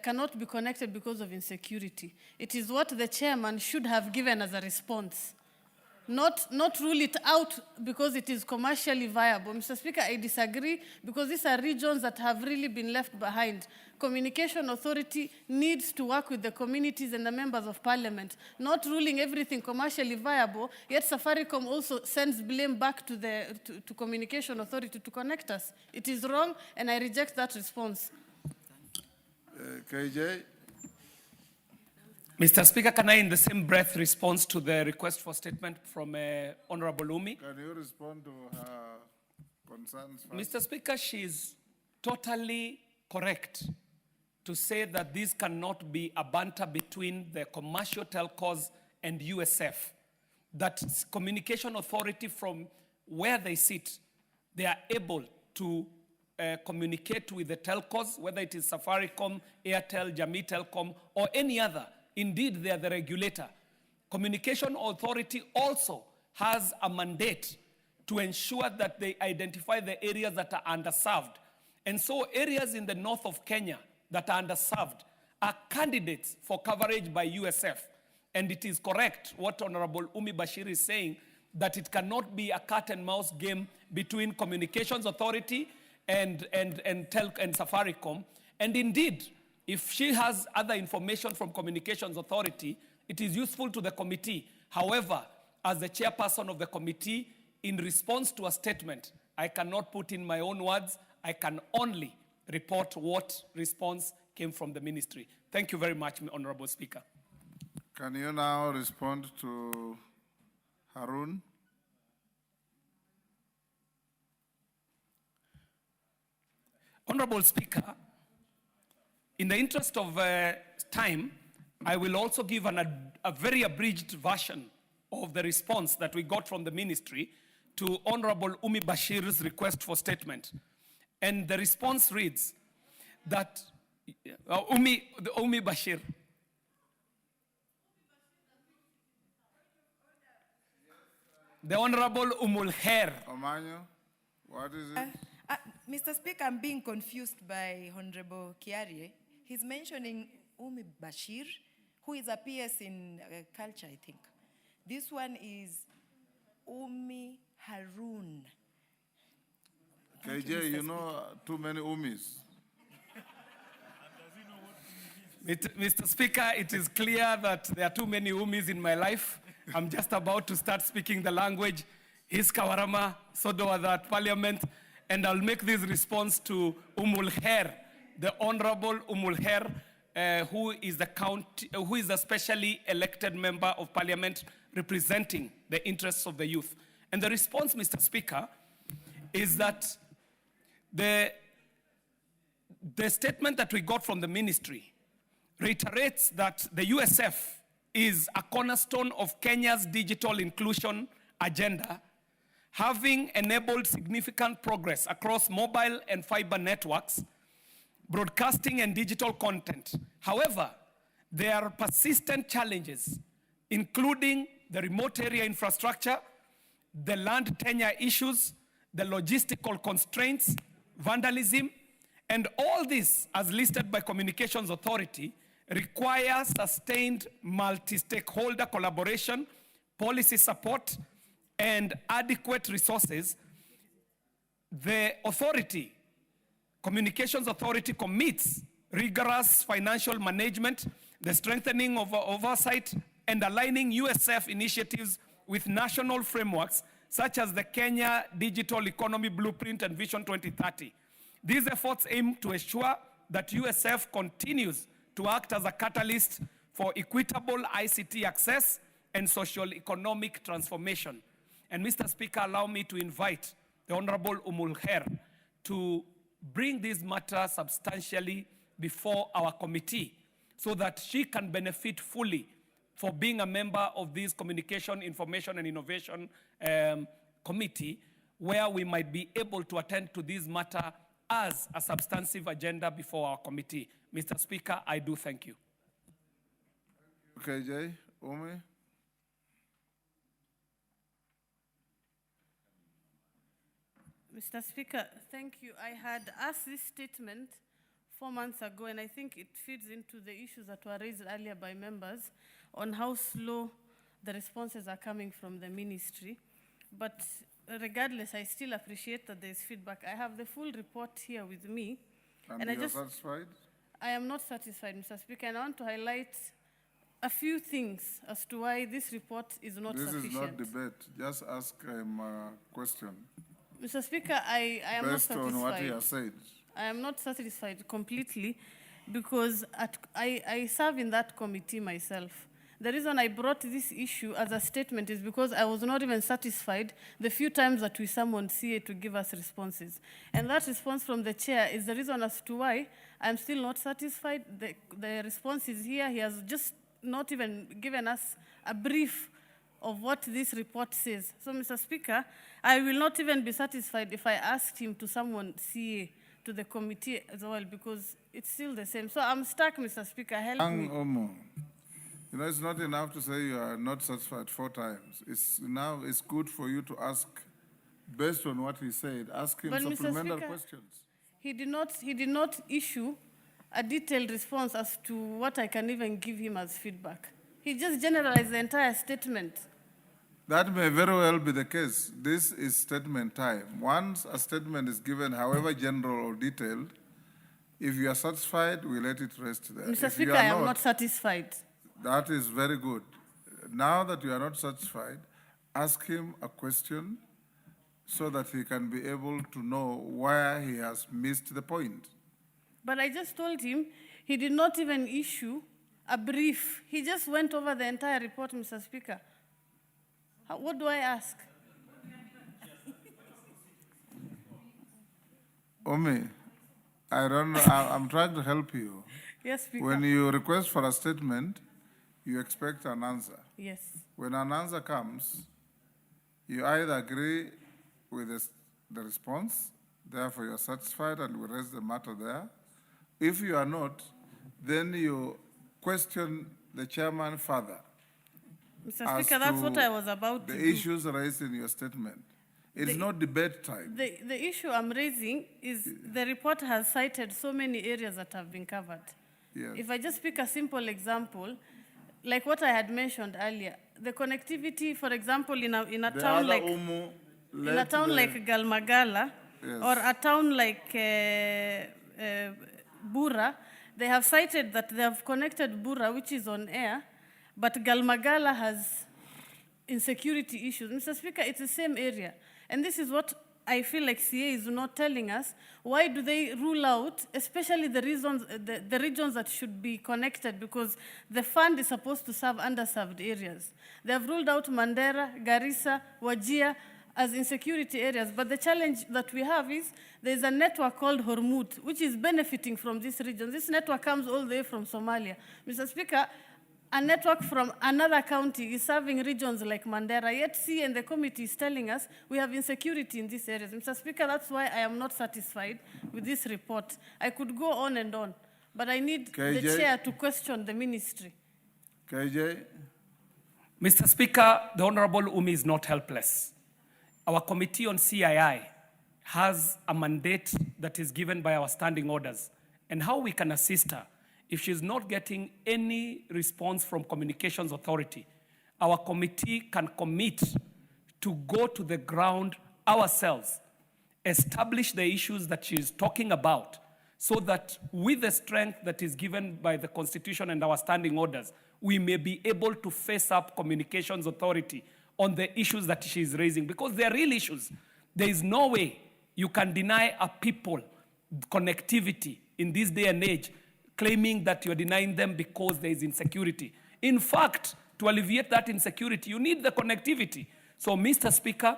cannot be connected because of insecurity. It is what the chairman should have given as a response, not rule it out because it is commercially viable. Mr. Speaker, I disagree, because these are regions that have really been left behind. Communication Authority needs to work with the communities and the members of parliament, not ruling everything commercially viable, yet Safaricom also sends blame back to Communication Authority to connect us. It is wrong, and I reject that response. KJ. Mr. Speaker, can I in the same breath respond to the request for statement from Honorable Umi? Can you respond to her concerns first? Mr. Speaker, she is totally correct to say that this cannot be a banter between the commercial telcos and USF. That Communication Authority, from where they sit, they are able to communicate with the telcos, whether it is Safaricom, Airtel, Jamii Telecom, or any other. Indeed, they are the regulator. Communication Authority also has a mandate to ensure that they identify the areas that are underserved. And so areas in the north of Kenya that are underserved are candidates for coverage by USF. And it is correct what Honorable Umi Bashir is saying, that it cannot be a cat and mouse game between Communications Authority and Safaricom. And indeed, if she has other information from Communications Authority, it is useful to the committee. However, as the chairperson of the committee, in response to a statement, I cannot put in my own words. I can only report what response came from the ministry. Thank you very much, Honorable Speaker. Can you now respond to Harun? Honorable Speaker, in the interest of time, I will also give a very abridged version of the response that we got from the ministry to Honorable Umi Bashir's request for statement. And the response reads that Umi Bashir. The Honorable Umul Khair. Omanyo, what is it? Mr. Speaker, I'm being confused by Honorable Kiarie. He's mentioning Umi Bashir, who is a PS in culture, I think. This one is Umi Harun. KJ, you know too many Umis. Mr. Speaker, it is clear that there are too many Umis in my life. I'm just about to start speaking the language. His Kawarama, Sodo at Parliament, and I'll make this response to Umul Khair, the Honorable Umul Khair, who is the specially elected member of Parliament representing the interests of the youth. And the response, Mr. Speaker, is that the statement that we got from the ministry reiterates that the USF is a cornerstone of Kenya's digital inclusion agenda, having enabled significant progress across mobile and fiber networks, broadcasting and digital content. However, there are persistent challenges, including the remote area infrastructure, the land tenure issues, the logistical constraints, vandalism, And all this, as listed by Communications Authority, requires sustained multi-stakeholder collaboration, policy support, and adequate resources. The authority, Communications Authority, commits rigorous financial management, the strengthening of oversight, and aligning USF initiatives with national frameworks such as the Kenya Digital Economy Blueprint and Vision 2030. These efforts aim to ensure that USF continues to act as a catalyst for equitable ICT access and socio-economic transformation. And Mr. Speaker, allow me to invite the Honorable Umulher to bring this matter substantially before our committee so that she can benefit fully for being a member of this Communication, Information and Innovation Committee, where we might be able to attend to this matter as a substantive agenda before our committee. Mr. Speaker, I do thank you. KJ, Umi. Mr. Speaker, thank you. I had asked this statement 4 months ago, and I think it feeds into the issues that were raised earlier by members on how slow the responses are coming from the ministry. But regardless, I still appreciate that there is feedback. I have the full report here with me. And I you're satisfied? I am not satisfied, Mr. Speaker, and I want to highlight a few things as to why this report is not sufficient. This is not debate. Just ask him a question. Mr. Speaker, I am not satisfied. Based on what he has said. I am not satisfied completely because I serve in that committee myself. The reason I brought this issue as a statement is because I was not even satisfied the few times that we summoned CA to give us responses. And that response from the chair is the reason as to why I'm still not satisfied. The response is here. He has just not even given us a brief of what this report says. So, Mr. Speaker, I will not even be satisfied if I asked him to summon CA to the committee as well, because it's still the same. So I'm stuck, Mr. Speaker. Help me. You know, it's not enough to say you are not satisfied 4 times. It's good for you to ask, based on what he said, ask him But supplemental Mr. Speaker, questions. He did not issue a detailed response as to what I can even give him as feedback. He just generalized the entire statement. That may very well be the case. This is statement time. Once a statement is given, however general or detailed, if you are satisfied, we let it rest there. Mr. If Speaker, you are I am not satisfied. That is very good. Now that you are not satisfied, ask him a question so that he can be able to know where he has missed the point. But I just told him he did not even issue a brief. He just went over the entire report, Mr. Speaker. What do I ask? Omi, I don't know. I'm trying to help you. Yes, Speaker. When you request for a statement, you expect an answer. Yes. When an answer comes, you either agree with the response, therefore you're satisfied and we raise the matter there. If you are not, then you question the chairman further. Mr. Speaker, that's what I was about to do. The issues raised in your statement. It's not debate time. The issue I'm raising is the report has cited so many areas that have been covered. Yes. If I just pick a simple example, like what I had mentioned earlier, the connectivity, for example, in a town like Galmagala, Yes. or a town like Bura, they have cited that they have connected Bura, which is on air, but Galmagala has insecurity issues. Mr. Speaker, it's the same area. And this is what I feel like CA is not telling us. Why do they rule out, especially the regions that should be connected, because the fund is supposed to serve underserved areas. They have ruled out Mandera, Garissa, Wajir as insecurity areas. But the challenge that we have is there's a network called Hormuz, which is benefiting from this region. This network comes all the way from Somalia. Mr. Speaker, a network from another county is serving regions like Mandera, yet C and the committee is telling us we have insecurity in these areas. Mr. Speaker, that's why I am not satisfied with this report. I could go on and on, but I need the chair to question the ministry. KJ? Mr. Speaker, the Honorable Umi is not helpless. Our Committee on CII has a mandate that is given by our standing orders and how we can assist her. If she's not getting any response from Communications Authority, our committee can commit to go to the ground ourselves, establish the issues that she's talking about, so that with the strength that is given by the Constitution and our standing orders, we may be able to face up Communications Authority on the issues that she is raising, because they are real issues. There is no way you can deny a people connectivity in this day and age, claiming that you're denying them because there is insecurity. In fact, to alleviate that insecurity, you need the connectivity. So, Mr. Speaker,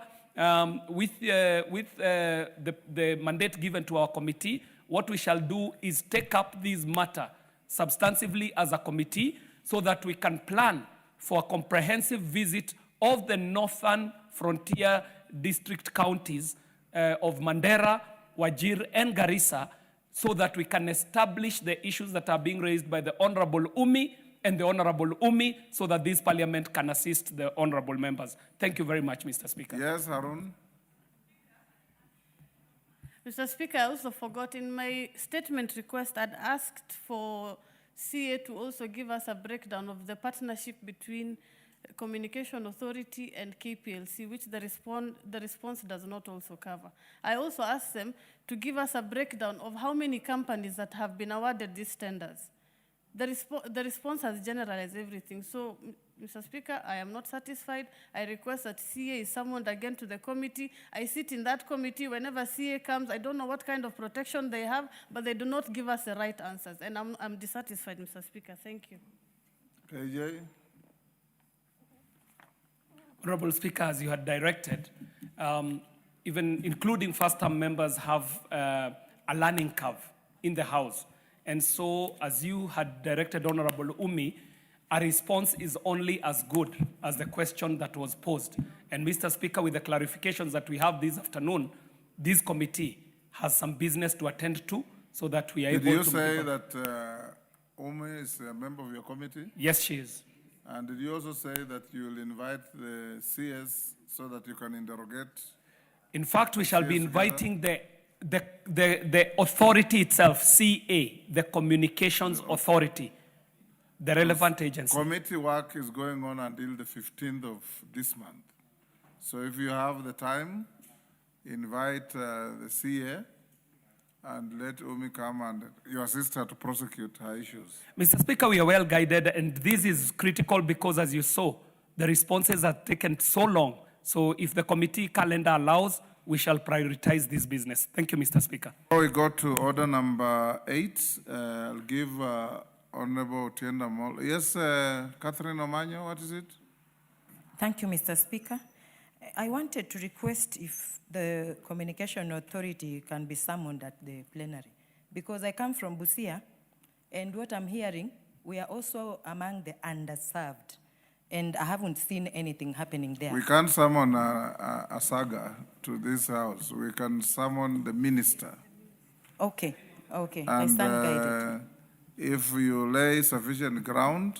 with the mandate given to our committee, what we shall do is take up this matter substantively as a committee so that we can plan for a comprehensive visit of the northern frontier district counties of Mandera, Wajir, and Garissa, so that we can establish the issues that are being raised by the Honorable Umi and the Honorable Umi, so that this parliament can assist the honorable members. Thank you very much, Mr. Speaker. Yes, Harun. Mr. Speaker, I also forgot in my statement request, I'd asked for CA to also give us a breakdown of the partnership between Communication Authority and KPLC, which the response does not also cover. I also asked them to give us a breakdown of how many companies that have been awarded these tenders. The response has generalized everything. So, Mr. Speaker, I am not satisfied. I request that CA is summoned again to the committee. I sit in that committee. Whenever CA comes, I don't know what kind of protection they have, but they do not give us the right answers. And I'm dissatisfied, Mr. Speaker. Thank you. KJ. Honorable Speaker, as you had directed, even including first-time members have a learning curve in the House. And so, as you had directed, Honorable Umi, a response is only as good as the question that was posed. And Mr. Speaker, with the clarifications that we have this afternoon, this committee has some business to attend to so that we are able to... Did you say that Umi is a member of your committee? Yes, she is. And did you also say that you will invite the CS so that you can interrogate? In fact, we shall be inviting the authority itself, CA, the Communications Authority, the relevant agency. Committee work is going on until the 15th of this month. So if you have the time, invite the CA and let Umi come and your sister to prosecute her issues. Mr. Speaker, we are well guided, and this is critical because, as you saw, the responses have taken so long. So if the committee calendar allows, we shall prioritize this business. Thank you, Mr. Speaker. Before we go to order number 8, I'll give Honorable Tienda Molo. Yes, Catherine Omanyo, what is it? Thank you, Mr. Speaker. I wanted to request if the Communication Authority can be summoned at the plenary, because I come from Busia, and what I'm hearing, we are also among the underserved, and I haven't seen anything happening there. We can't summon a saga to this house. We can summon the minister. Okay, I And stand guided. if you lay sufficient ground,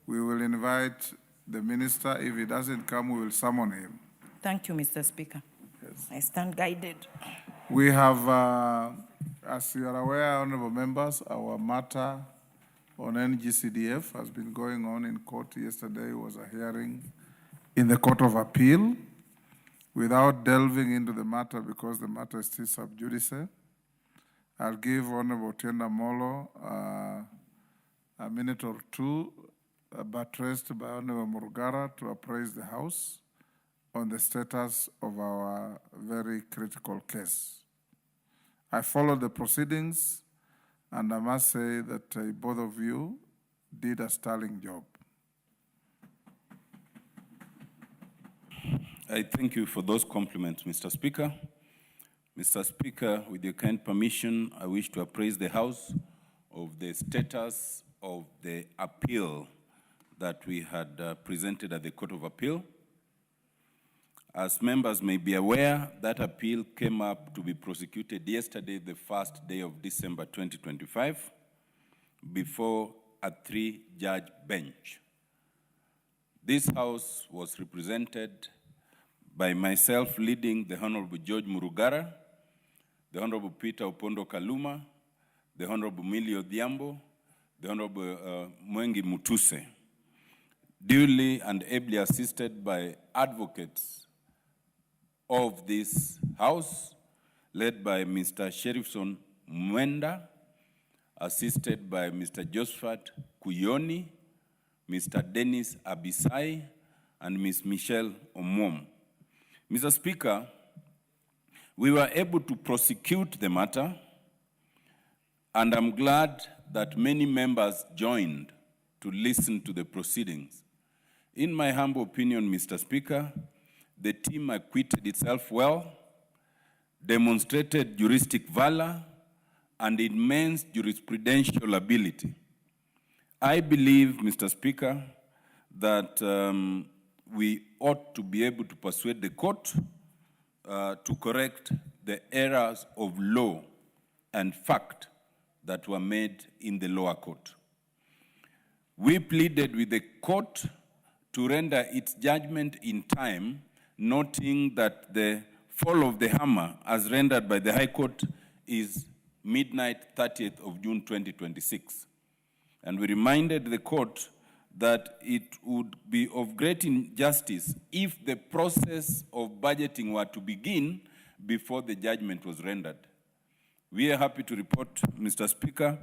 we will invite the minister. If he doesn't come, we will summon him. Thank you, Mr. Speaker. Yes. I stand guided. We have, as you are aware, honorable members, our matter on NGCDF has been going on in court. Yesterday was a hearing in the Court of Appeal. Without delving into the matter, because the matter is still sub judice, I'll give Honorable Tienda Molo a minute or two, buttressed by Honorable Murugara, to appraise the House on the status of our very critical case. I followed the proceedings, and I must say that both of you did a sterling job. I thank you for those compliments, Mr. Speaker. Mr. Speaker, with your kind permission, I wish to appraise the House of the status of the appeal that we had presented at the Court of Appeal. As members may be aware, that appeal came up to be prosecuted yesterday, the first day of December 2025, before a 3-judge bench. This House was represented by myself leading the Honorable George Murugara, the Honorable Peter Opondo Kaluma, the Honorable Millie Odhiambo, the Honorable Mwengi Mutuse, duly and ably assisted by advocates of this House, led by Mr. Sheriffson Mwenda, assisted by Mr. Josephat Kuyoni, Mr. Dennis Abisai, and Ms. Michelle Omom. Mr. Speaker, we were able to prosecute the matter, and I'm glad that many members joined to listen to the proceedings. In my humble opinion, Mr. Speaker, the team acquitted itself well, demonstrated juristic valor, and immense jurisprudential ability. I believe, Mr. Speaker, that we ought to be able to persuade the court to correct the errors of law and fact that were made in the lower court. We pleaded with the court to render its judgment in time, noting that the fall of the hammer, as rendered by the High Court, is midnight 30th of June 2026. And we reminded the court that it would be of great injustice if the process of budgeting were to begin before the judgment was rendered. We are happy to report, Mr. Speaker,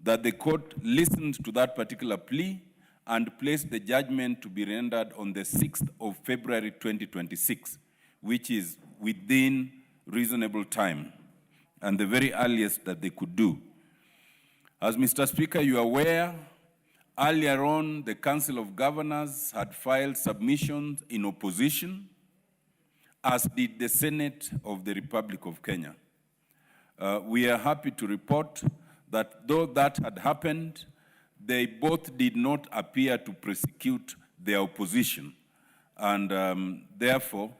that the court listened to that particular plea and placed the judgment to be rendered on the 6th of February 2026, which is within reasonable time and the very earliest that they could do. As Mr. Speaker, you are aware, earlier on, the Council of Governors had filed submissions in opposition, as did the Senate of the Republic of Kenya. We are happy to report that though that had happened, they both did not appear to prosecute their opposition. And therefore,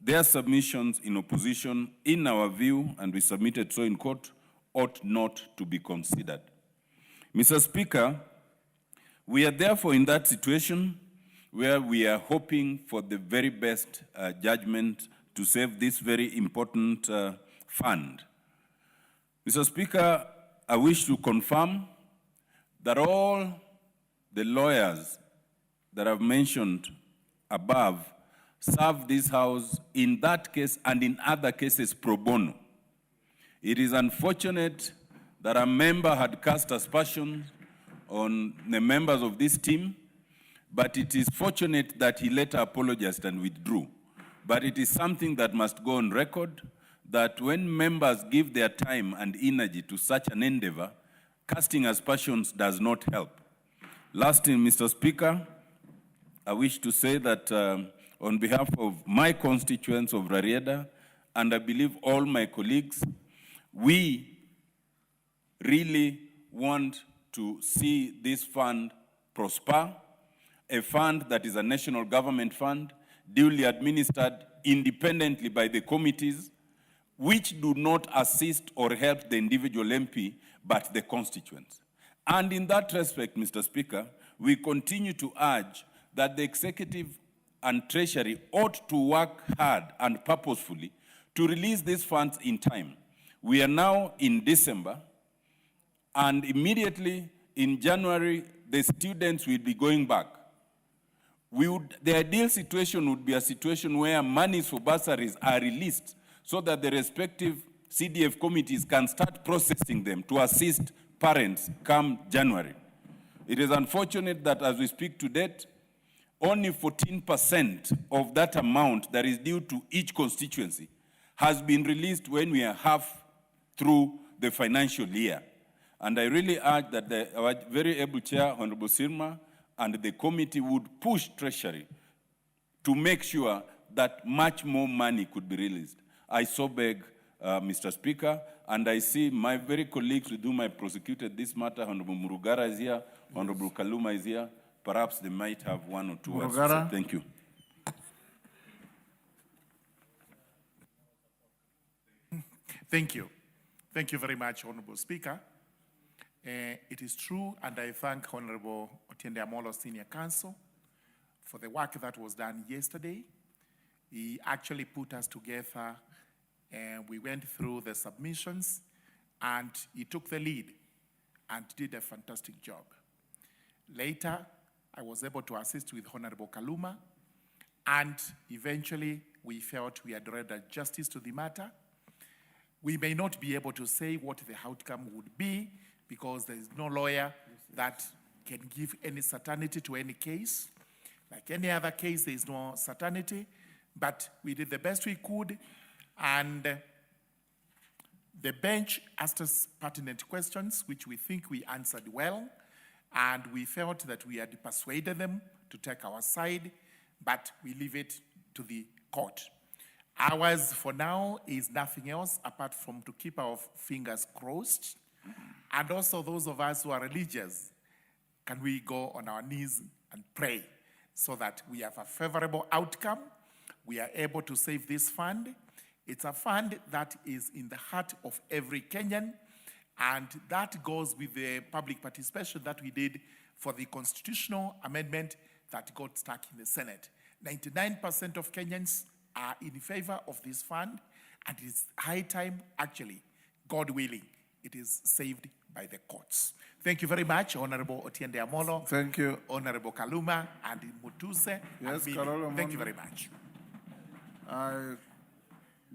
their submissions in opposition, in our view, and we submitted so in court, ought not to be considered. Mr. Speaker, we are therefore in that situation where we are hoping for the very best judgment to save this very important fund. Mr. Speaker, I wish to confirm that all the lawyers that I've mentioned above serve this House in that case and in other cases pro bono. It is unfortunate that a member had cast aspersions on the members of this team, but it is fortunate that he later apologized and withdrew. But it is something that must go on record, that when members give their time and energy to such an endeavor, casting aspersions does not help. Lastly, Mr. Speaker, I wish to say that on behalf of my constituents of Rarieda, and I believe all my colleagues, we really want to see this fund prosper, a fund that is a national government fund, duly administered independently by the committees, which do not assist or help the individual MP, but the constituents. And in that respect, Mr. Speaker, we continue to urge that the executive and treasury ought to work hard and purposefully to release these funds in time. We are now in December, and immediately in January, the students will be going back. The ideal situation would be a situation where monies for bursaries are released so that the respective CDF committees can start processing them to assist parents come January. It is unfortunate that as we speak to date, only 14% of that amount that is due to each constituency has been released when we are half through the financial year. And I really urge that our very able chair, Honorable Sirma, and the committee would push Treasury to make sure that much more money could be released. I so beg, Mr. Speaker, and I see my very colleagues with whom I prosecuted this matter, Honorable Murugara is here, Honorable Kaluma is here. Perhaps they might have one or two words to say. Thank you. Thank you. Thank you very much, Honorable Speaker. It is true, and I thank Honorable Otiende Amolo, Senior Counsel, for the work that was done yesterday. He actually put us together We went through the submissions, and he took the lead and did a fantastic job. Later, I was able to assist with Honorable Kaluma, and eventually we felt we had rendered justice to the matter. We may not be able to say what the outcome would be because there is no lawyer that can give any certainty to any case. Like any other case, there is no certainty, but we did the best we could, and the bench asked us pertinent questions, which we think we answered well, and we felt that we had persuaded them to take our side, but we leave it to the court. Ours, for now, is nothing else apart from to keep our fingers crossed, and also those of us who are religious, can we go on our knees and pray so that we have a favorable outcome, we are able to save this fund. It's a fund that is in the heart of every Kenyan, and that goes with the public participation that we did for the constitutional amendment that got stuck in the Senate. 99% of Kenyans are in favor of this fund, and it's high time, actually, God willing, it is saved by the courts. Thank you very much, Honorable Otiende Amolo. Thank you. Honorable Kaluma and Mutuse. Yes, and Carol Thank you Omondi. very much. I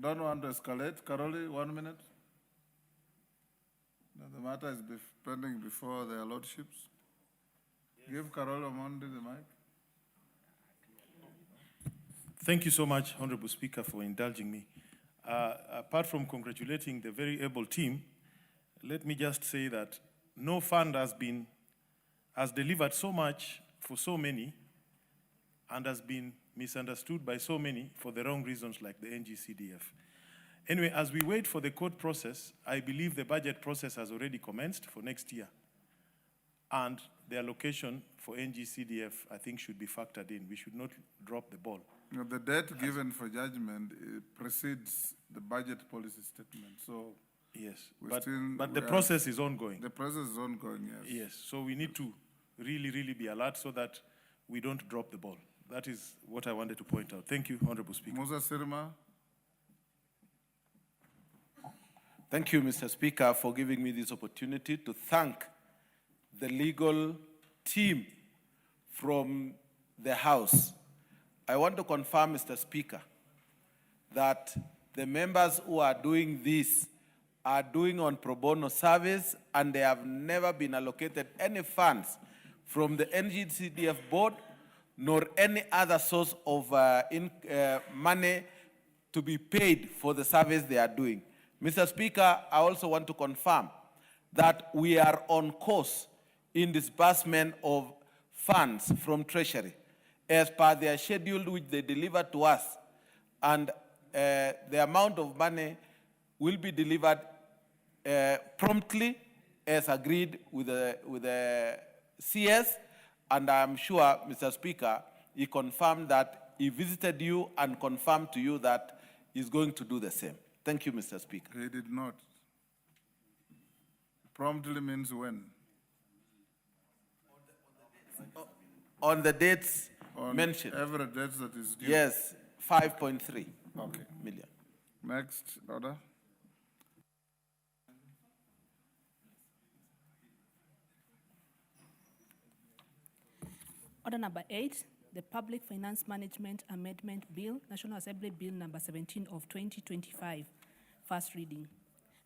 don't want to escalate. Caroli, 1 minute. No, the matter is pending before their lordships. Give Carol Omondi the mic. Thank you so much, Honorable Speaker, for indulging me. Apart from congratulating the very able team, let me just say that no fund has delivered so much for so many and has been misunderstood by so many for the wrong reasons like the NGCDF. Anyway, as we wait for the court process, I believe the budget process has already commenced for next year. And the allocation for NGCDF, I think, should be factored in. We should not drop the ball. You know, the date given for judgment precedes the budget policy statement. So yes, we but the process is ongoing. The process is ongoing, yes. Yes, so we need to really, really be alert so that we don't drop the ball. That is what I wanted to point out. Thank you, Honorable Speaker. Musa Sirma. Thank you, Mr. Speaker, for giving me this opportunity to thank the legal team from the House. I want to confirm, Mr. Speaker, that the members who are doing this are doing on pro bono service, and they have never been allocated any funds from the NGCDF board nor any other source of money to be paid for the service they are doing. Mr. Speaker, I also want to confirm that we are on course in disbursement of funds from Treasury as per their schedule which they deliver to us, and the amount of money will be delivered promptly as agreed with the CS, and I am sure, Mr. Speaker, he confirmed that he visited you and confirmed to you that he's going to do the same. Thank you, Mr. Speaker. He did not. Promptly means when? On the dates On mentioned. every date that is due. Yes, 5.3 Okay. million. Next order. Order number 8, the Public Finance Management Amendment Bill, National Assembly Bill number 17 of 2025, first reading.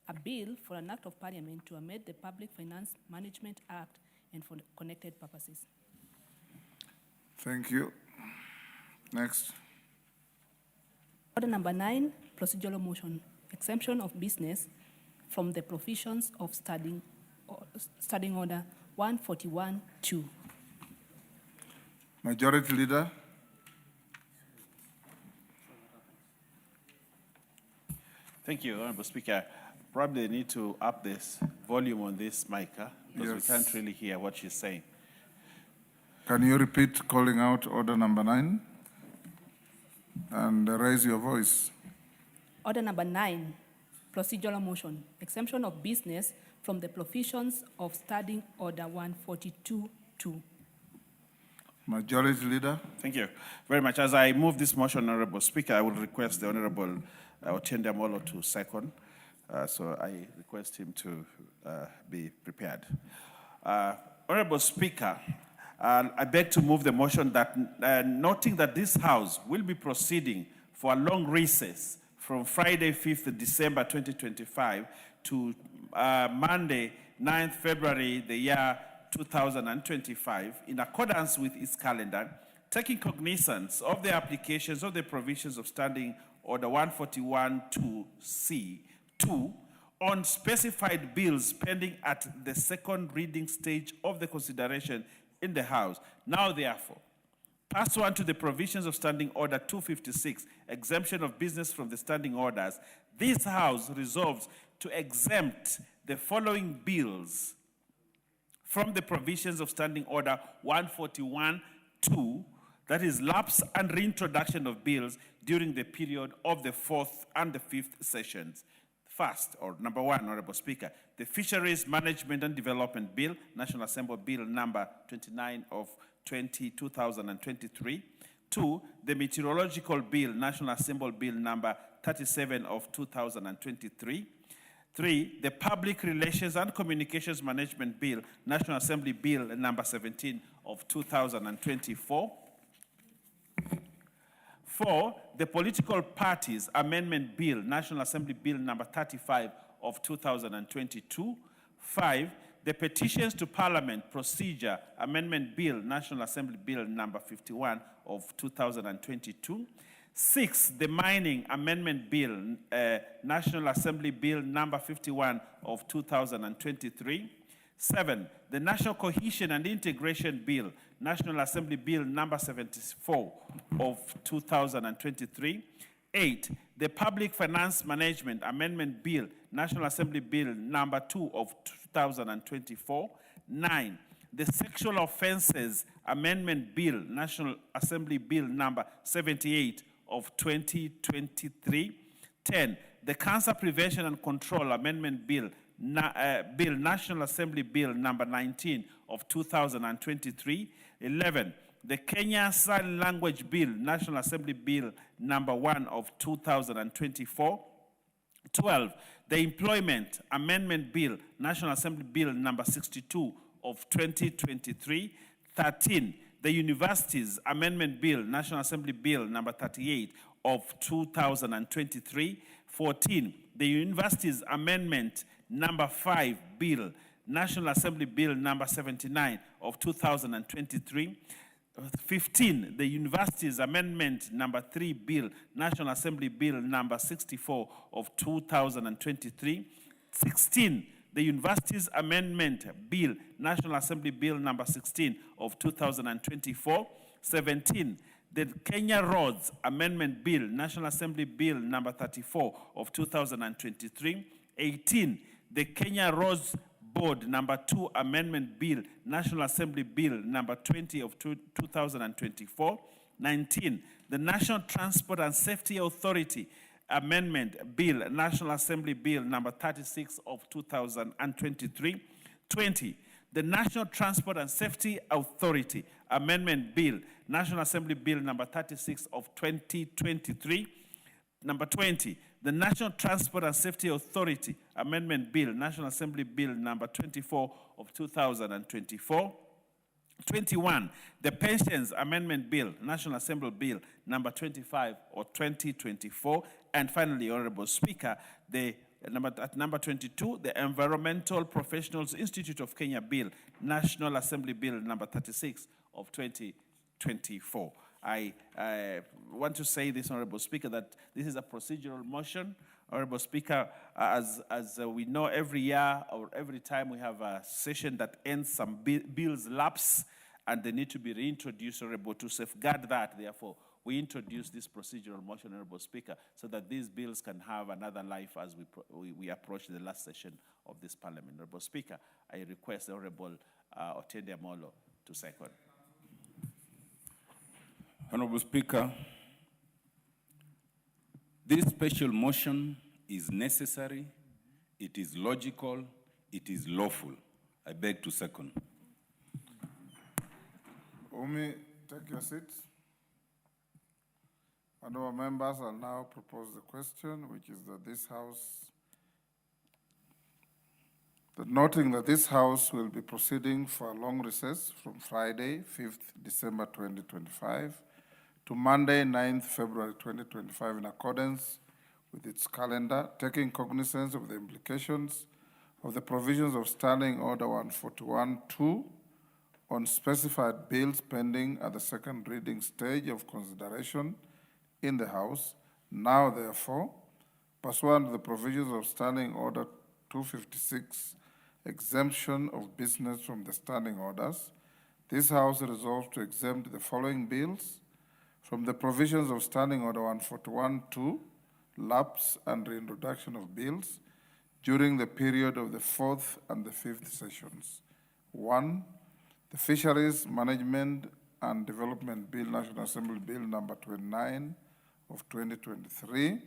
A bill for an act of parliament to amend the Public Finance Management Act and for connected purposes. Thank you. Next. Order number 9, procedural motion, exemption of business from the provisions of Standing Order 141-2. Majority Leader. Thank you, Honorable Speaker. Probably need to up this volume on this mic, because we Yes. can't really hear what she's saying. Can you repeat calling out order number 9? And raise your voice. Order number 9, procedural motion, exemption of business from the provisions of Standing Order 142-2. Majority Leader. Thank you very much. As I move this motion, Honorable Speaker, I will request the Honorable Otiende Amolo to second. So I request him to be prepared. Honorable Speaker, I beg to move the motion that, noting that this House will be proceeding for a long recess from Friday, 5th December 2025 to Monday, 9th February, the year 2025, in accordance with its calendar, taking cognizance of the applications of the provisions of Standing Order 141-2C2 on specified bills pending at the second reading stage of the consideration in the House. Now, therefore, pursuant to the provisions of Standing Order 256, exemption of business from the standing orders, this House resolves to exempt the following bills from the provisions of Standing Order 141-2, that is, lapse and reintroduction of bills during the period of the fourth and the fifth sessions. First, or number one, Honorable Speaker, the Fisheries Management and Development Bill, National Assembly Bill number 29 of 2023. Two, the Meteorological Bill, National Assembly Bill number 37 of 2023. Three, the Public Relations and Communications Management Bill, National Assembly Bill number 17 of 2024. Four, the Political Parties Amendment Bill, National Assembly Bill number 35 of 2022. Five, the Petitions to Parliament Procedure Amendment Bill, National Assembly Bill number 51 of 2022. Six, the Mining Amendment Bill, National Assembly Bill number 51 of 2023. Seven, the National Cohesion and Integration Bill, National Assembly Bill number 74 of 2023. Eight, the Public Finance Management Amendment Bill, National Assembly Bill number 2 of 2024. Nine, the Sexual Offences Amendment Bill, National Assembly Bill number 78 of 2023. 10, the Cancer Prevention and Control Amendment Bill, National Assembly Bill number 19 of 2023. 11, the Kenya Sign Language Bill, National Assembly Bill number 1 of 2024. 12, the Employment Amendment Bill, National Assembly Bill number 62 of 2023. 13, the Universities Amendment Bill, National Assembly Bill number 38 of 2023. 14, the Universities Amendment number 5 Bill, National Assembly Bill number 79 of 2023. 15, the Universities Amendment number 3 Bill, National Assembly Bill number 64 of 2023. 16, the Universities Amendment Bill, National Assembly Bill number 16 of 2024. 17, the Kenya Roads Amendment Bill, National Assembly Bill number 34 of 2023. 18, the Kenya Roads Board number 2 Amendment Bill, National Assembly Bill number 20 of 2024. 19, the National Transport and Safety Authority Amendment Bill, National Assembly Bill number 36 of 2023. 20, the National Transport and Safety Authority Amendment Bill, National Assembly Bill number 36 of 2023. Number 20, the National Transport and Safety Authority Amendment Bill, National Assembly Bill number 24 of 2024. 21, the Pensions Amendment Bill, National Assembly Bill number 25 or 2024. And finally, Honorable Speaker, at number 22, the Environmental Professionals Institute of Kenya Bill, National Assembly Bill number 36 of 2024. I want to say this, Honorable Speaker, that this is a procedural motion. Honorable Speaker, as we know, every year or every time we have a session that ends, some bills lapse and they need to be reintroduced, Honorable, to safeguard that. Therefore, we introduce this procedural motion, Honorable Speaker, so that these bills can have another life as we approach the last session of this Parliament. Honorable Speaker, I request the Honorable Otiende Amolo to second. Honorable Speaker, this special motion is necessary, it is logical, it is lawful. I beg to second. Umi, take your seats. Honorable members, I'll now propose the question, which is that noting that this House will be proceeding for a long recess from Friday, 5th December 2025 to Monday, 9th February 2025 in accordance with its calendar, taking cognizance of the implications of the provisions of Standing Order 141-2 on specified bills pending at the second reading stage of consideration in the House. Now, therefore, pursuant to the provisions of Standing Order 256, exemption of business from the standing orders, this House resolves to exempt the following bills from the provisions of Standing Order 141-2, lapse and reintroduction of bills during the period of the 4th and the 5th sessions. 1. The Fisheries Management and Development Bill, National Assembly Bill number 29 of 2023.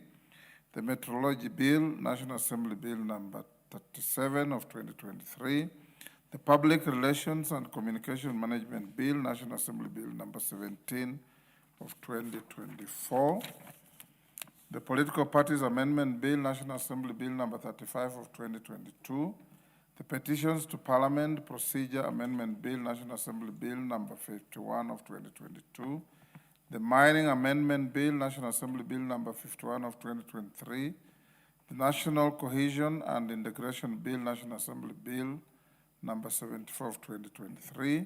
The Meteorology Bill, National Assembly Bill number 37 of 2023. The Public Relations and Communication Management Bill, National Assembly Bill number 17 of 2024. The Political Parties Amendment Bill, National Assembly Bill number 35 of 2022. The Petitions to Parliament Procedure Amendment Bill, National Assembly Bill number 51 of 2022. The Mining Amendment Bill, National Assembly Bill number 51 of 2023. The National Cohesion and Integration Bill, National Assembly Bill number 74 of 2023.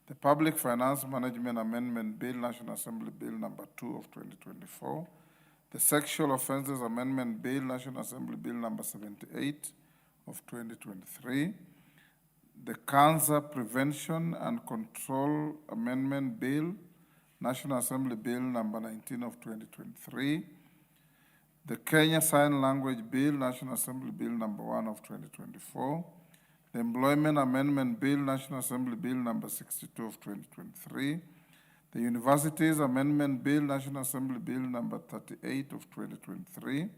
The Public Finance Management Amendment Bill, National Assembly Bill number 2 of 2024. The Sexual Offences Amendment Bill, National Assembly Bill number 78 of 2023. The Cancer Prevention and Control Amendment Bill, National Assembly Bill number 19 of 2023. The Kenya Sign Language Bill, National Assembly Bill number 1 of 2024. The Employment Amendment Bill, National Assembly Bill number 62 of 2023. The Universities Amendment Bill, National Assembly Bill number 38 of 2023.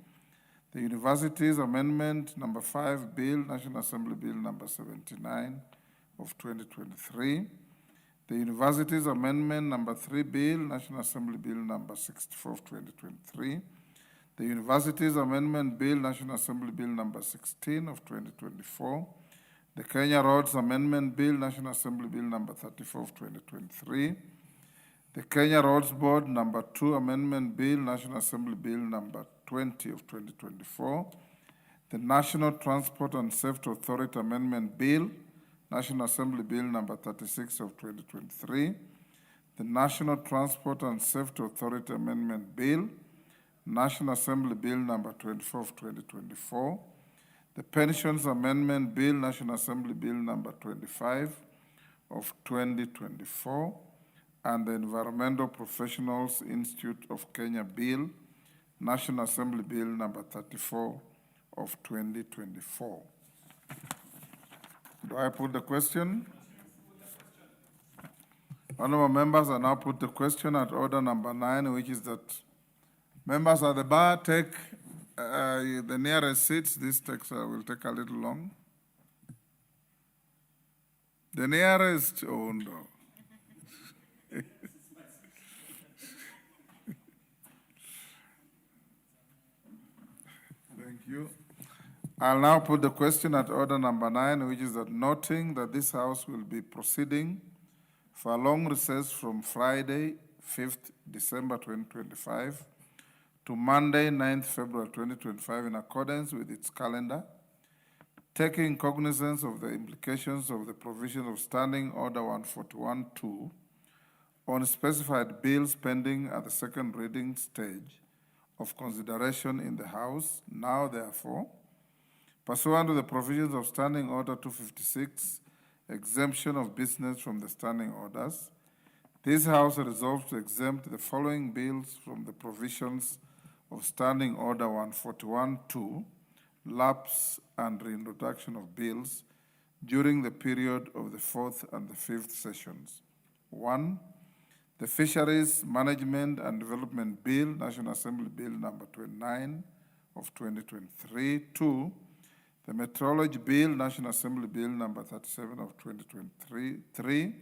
The Universities Amendment number 5 Bill, National Assembly Bill number 79 of 2023. The Universities Amendment number 3 Bill, National Assembly Bill number 64 of 2023. The Universities Amendment Bill, National Assembly Bill number 16 of 2024. The Kenya Roads Amendment Bill, National Assembly Bill number 34 of 2023. The Kenya Roads Board number 2 Amendment Bill, National Assembly Bill number 20 of 2024. The National Transport and Safety Authority Amendment Bill, National Assembly Bill number 36 of 2023. The National Transport and Safety Authority Amendment Bill, National Assembly Bill number 24 of 2024. The Pensions Amendment Bill, National Assembly Bill number 25 of 2024. And the Environmental Professionals Institute of Kenya Bill, National Assembly Bill number 34 of 2024. Do I put the question? Honorable members, I now put the question at order number 9, which is that members at the bar take the nearest seats. This will take a little long. The nearest, oh no. Thank you. I'll now put the question at order number 9, which is that noting that this House will be proceeding for a long recess from Friday, 5th December 2025 to Monday, 9th February 2025 in accordance with its calendar, taking cognizance of the implications of the provision of Standing Order 141-2 on specified bills pending at the second reading stage of consideration in the House. Now, therefore, pursuant to the provisions of Standing Order 256, exemption of business from the standing orders, this House resolves to exempt the following bills from the provisions of Standing Order 141-2, lapse and reintroduction of bills during the period of the 4th and the 5th sessions. 1. The Fisheries Management and Development Bill, National Assembly Bill number 29 of 2023. 2. The Meteorology Bill, National Assembly Bill number 37 of 2023. 3.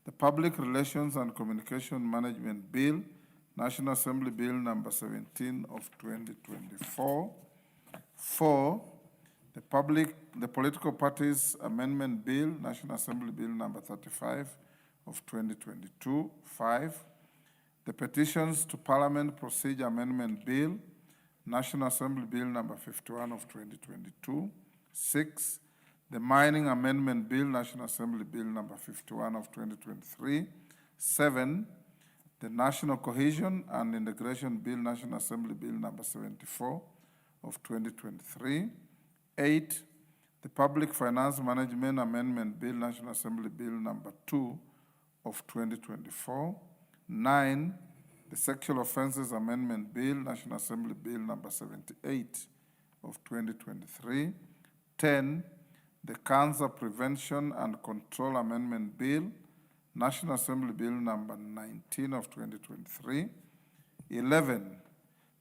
The Public Relations and Communication Management Bill, National Assembly Bill number 17 of 2024. 4, the Political Parties Amendment Bill, National Assembly Bill number 35 of 2022. 5, the Petitions to Parliament Procedure Amendment Bill, National Assembly Bill number 51 of 2022. 6, the Mining Amendment Bill, National Assembly Bill number 51 of 2023. 7, the National Cohesion and Integration Bill, National Assembly Bill number 74 of 2023. 8, the Public Finance Management Amendment Bill, National Assembly Bill number 2 of 2024. 9, the Sexual Offences Amendment Bill, National Assembly Bill number 78 of 2023. 10, the Cancer Prevention and Control Amendment Bill, National Assembly Bill number 19 of 2023. 11,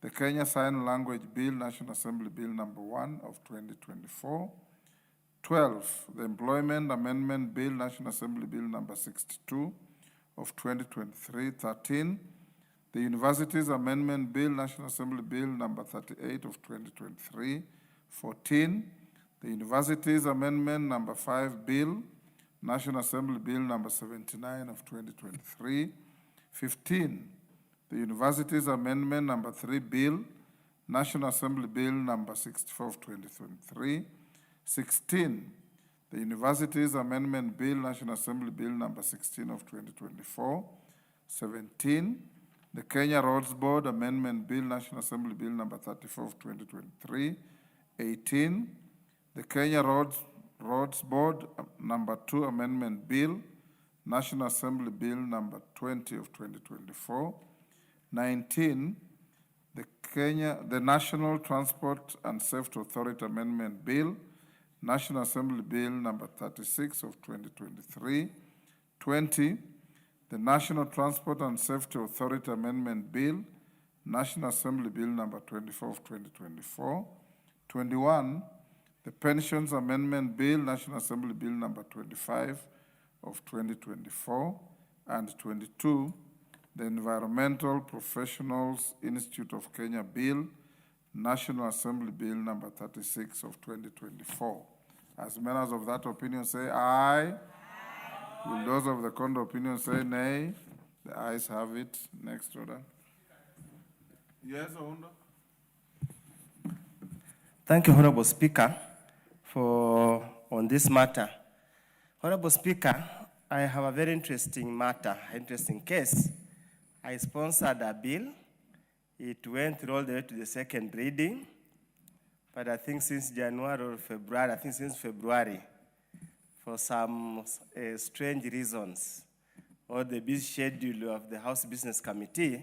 the Kenya Sign Language Bill, National Assembly Bill number 1 of 2024. 12, the Employment Amendment Bill, National Assembly Bill number 62 of 2023. 13, the Universities Amendment Bill, National Assembly Bill number 38 of 2023. 14, the Universities Amendment number 5 Bill, National Assembly Bill number 79 of 2023. 15, the Universities Amendment number 3 Bill, National Assembly Bill number 64 of 2023. 16, the Universities Amendment Bill, National Assembly Bill number 16 of 2024. 17, the Kenya Roads Board Amendment Bill, National Assembly Bill number 34 of 2023. 18, the Kenya Roads Board number 2 Amendment Bill, National Assembly Bill number 20 of 2024. 19, the National Transport and Safety Authority Amendment Bill, National Assembly Bill number 36 of 2023. 20, the National Transport and Safety Authority Amendment Bill, National Assembly Bill number 24 of 2024. 21, the Pensions Amendment Bill, National Assembly Bill number 25 of 2024. And 22, the Environmental Professionals Institute of Kenya Bill, National Assembly Bill number 36 of 2024. As members of that opinion say aye. Will those of the contrary opinion say nay? The ayes have it. Next order. Yes, Oundo? Thank you, Honorable Speaker, on this matter. Honorable Speaker, I have a very interesting matter, interesting case. I sponsored a bill. It went through all the way to the second reading, but I think since January or February, since February, for some strange reasons, or the busy schedule of the House Business Committee,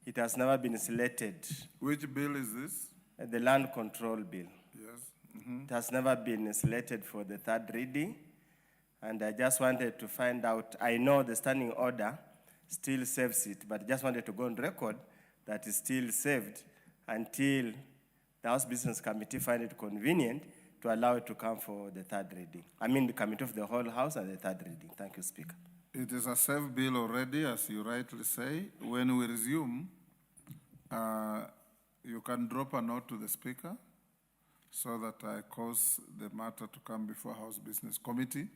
it has never been selected. Which bill is this? The Land Control Bill. Yes. It has never been selected for the third reading, and I just wanted to find out, I know the standing order still saves it, but I just wanted to go on record that is still saved until the House Business Committee find it convenient to allow it to come for the third reading. I mean the Committee of the Whole House and the third reading. Thank you, Speaker. It is a safe bill already, as you rightly say. When we resume, you can drop a note to the Speaker so that I cause the matter to come before House Business Committee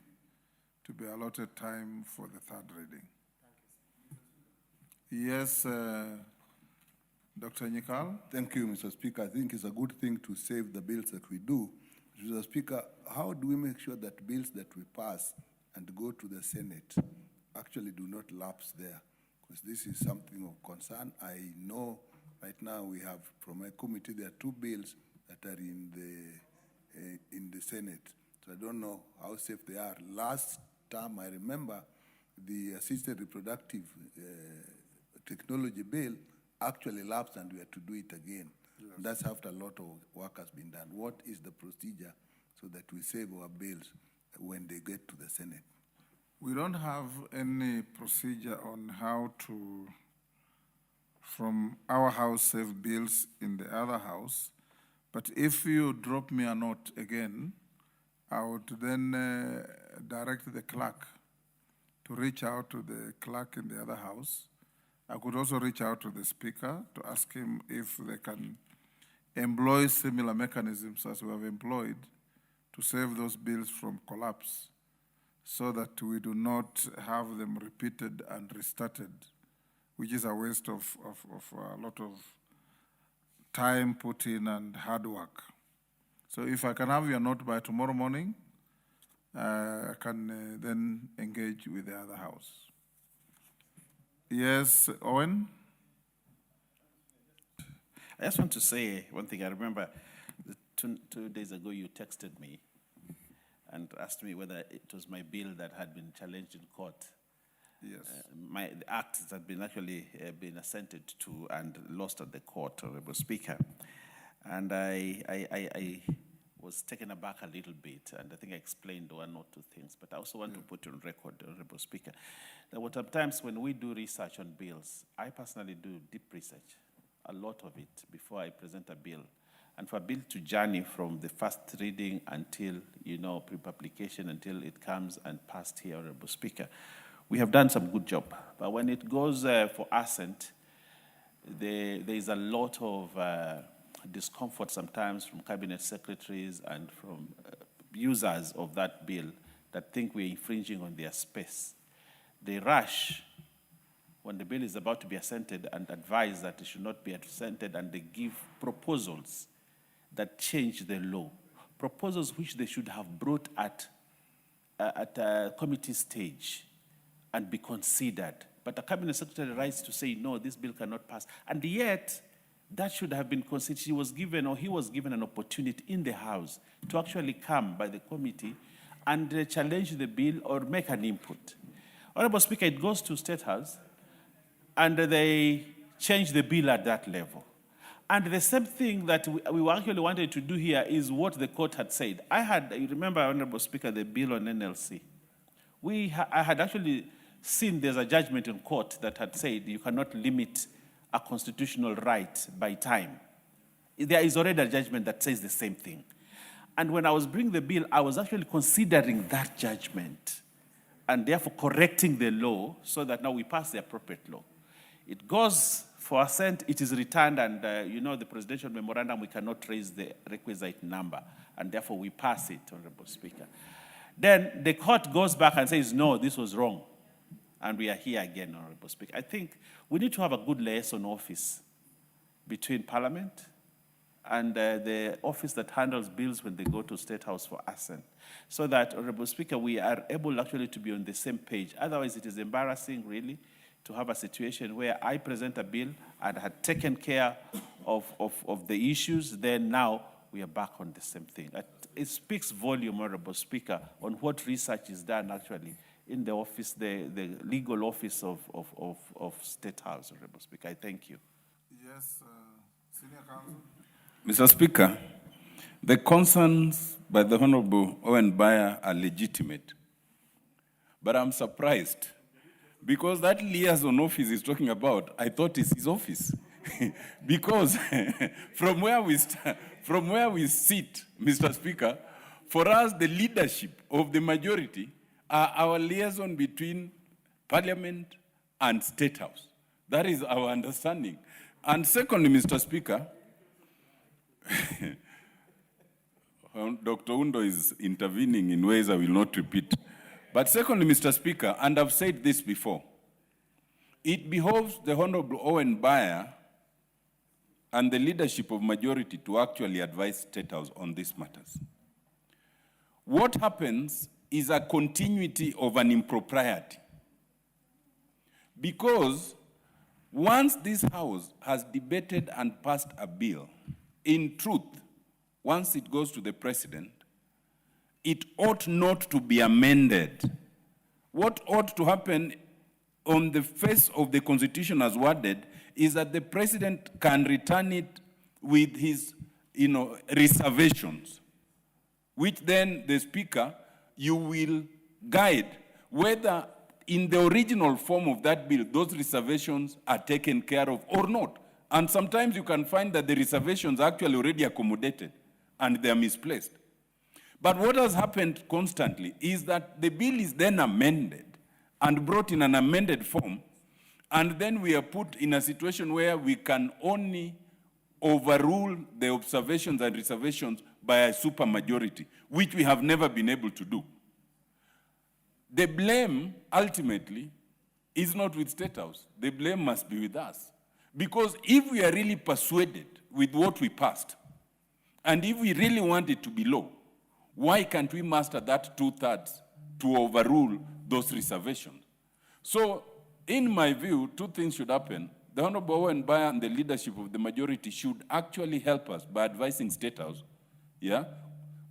to be allotted time for the third reading. Yes, Dr. Nyikal. Thank you, Mr. Speaker. I think it's a good thing to save the bills that we do. Mr. Speaker, how do we make sure that bills that we pass and go to the Senate actually do not lapse there? Because this is something of concern. I know right now we have, from my committee, there are 2 bills that are in the Senate. So I don't know how safe they are. Last time, I remember the assisted reproductive technology bill actually lapsed and we had to do it again. Yes. That's after a lot of work has been done. What is the procedure so that we save our bills when they get to the Senate? We don't have any procedure on how to, from our house, save bills in the other house. But if you drop me a note again, I would then direct the clerk to reach out to the clerk in the other house I could also reach out to the Speaker to ask him if they can employ similar mechanisms as we have employed to save those bills from collapse, so that we do not have them repeated and restarted, which is a waste of a lot of time put in and hard work. So if I can have your note by tomorrow morning, I can then engage with the other house. Yes, Owen? I just want to say one thing. I remember two days ago you texted me and asked me whether it was my bill that had been challenged in court. Yes. The act that had been actually been assented to and lost at the court, Honorable Speaker. And I was taken aback a little bit, and I think I explained one or two things, but I also want to put on record, Honorable Speaker, that sometimes when we do research on bills, I personally do deep research, a lot of it, before I present a bill. And for a bill to journey from the first reading until, pre-publication, until it comes and passed here, Honorable Speaker, we have done some good job. But when it goes for assent, there is a lot of discomfort sometimes from cabinet secretaries and from users of that bill that think we're infringing on their space. They rush when the bill is about to be assented and advise that it should not be assented, and they give proposals that change the law, proposals which they should have brought at a committee stage and be considered. But the cabinet secretary writes to say, no, this bill cannot pass. And yet, that should have been considered. He was given an opportunity in the House to actually come by the committee and challenge the bill or make an input. Honorable Speaker, it goes to State House, and they change the bill at that level. And the same thing that we actually wanted to do here is what the court had said. You remember, Honorable Speaker, the bill on NLC. I had actually seen there's a judgment in court that had said you cannot limit a constitutional right by time. There is already a judgment that says the same thing. And when I was bringing the bill, I was actually considering that judgment and therefore correcting the law so that now we pass the appropriate law. It goes for assent, it is returned, and the presidential memorandum, we cannot raise the requisite number, and therefore we pass it, Honorable Speaker. Then the court goes back and says, no, this was wrong. And we are here again, Honorable Speaker. I think we need to have a good liaison office between Parliament and the office that handles bills when they go to State House for assent, so that, Honorable Speaker, we are able actually to be on the same page. Otherwise, it is embarrassing, really, to have a situation where I present a bill and had taken care of the issues, then now we are back on the same thing. It speaks volume, Honorable Speaker, on what research is done actually in the office, the legal office of State House, Honorable Speaker. I thank you. Yes, Senior Counsel. Mr. Speaker, the concerns by the Honorable Owen Baya are legitimate, but I'm surprised because that liaison office he's talking about, I thought is his office. Because from where we sit, Mr. Speaker, for us, the leadership of the majority are our liaison between Parliament and State House. That is our understanding. And secondly, Mr. Speaker, Dr. Undo is intervening in ways I will not repeat. But secondly, Mr. Speaker, and I've said this before, it behoves the Honorable Owen Baya and the leadership of majority to actually advise State House on these matters. What happens is a continuity of an impropriety. Because once this House has debated and passed a bill, in truth, once it goes to the President, it ought not to be amended. What ought to happen on the face of the Constitution as worded is that the President can return it with his, reservations, which then the Speaker, you will guide whether in the original form of that bill, those reservations are taken care of or not. And sometimes you can find that the reservations are actually already accommodated and they are misplaced. But what has happened constantly is that the bill is then amended and brought in an amended form, And then we are put in a situation where we can only overrule the observations and reservations by a supermajority, which we have never been able to do. The blame, ultimately, is not with State House. The blame must be with us. Because if we are really persuaded with what we passed, and if we really want it to be law, why can't we master that 2/3 to overrule those reservations? So, in my view, two things should happen. The Honorable Owen Baya and the leadership of the majority should actually help us by advising State House. Yeah?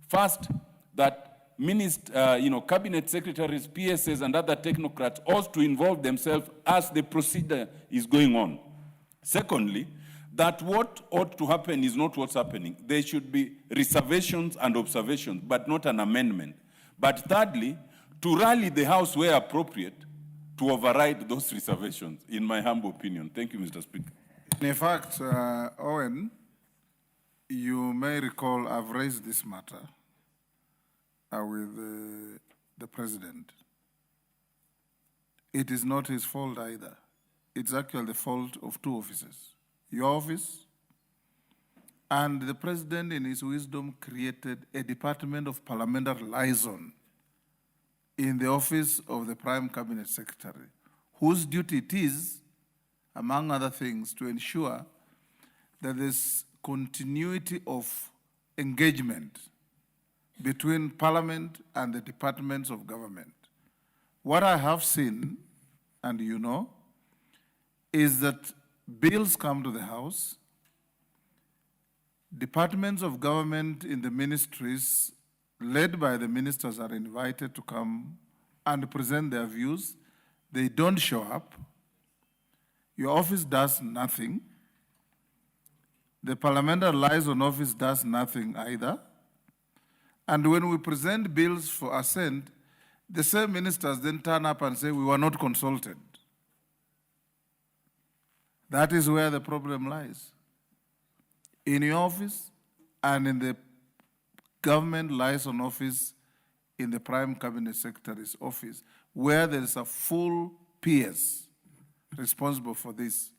First, that cabinet secretaries, PSs, and other technocrats ought to involve themselves as the procedure is going on. Secondly, that what ought to happen is not what's happening. There should be reservations and observations, but not an amendment. But thirdly, to rally the House where appropriate to override those reservations, in my humble opinion. Thank you, Mr. Speaker. In fact, Owen, you may recall I've raised this matter with the President. It is not his fault either. It's actually the fault of two offices. Your office and the President, in his wisdom, created a Department of Parliamentary Liaison in the office of the Prime Cabinet Secretary, whose duty it is, among other things, to ensure that there's continuity of engagement between Parliament and the departments of government. What I have seen, and you know, is that bills come to the House, departments of government in the ministries led by the ministers are invited to come and present their views. They don't show up. Your office does nothing. The Parliamentary Liaison Office does nothing either. And when we present bills for assent, the same ministers then turn up and say, we were not consulted. That is where the problem lies. In your office and in the government liaison office in the Prime Cabinet Secretary's office, where there is a full PS responsible for this.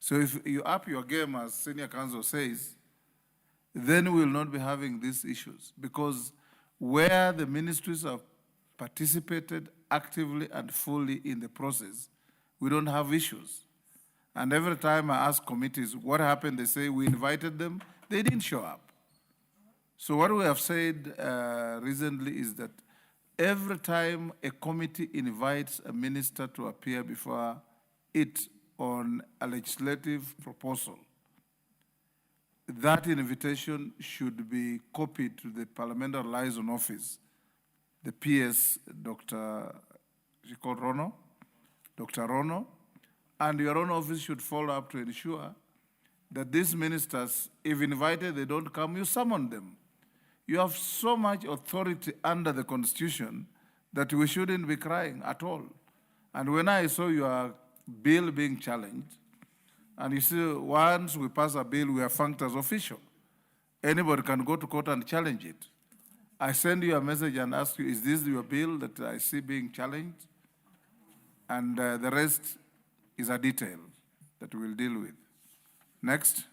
So if you up your game, as Senior Counsel says, then we will not be having these issues, because where the ministries have participated actively and fully in the process, we don't have issues. And every time I ask committees what happened, they say we invited them, they didn't show up. So what we have said recently is that every time a committee invites a minister to appear before it on a legislative proposal, that invitation should be copied to the Parliamentary Liaison Office, the PS, Dr. Rono, and your own office should follow up to ensure that these ministers, if invited, they don't come, you summon them. You have so much authority under the Constitution that we shouldn't be crying at all. And when I saw your bill being challenged, and you see, once we pass a bill, we are funked as official. Anybody can go to court and challenge it. I send you a message and ask you, is this your bill that I see being challenged? And the rest is a detail that we'll deal with. Next.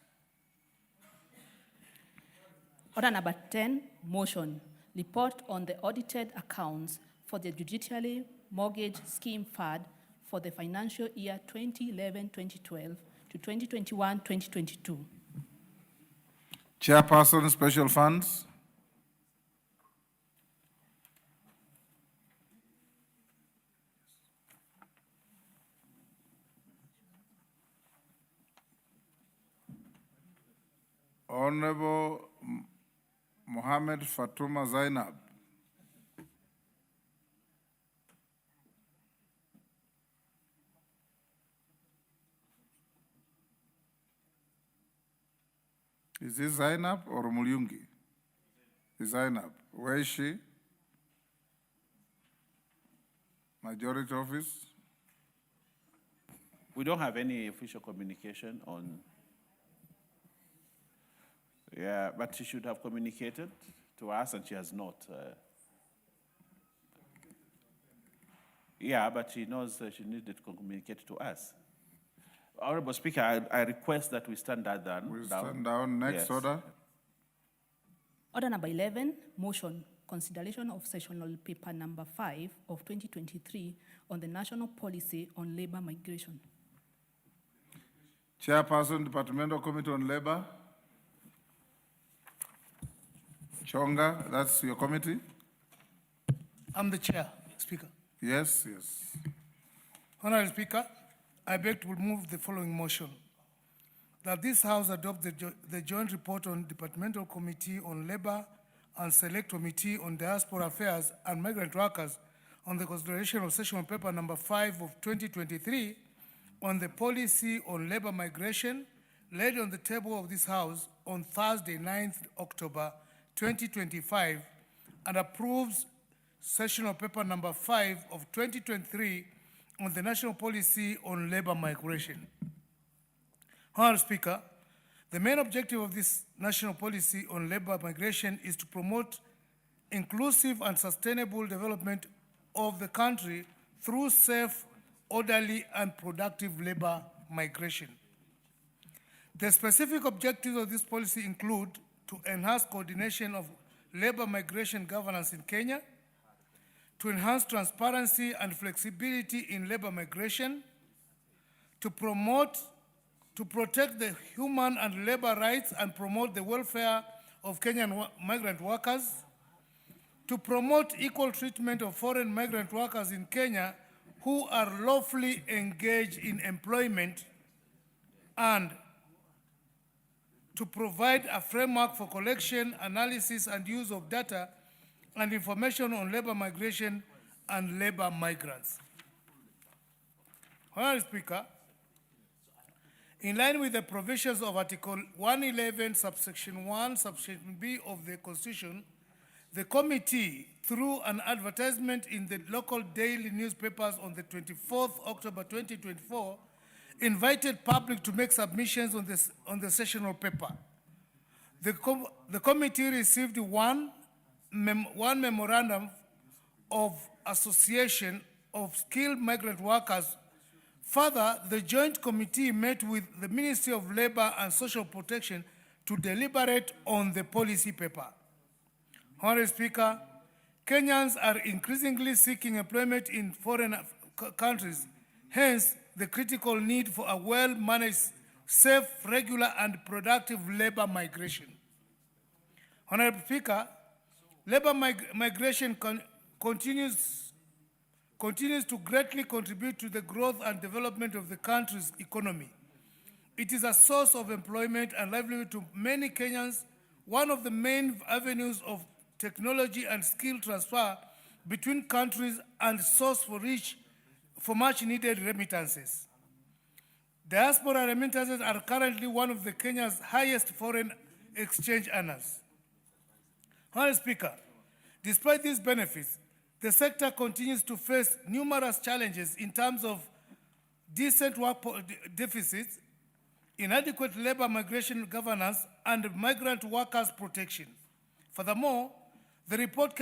Order number 10, motion. Report on the audited accounts for the Judiciary Mortgage Scheme Fund for the financial year 2011-2012 to 2021-2022. Chairperson, Special Funds. Honorable Mohammed Fatuma Zainab. Is this Zainab or Mulyungi? Is Zainab. Where is she? Majority Office? We don't have any official communication on. Yeah, but she should have communicated to us, and she has not. Yeah, but she knows she needed to communicate to us. Honorable Speaker, I request that we stand down. We stand down. Next Yes. order. Order number 11, motion, consideration of sessional paper number 5 of 2023 on the national policy on labor migration. Chairperson, Departmental Committee on Labor. Chonga, that's your committee? I'm the chair, Speaker. Yes, yes. Honorable Speaker, I beg to move the following motion. That this House adopt the joint report on Departmental Committee on Labor and Select Committee on Diaspora Affairs and Migrant Workers on the consideration of sessional paper number 5 of 2023 on the policy on labor migration laid on the table of this House on Thursday, 9th October 2025, and approves sessional paper number 5 of 2023 on the national policy on labor migration. Honorable Speaker, the main objective of this national policy on labor migration is to promote inclusive and sustainable development of the country through safe, orderly, and productive labor migration. The specific objectives of this policy include to enhance coordination of labor migration governance in Kenya, to enhance transparency and flexibility in labor migration, to protect the human and labor rights and promote the welfare of Kenyan migrant workers, to promote equal treatment of foreign migrant workers in Kenya who are lawfully engaged in employment, and to provide a framework for collection, analysis, and use of data and information on labor migration and labor migrants. Honorable Speaker, in line with the provisions of Article 111, subsection 1, subsection B of the Constitution, the committee, through an advertisement in the local daily newspapers on the 24th October 2024, invited public to make submissions on the sessional paper. The committee received one memorandum of association of skilled migrant workers. Further, the joint committee met with the Ministry of Labor and Social Protection to deliberate on the policy paper. Honorable Speaker, Kenyans are increasingly seeking employment in foreign countries. Hence, the critical need for a well-managed, safe, regular, and productive labor migration. Honorable Speaker, labor migration continues to greatly contribute to the growth and development of the country's economy. It is a source of employment and livelihood to many Kenyans, one of the main avenues of technology and skill transfer between countries, and source for much needed remittances. Diaspora remittances are currently one of the Kenya's highest foreign exchange earners. Honorable Speaker, despite these benefits, the sector continues to face numerous challenges in terms of decent work deficits, inadequate labor migration governance, and migrant workers' protection. Furthermore, the reported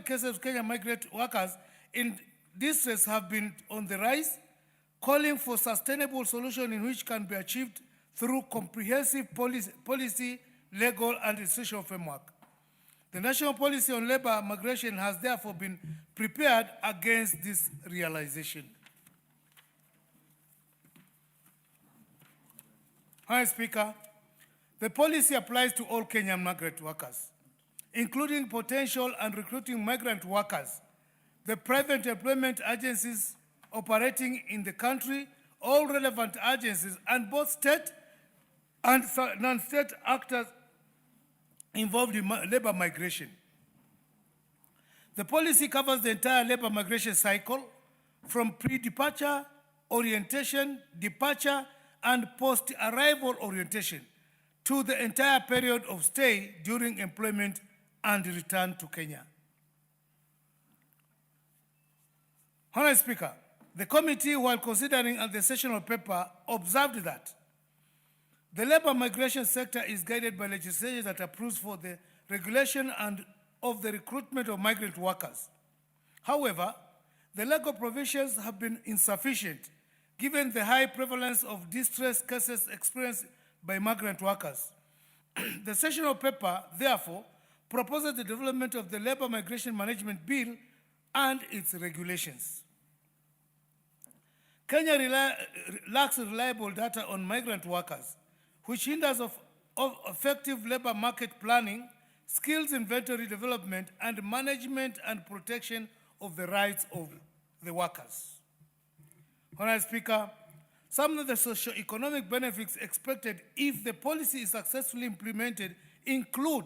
cases of Kenyan migrant workers in distress have been on the rise, calling for sustainable solution in which can be achieved through comprehensive policy, legal, and institutional framework. The national policy on labor migration has therefore been prepared against this realization. Honorable Speaker, the policy applies to all Kenyan migrant workers, including potential and recruiting migrant workers, the private employment agencies operating in the country, all relevant agencies, and both state and non-state actors involved in labor migration. The policy covers the entire labor migration cycle, from pre-departure, orientation, departure, and post-arrival orientation, to the entire period of stay during employment and return to Kenya. Honorable Speaker, the committee, while considering the sessional paper, observed that the labor migration sector is guided by legislation that approves for the regulation and of the recruitment of migrant workers. However, the legal provisions have been insufficient given the high prevalence of distress cases experienced by migrant workers. The sessional paper, therefore, proposes the development of the Labor Migration Management Bill and its regulations. Kenya lacks reliable data on migrant workers, which hinders of effective labor market planning, skills inventory development, and management and protection of the rights of the workers. Honorable Speaker, some of the socio-economic benefits expected if the policy is successfully implemented include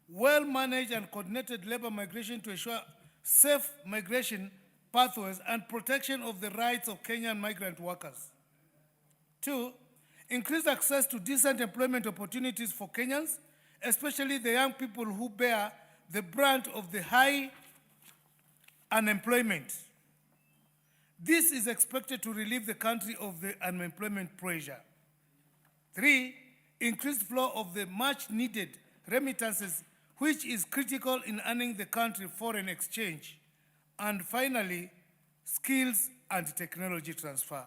well-managed and coordinated labor migration to ensure safe migration pathways and protection of the rights of Kenyan migrant workers. 2, increased access to decent employment opportunities for Kenyans, especially the young people who bear the brunt of the high unemployment. This is expected to relieve the country of the unemployment pressure. 3, increased flow of the much-needed remittances, which is critical in earning the country foreign exchange. And finally, skills and technology transfer.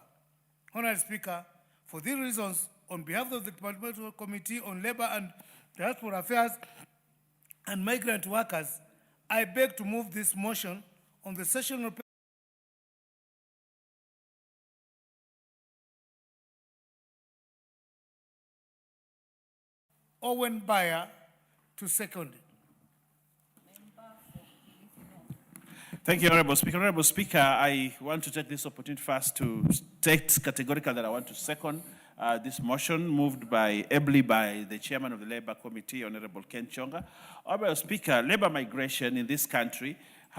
Honorable Speaker, for these reasons, on behalf of the Departmental Committee on Labor and Diaspora Affairs and Migrant Workers, I beg to move this motion on the sessional paper. Owen Bayer to second. Thank you, Honorable Speaker. Honorable Speaker, I want to take this opportunity first to state categorically that I want to second this motion moved ably by the chairman of the Labour Committee, Honorable Ken Chonga. Honorable Speaker, labor migration in this country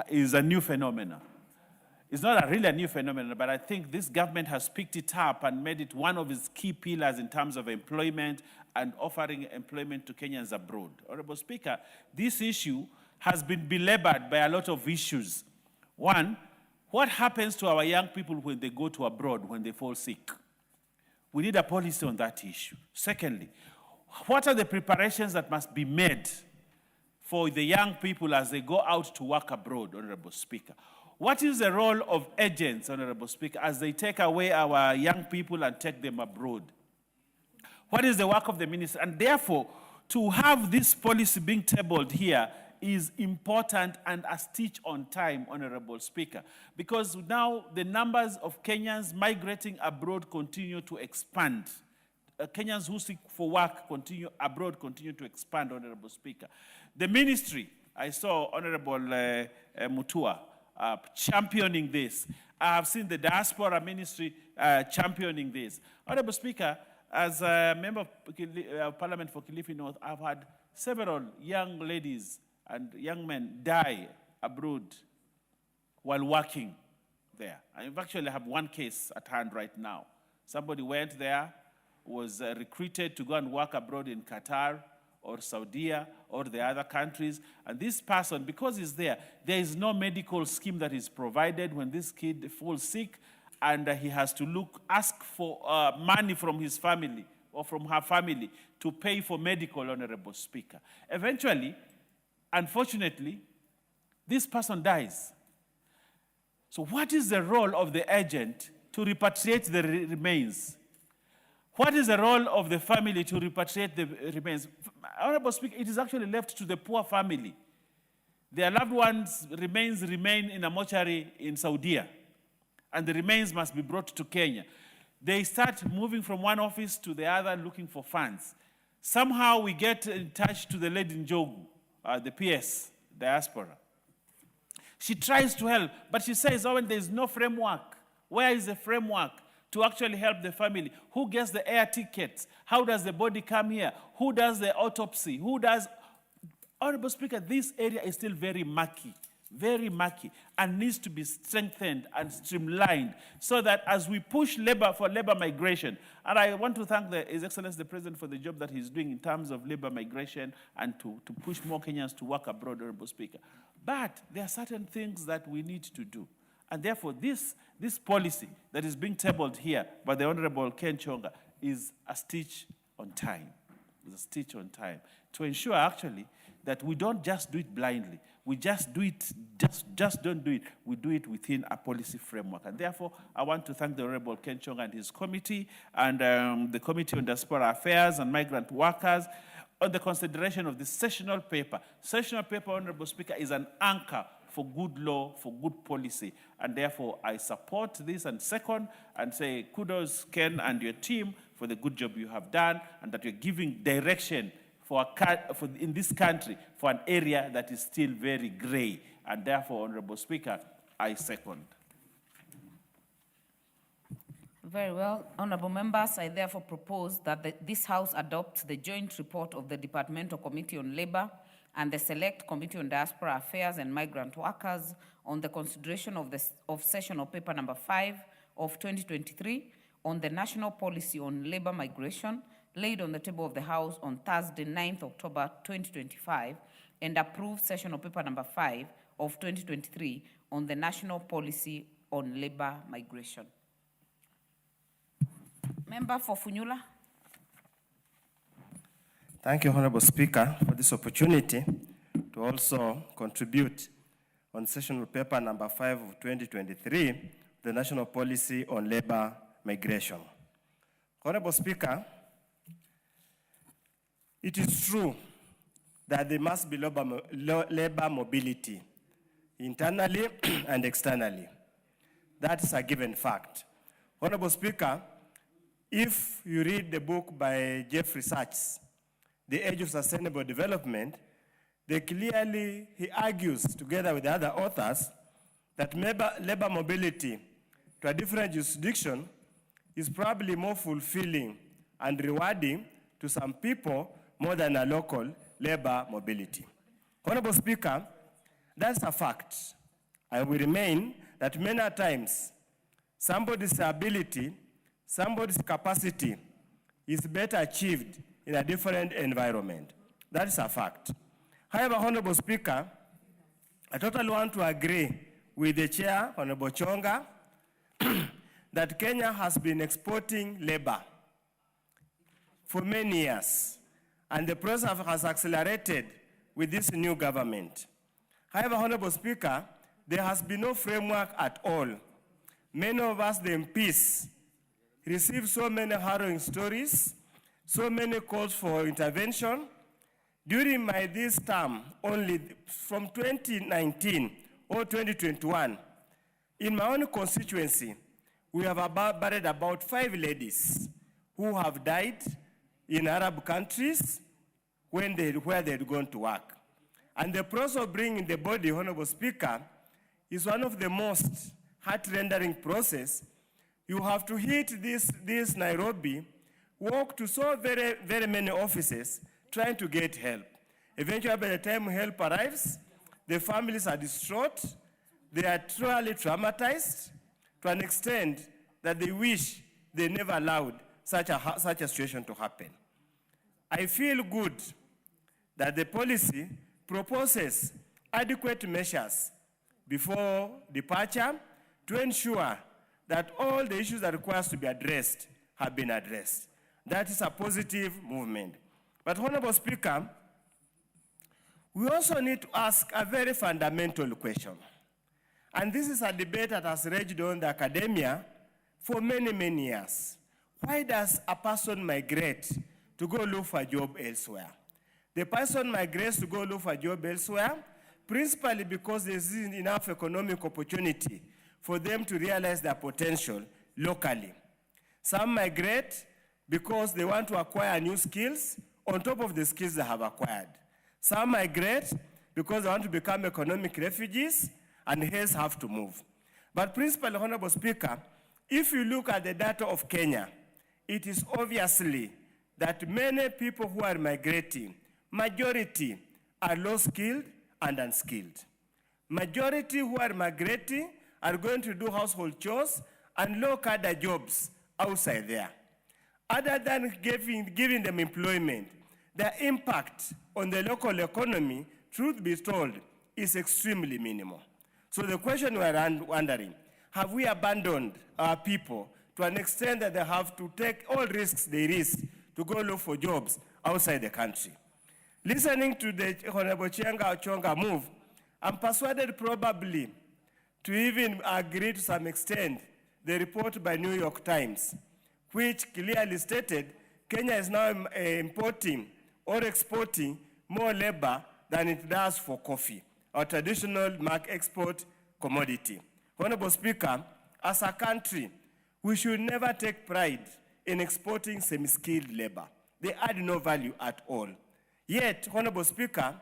is a new phenomenon. It's not really a new phenomenon, but I think this government has picked it up and made it one of its key pillars in terms of employment and offering employment to Kenyans abroad. Honorable Speaker, this issue has been belabored by a lot of issues. One, what happens to our young people when they go to abroad, when they fall sick? We need a policy on that issue. Secondly, what are the preparations that must be made for the young people as they go out to work abroad, Honorable Speaker? What is the role of agents, Honorable Speaker, as they take away our young people and take them abroad? What is the work of the minister? And therefore, to have this policy being tabled here is important and a stitch on time, Honorable Speaker, because now the numbers of Kenyans migrating abroad continue to expand. Kenyans who seek for work abroad continue to expand, Honorable Speaker. The ministry, I saw Honorable Mutua championing this. I have seen the diaspora ministry championing this. Honorable Speaker, as a member of Parliament for Kilifi North, I've had several young ladies and young men die abroad while working there. I actually have one case at hand right now. Somebody went there, was recruited to go and work abroad in Qatar or Saudi or the other countries. And this person, because he's there is no medical scheme that is provided when this kid falls sick, and he has to ask for money from his family or from her family to pay for medical, Honorable Speaker. Eventually, unfortunately, this person dies. So what is the role of the agent to repatriate the remains? What is the role of the family to repatriate the remains? Honorable Speaker, it is actually left to the poor family. Their loved ones' remains remain in a mortuary in Saudi, and the remains must be brought to Kenya. They start moving from one office to the other looking for funds. Somehow we get in touch to the lady Njogu, the PS, diaspora. She tries to help, but she says, oh, there's no framework. Where is the framework to actually help the family? Who gets the air tickets? How does the body come here? Who does the autopsy? Who does... Honorable Speaker, this area is still very murky, and needs to be strengthened and streamlined so that as we push for labor migration, and I want to thank His Excellency the President for the job that he's doing in terms of labor migration and to push more Kenyans to work abroad, Honorable Speaker. But there are certain things that we need to do. And therefore, this policy that is being tabled here by the Honorable Ken Chonga is a stitch on time. It's a stitch on time to ensure actually that we don't just do it blindly. We just do it, just don't do it. We do it within a policy framework. And therefore, I want to thank the Honorable Ken Chong and his committee, and the Committee on Diaspora Affairs and Migrant Workers on the consideration of this sessional paper. Sessional paper, Honorable Speaker, is an anchor for good law, for good policy. And therefore, I support this and second, and say kudos, Ken and your team, for the good job you have done, and that you're giving direction in this country for an area that is still very gray. And therefore, Honorable Speaker, I second. Very well. Honorable members, I therefore propose that this House adopts the joint report of the Departmental Committee on Labor and the Select Committee on Diaspora Affairs and Migrant Workers on the consideration of sessional paper number 5 of 2023 on the National Policy on Labor Migration, laid on the table of the House on Thursday, 9th October 2025, and approve sessional paper number 5 of 2023 on the National Policy on Labor Migration. Member for Funyula. Thank you, Honorable Speaker, for this opportunity to also contribute on sessional paper number 5 of 2023, the National Policy on Labor Migration. Honorable Speaker, it is true that there must be labor mobility internally and externally. That is a given fact. Honorable Speaker, if you read the book by Jeffrey Sachs, The Age of Sustainable Development, he argues, together with the other authors, that labor mobility to a different jurisdiction is probably more fulfilling and rewarding to some people more than a local labor mobility. Honorable Speaker, that's a fact. I will remain that many times somebody's ability, somebody's capacity is better achieved in a different environment. That is a fact. However, Honorable Speaker, I totally want to agree with the Chair, Honorable Chonga, that Kenya has been exporting labor for many years, and the process has accelerated with this new government. However, Honorable Speaker, there has been no framework at all. Many of us, the MPs, received so many harrowing stories, so many calls for intervention. During this term, only from 2019 or 2021, in my own constituency, we have buried about 5 ladies who have died in Arab countries where they had gone to work. And the process of bringing the body, Honorable Speaker, is one of the most heart-rendering process. You have to hit this Nairobi, walk to so very, very many offices trying to get help. Eventually, by the time help arrives, the families are distraught. They are truly traumatized to an extent that they wish they never allowed such a situation to happen. I feel good that the policy proposes adequate measures before departure to ensure that all the issues that require to be addressed have been addressed. That is a positive movement. But, Honorable Speaker, we also need to ask a very fundamental question. And this is a debate that has raged on the academia for many, many years. Why does a person migrate to go look for a job elsewhere? The person migrates to go look for a job elsewhere principally because there isn't enough economic opportunity for them to realize their potential locally. Some migrate because they want to acquire new skills on top of the skills they have acquired. Some migrate because they want to become economic refugees and hence have to move. But principally, Honorable Speaker, if you look at the data of Kenya, it is obviously that many people who are migrating, majority are low-skilled and unskilled. Majority who are migrating are going to do household chores and low-cadre jobs outside there. Other than giving them employment, their impact on the local economy, truth be told, is extremely minimal. So the question we are wondering, have we abandoned our people to an extent that they have to take all risks they risk to go look for jobs outside the country? Listening to the Honorable Chianga Ochonga move, I'm persuaded probably to even agree to some extent the report by New York Times, which clearly stated Kenya is now importing or exporting more labor than it does for coffee, our traditional export commodity. Honorable Speaker, as a country, we should never take pride in exporting semi-skilled labor. They add no value at all. Yet, Honorable Speaker,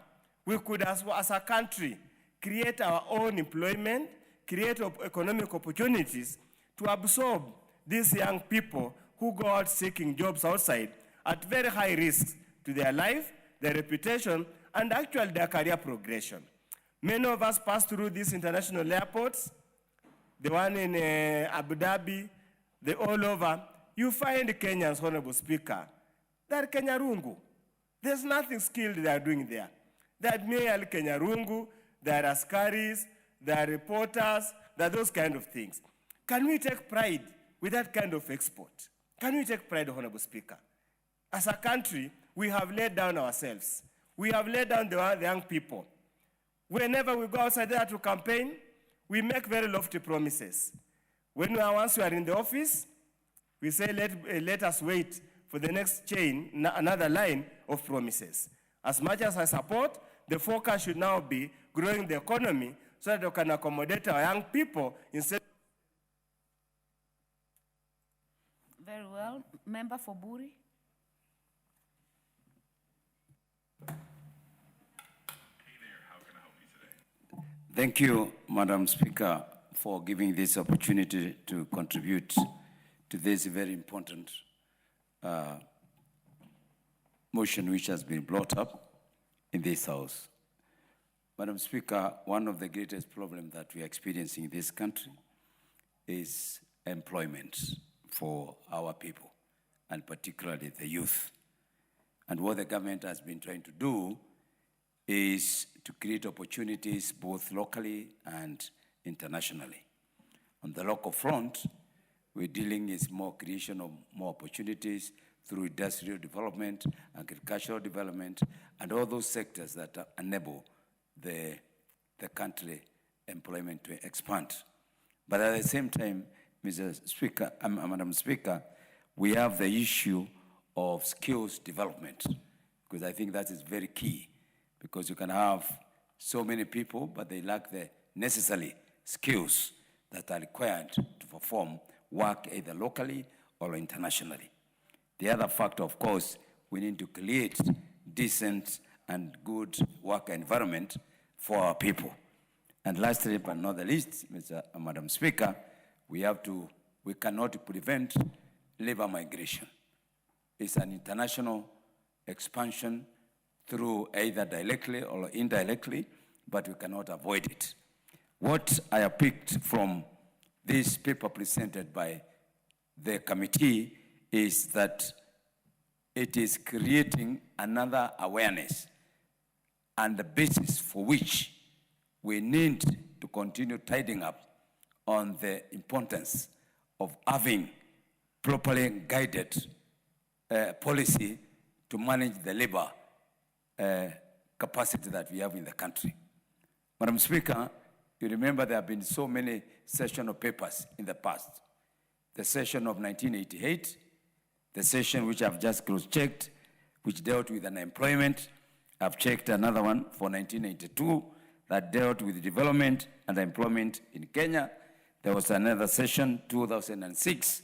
we could, as a country, create our own employment, create economic opportunities to absorb these young people who go out seeking jobs outside at very high risk to their life, their reputation, and actually their career progression. Many of us pass through these international airports, the one in Abu Dhabi, the all over. You find Kenyans, Honorable Speaker, they're Kenyarungu. There's nothing skilled they are doing there. They're merely Kenyarungu, they're askaris, they're reporters, they're those kind of things. Can we take pride with that kind of export? Can we take pride, Honorable Speaker? As a country, we have laid down ourselves. We have laid down the young people. Whenever we go outside there to campaign, we make very lofty promises. Once we are in the office, we say, let us wait for the next chain, another line of promises. As much as I support, the focus should now be growing the economy so that we can accommodate our young people instead. Very well. Member for Buri. Thank you, Madam Speaker, for giving this opportunity to contribute to this very important motion which has been brought up in this House. Madam Speaker, one of the greatest problems that we are experiencing in this country is employment for our people, and particularly the youth. And what the government has been trying to do is to create opportunities both locally and internationally. On the local front, we're dealing with more creation of more opportunities through industrial development, agricultural development, and all those sectors that enable the country employment to expand. But at the same time, Madam Speaker, we have the issue of skills development, because I think that is very key, because you can have so many people, but they lack the necessary skills that are required to perform work either locally or internationally. The other factor, of course, we need to create decent and good work environment for our people. And lastly, but not the least, Madam Speaker, we cannot prevent labor migration. It's an international expansion through either directly or indirectly, but we cannot avoid it. What I have picked from this paper presented by the committee is that it is creating another awareness and the basis for which we need to continue tidying up on the importance of having properly guided policy to manage the labor capacity that we have in the country. Madam Speaker, you remember there have been so many session of papers in the past. The session of 1988, the session which I've just cross-checked, which dealt with unemployment. I've checked another one for 1982 that dealt with development and employment in Kenya. There was another session, 2006,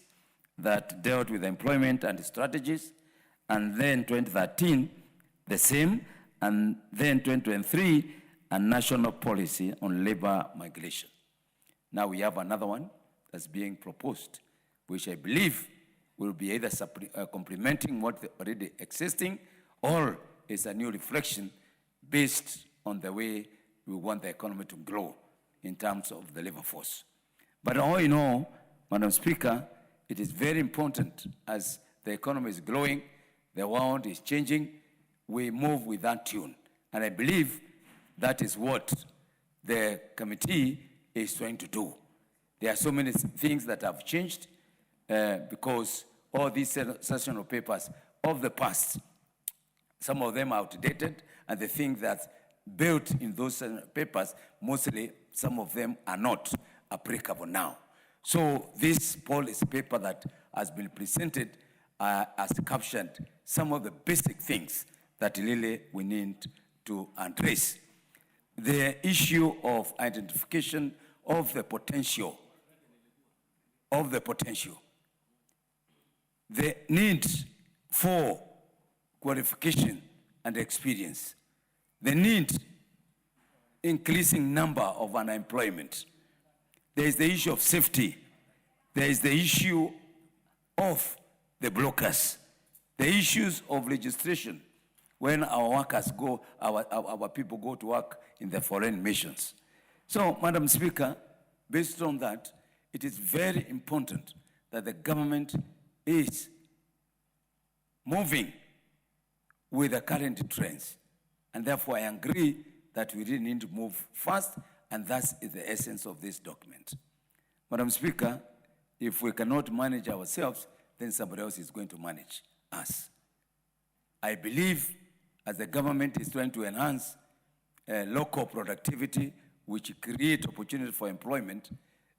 that dealt with employment and strategies. And then 2013, the same. And then 2023, a national policy on labor migration. Now we have another one that's being proposed, which I believe will be either complementing what already existing, or is a new reflection based on the way we want the economy to grow in terms of the labor force. But all in all, Madam Speaker, it is very important as the economy is growing, the world is changing, we move with that tune. And I believe that is what the committee is trying to do. There are so many things that have changed because all these session of papers of the past Some of them are outdated, and the things that built in those papers, mostly some of them are not applicable now. So this policy paper that has been presented has captured some of the basic things that really we need to address. The issue of identification of the potential, the need for qualification and experience, the need increasing number of unemployment. There is the issue of safety. There is the issue of the blockers, the issues of registration when our workers go, our people go to work in the foreign missions. So, Madam Speaker, based on that, it is very important that the government is moving with the current trends. And therefore, I agree that we really need to move fast, and that is the essence of this document. Madam Speaker, if we cannot manage ourselves, then somebody else is going to manage us. I believe as the government is trying to enhance local productivity, which create opportunity for employment,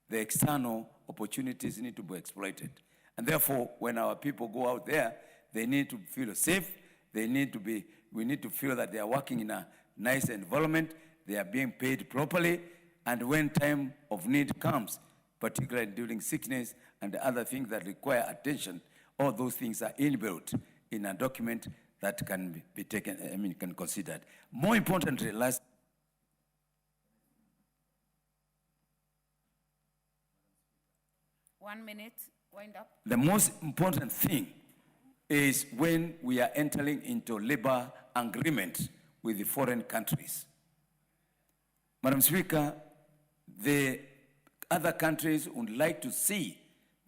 the external opportunities need to be exploited. And therefore, when our people go out there, they need to feel safe, we need to feel that they are working in a nice environment, they are being paid properly, and when time of need comes, particularly during sickness and other things that require attention, all those things are inbuilt in a document that can be taken, can be considered. More importantly, 1 minute, wind up. The most important thing is when we are entering into labor agreement with the foreign countries. Madam Speaker, the other countries would like to see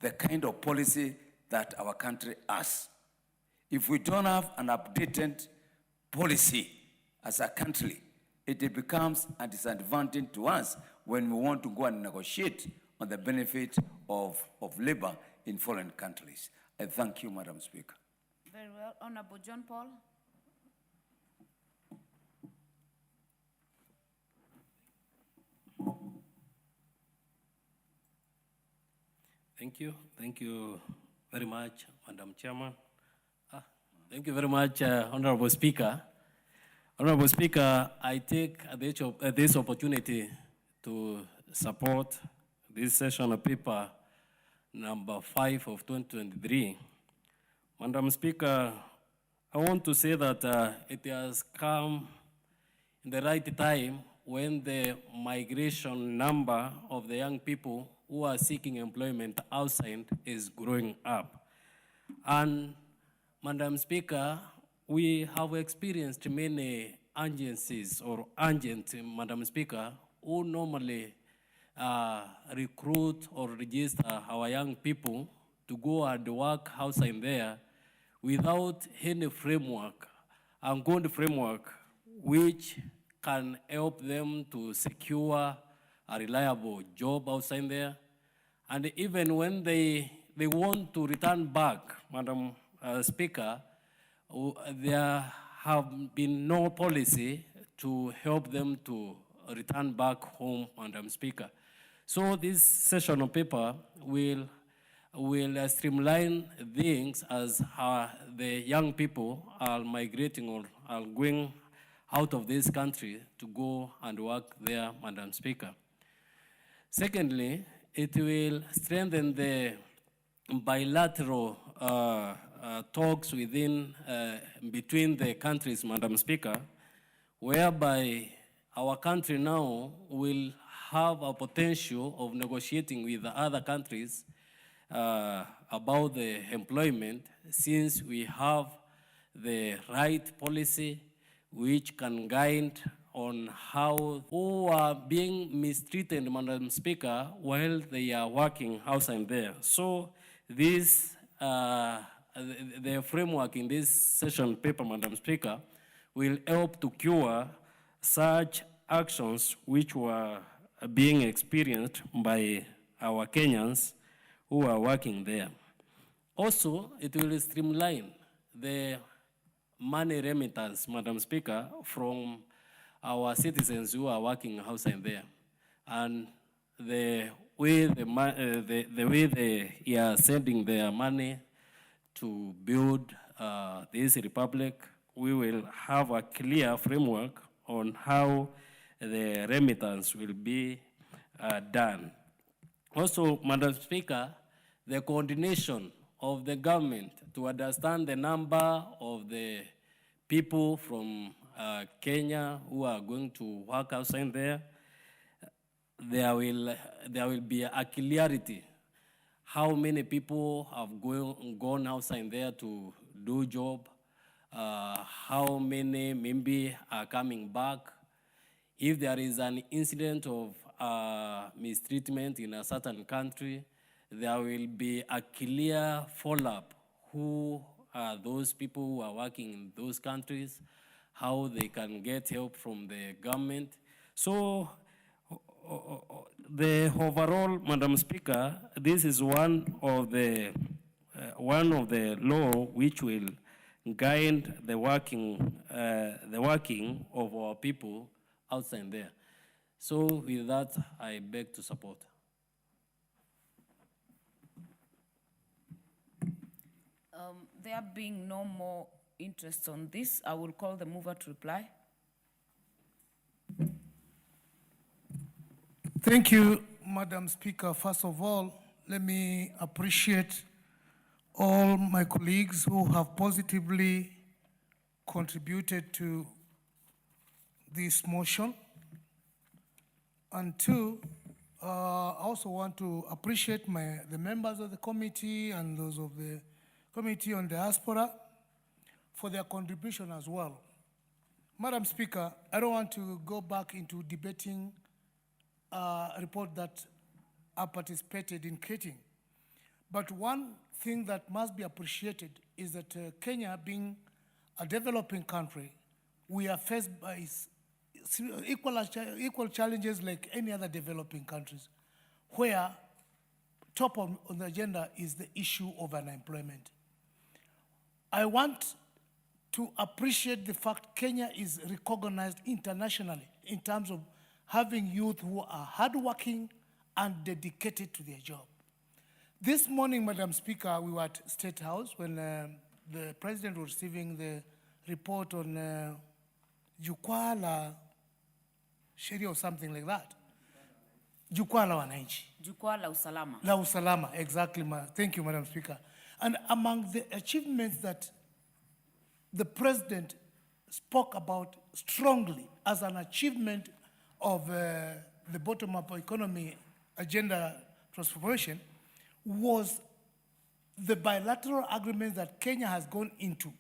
the kind of policy that our country has. If we don't have an updated policy as a country, it becomes a disadvantage to us when we want to go and negotiate on the benefit of labor in foreign countries. I thank you, Madam Speaker. Very well. Honorable John Paul. Thank you. Thank you very much, Madam Chairman. Thank you very much, Honorable Speaker. Honorable Speaker, I take this opportunity to support this session of paper number 5 of 2023. Madam Speaker, I want to say that it has come in the right time when the migration number of the young people who are seeking employment outside is growing up. And Madam Speaker, we have experienced many agencies or agents, Madam Speaker, who normally recruit or register our young people to go and work outside there without any framework, a good framework which can help them to secure a reliable job outside there. And even when they want to return back, Madam Speaker, there have been no policy to help them to return back home, Madam Speaker. So this session of paper will streamline things as the young people are migrating or are going out of this country to go and work there, Madam Speaker. Secondly, it will strengthen the bilateral talks between the countries, Madam Speaker, whereby our country now will have a potential of negotiating with the other countries about the employment, since we have the right policy which can guide on how who are being mistreated, Madam Speaker, while they are working outside there. So this, the framework in this session paper, Madam Speaker, will help to cure such actions which were being experienced by our Kenyans who are working there. Also, it will streamline the money remittance, Madam Speaker, from our citizens who are working outside there. And the way they are sending their money to build this republic, we will have a clear framework on how the remittance will be done. Also, Madam Speaker, the coordination of the government to understand the number of the people from Kenya who are going to work outside there, there will be a clarity how many people have gone outside there to do job, how many maybe are coming back. If there is an incident of mistreatment in a certain country, there will be a clear follow-up. Who are those people who are working in those countries, how they can get help from the government. So the overall, Madam Speaker, this is one of the law which will guide the working of our people outside there. So with that, I beg to support. There being no more interest on this, I will call the mover to reply. Thank you, Madam Speaker. First of all, let me appreciate all my colleagues who have positively contributed to this motion. And two, I also want to appreciate the members of the committee and those of the Committee on Diaspora for their contribution as well. Madam Speaker, I don't want to go back into debating a report that I participated in creating. But one thing that must be appreciated is that Kenya, being a developing country, we are faced by equal challenges like any other developing countries, where top on the agenda is the issue of unemployment. I want to appreciate the fact Kenya is recognized internationally in terms of having youth who are hardworking and dedicated to their job. This morning, Madam Speaker, we were at State House when the President was receiving the report on Jukwaa la Sheria or something like that. Jukwaa la Wananchi. Jukwaa la Usalama. La Usalama, exactly. Thank you, Madam Speaker. And among the achievements that the President spoke about strongly as an achievement of the bottom-up economy agenda transformation was the bilateral agreements that Kenya has gone into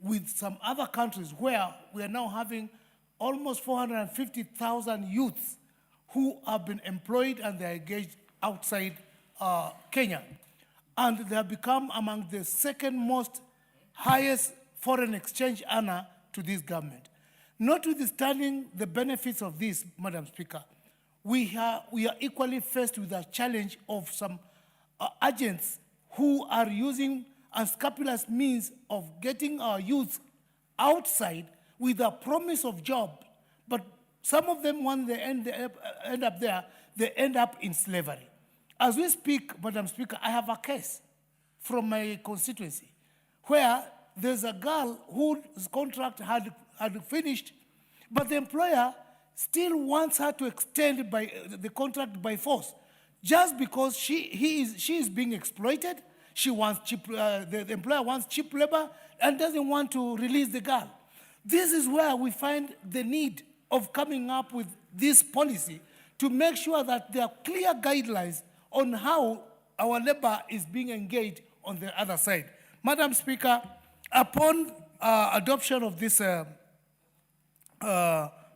with some other countries, where we are now having almost 450,000 youths who have been employed and they are engaged outside Kenya. And they have become among the second most highest foreign exchange earner to this government. Notwithstanding the benefits of this, Madam Speaker, we are equally faced with a challenge of some agents who are using unscrupulous means of getting our youth outside with a promise of job. But some of them, when they end up there, they end up in slavery. As we speak, Madam Speaker, I have a case from my constituency where there's a girl whose contract had finished, but the employer still wants her to extend the contract by force, just because she is being exploited. She wants the employer wants cheap labor and doesn't want to release the girl. This is where we find the need of coming up with this policy to make sure that there are clear guidelines on how our labor is being engaged on the other side. Madam Speaker, upon adoption of this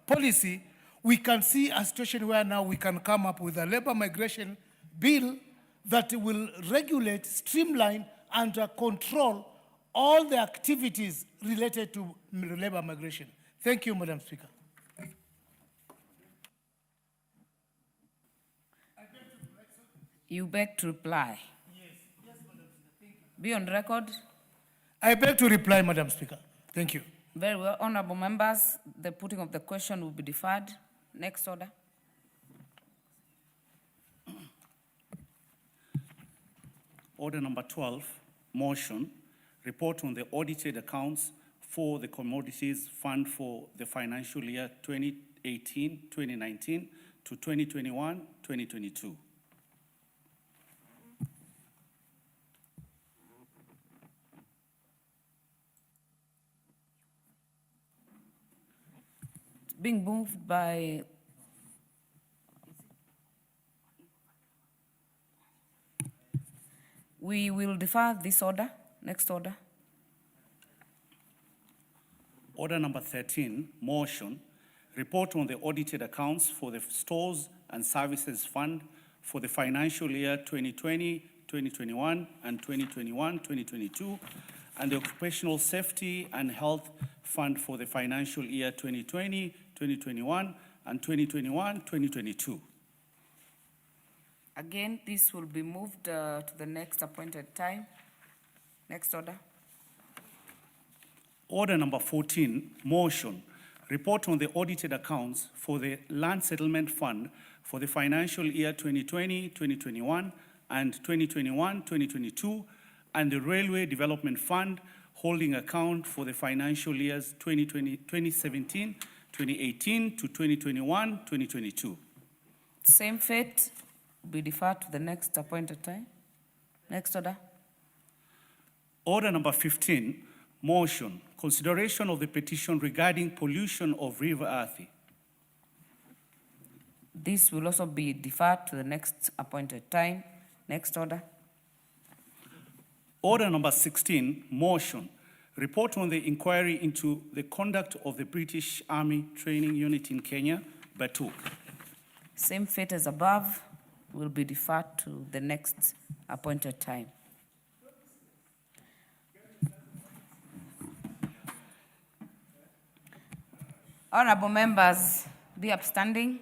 policy, we can see a situation where now we can come up with a labor migration bill that will regulate, streamline, and control all the activities related to labor migration. Thank you, Madam Speaker. You beg to reply. Yes, Madam Speaker. Thank you. Be on record. I beg to reply, Madam Speaker. Thank you. Very well. Honorable members, the putting of the question will be deferred. Next order. Order number 12, motion, report on the audited accounts for the Commodities Fund for the financial year 2018-2019 to 2021-2022. Being moved by we will defer this order. Next order. Order number 13, motion, report on the audited accounts for the Stores and Services Fund for the financial year 2020, 2021, and 2021, 2022, and the Occupational Safety and Health Fund for the financial year 2020, 2021, and 2021, 2022. Again, this will be moved to the next appointed time. Next order. Order number 14, motion, report on the audited accounts for the Land Settlement Fund for the financial year 2020, 2021, and 2021, 2022, and the Railway Development Fund holding account for the financial years 2017, 2018 to 2021, 2022. Same fate will be deferred to the next appointed time. Next order. Order number 15, motion, consideration of the petition regarding pollution of River Athi. This will also be deferred to the next appointed time. Next order. Order number 16, motion, report on the inquiry into the conduct of the British Army Training Unit in Kenya, Batuk. Same fate as above will be deferred to the next appointed time. Honorable members, be upstanding.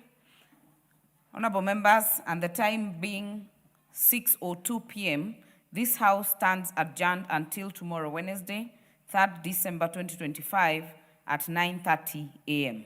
Honorable members, and the time being 6:02 p.m., this House stands adjourned until tomorrow, Wednesday, 3rd December 2025 at 9:30 a.m.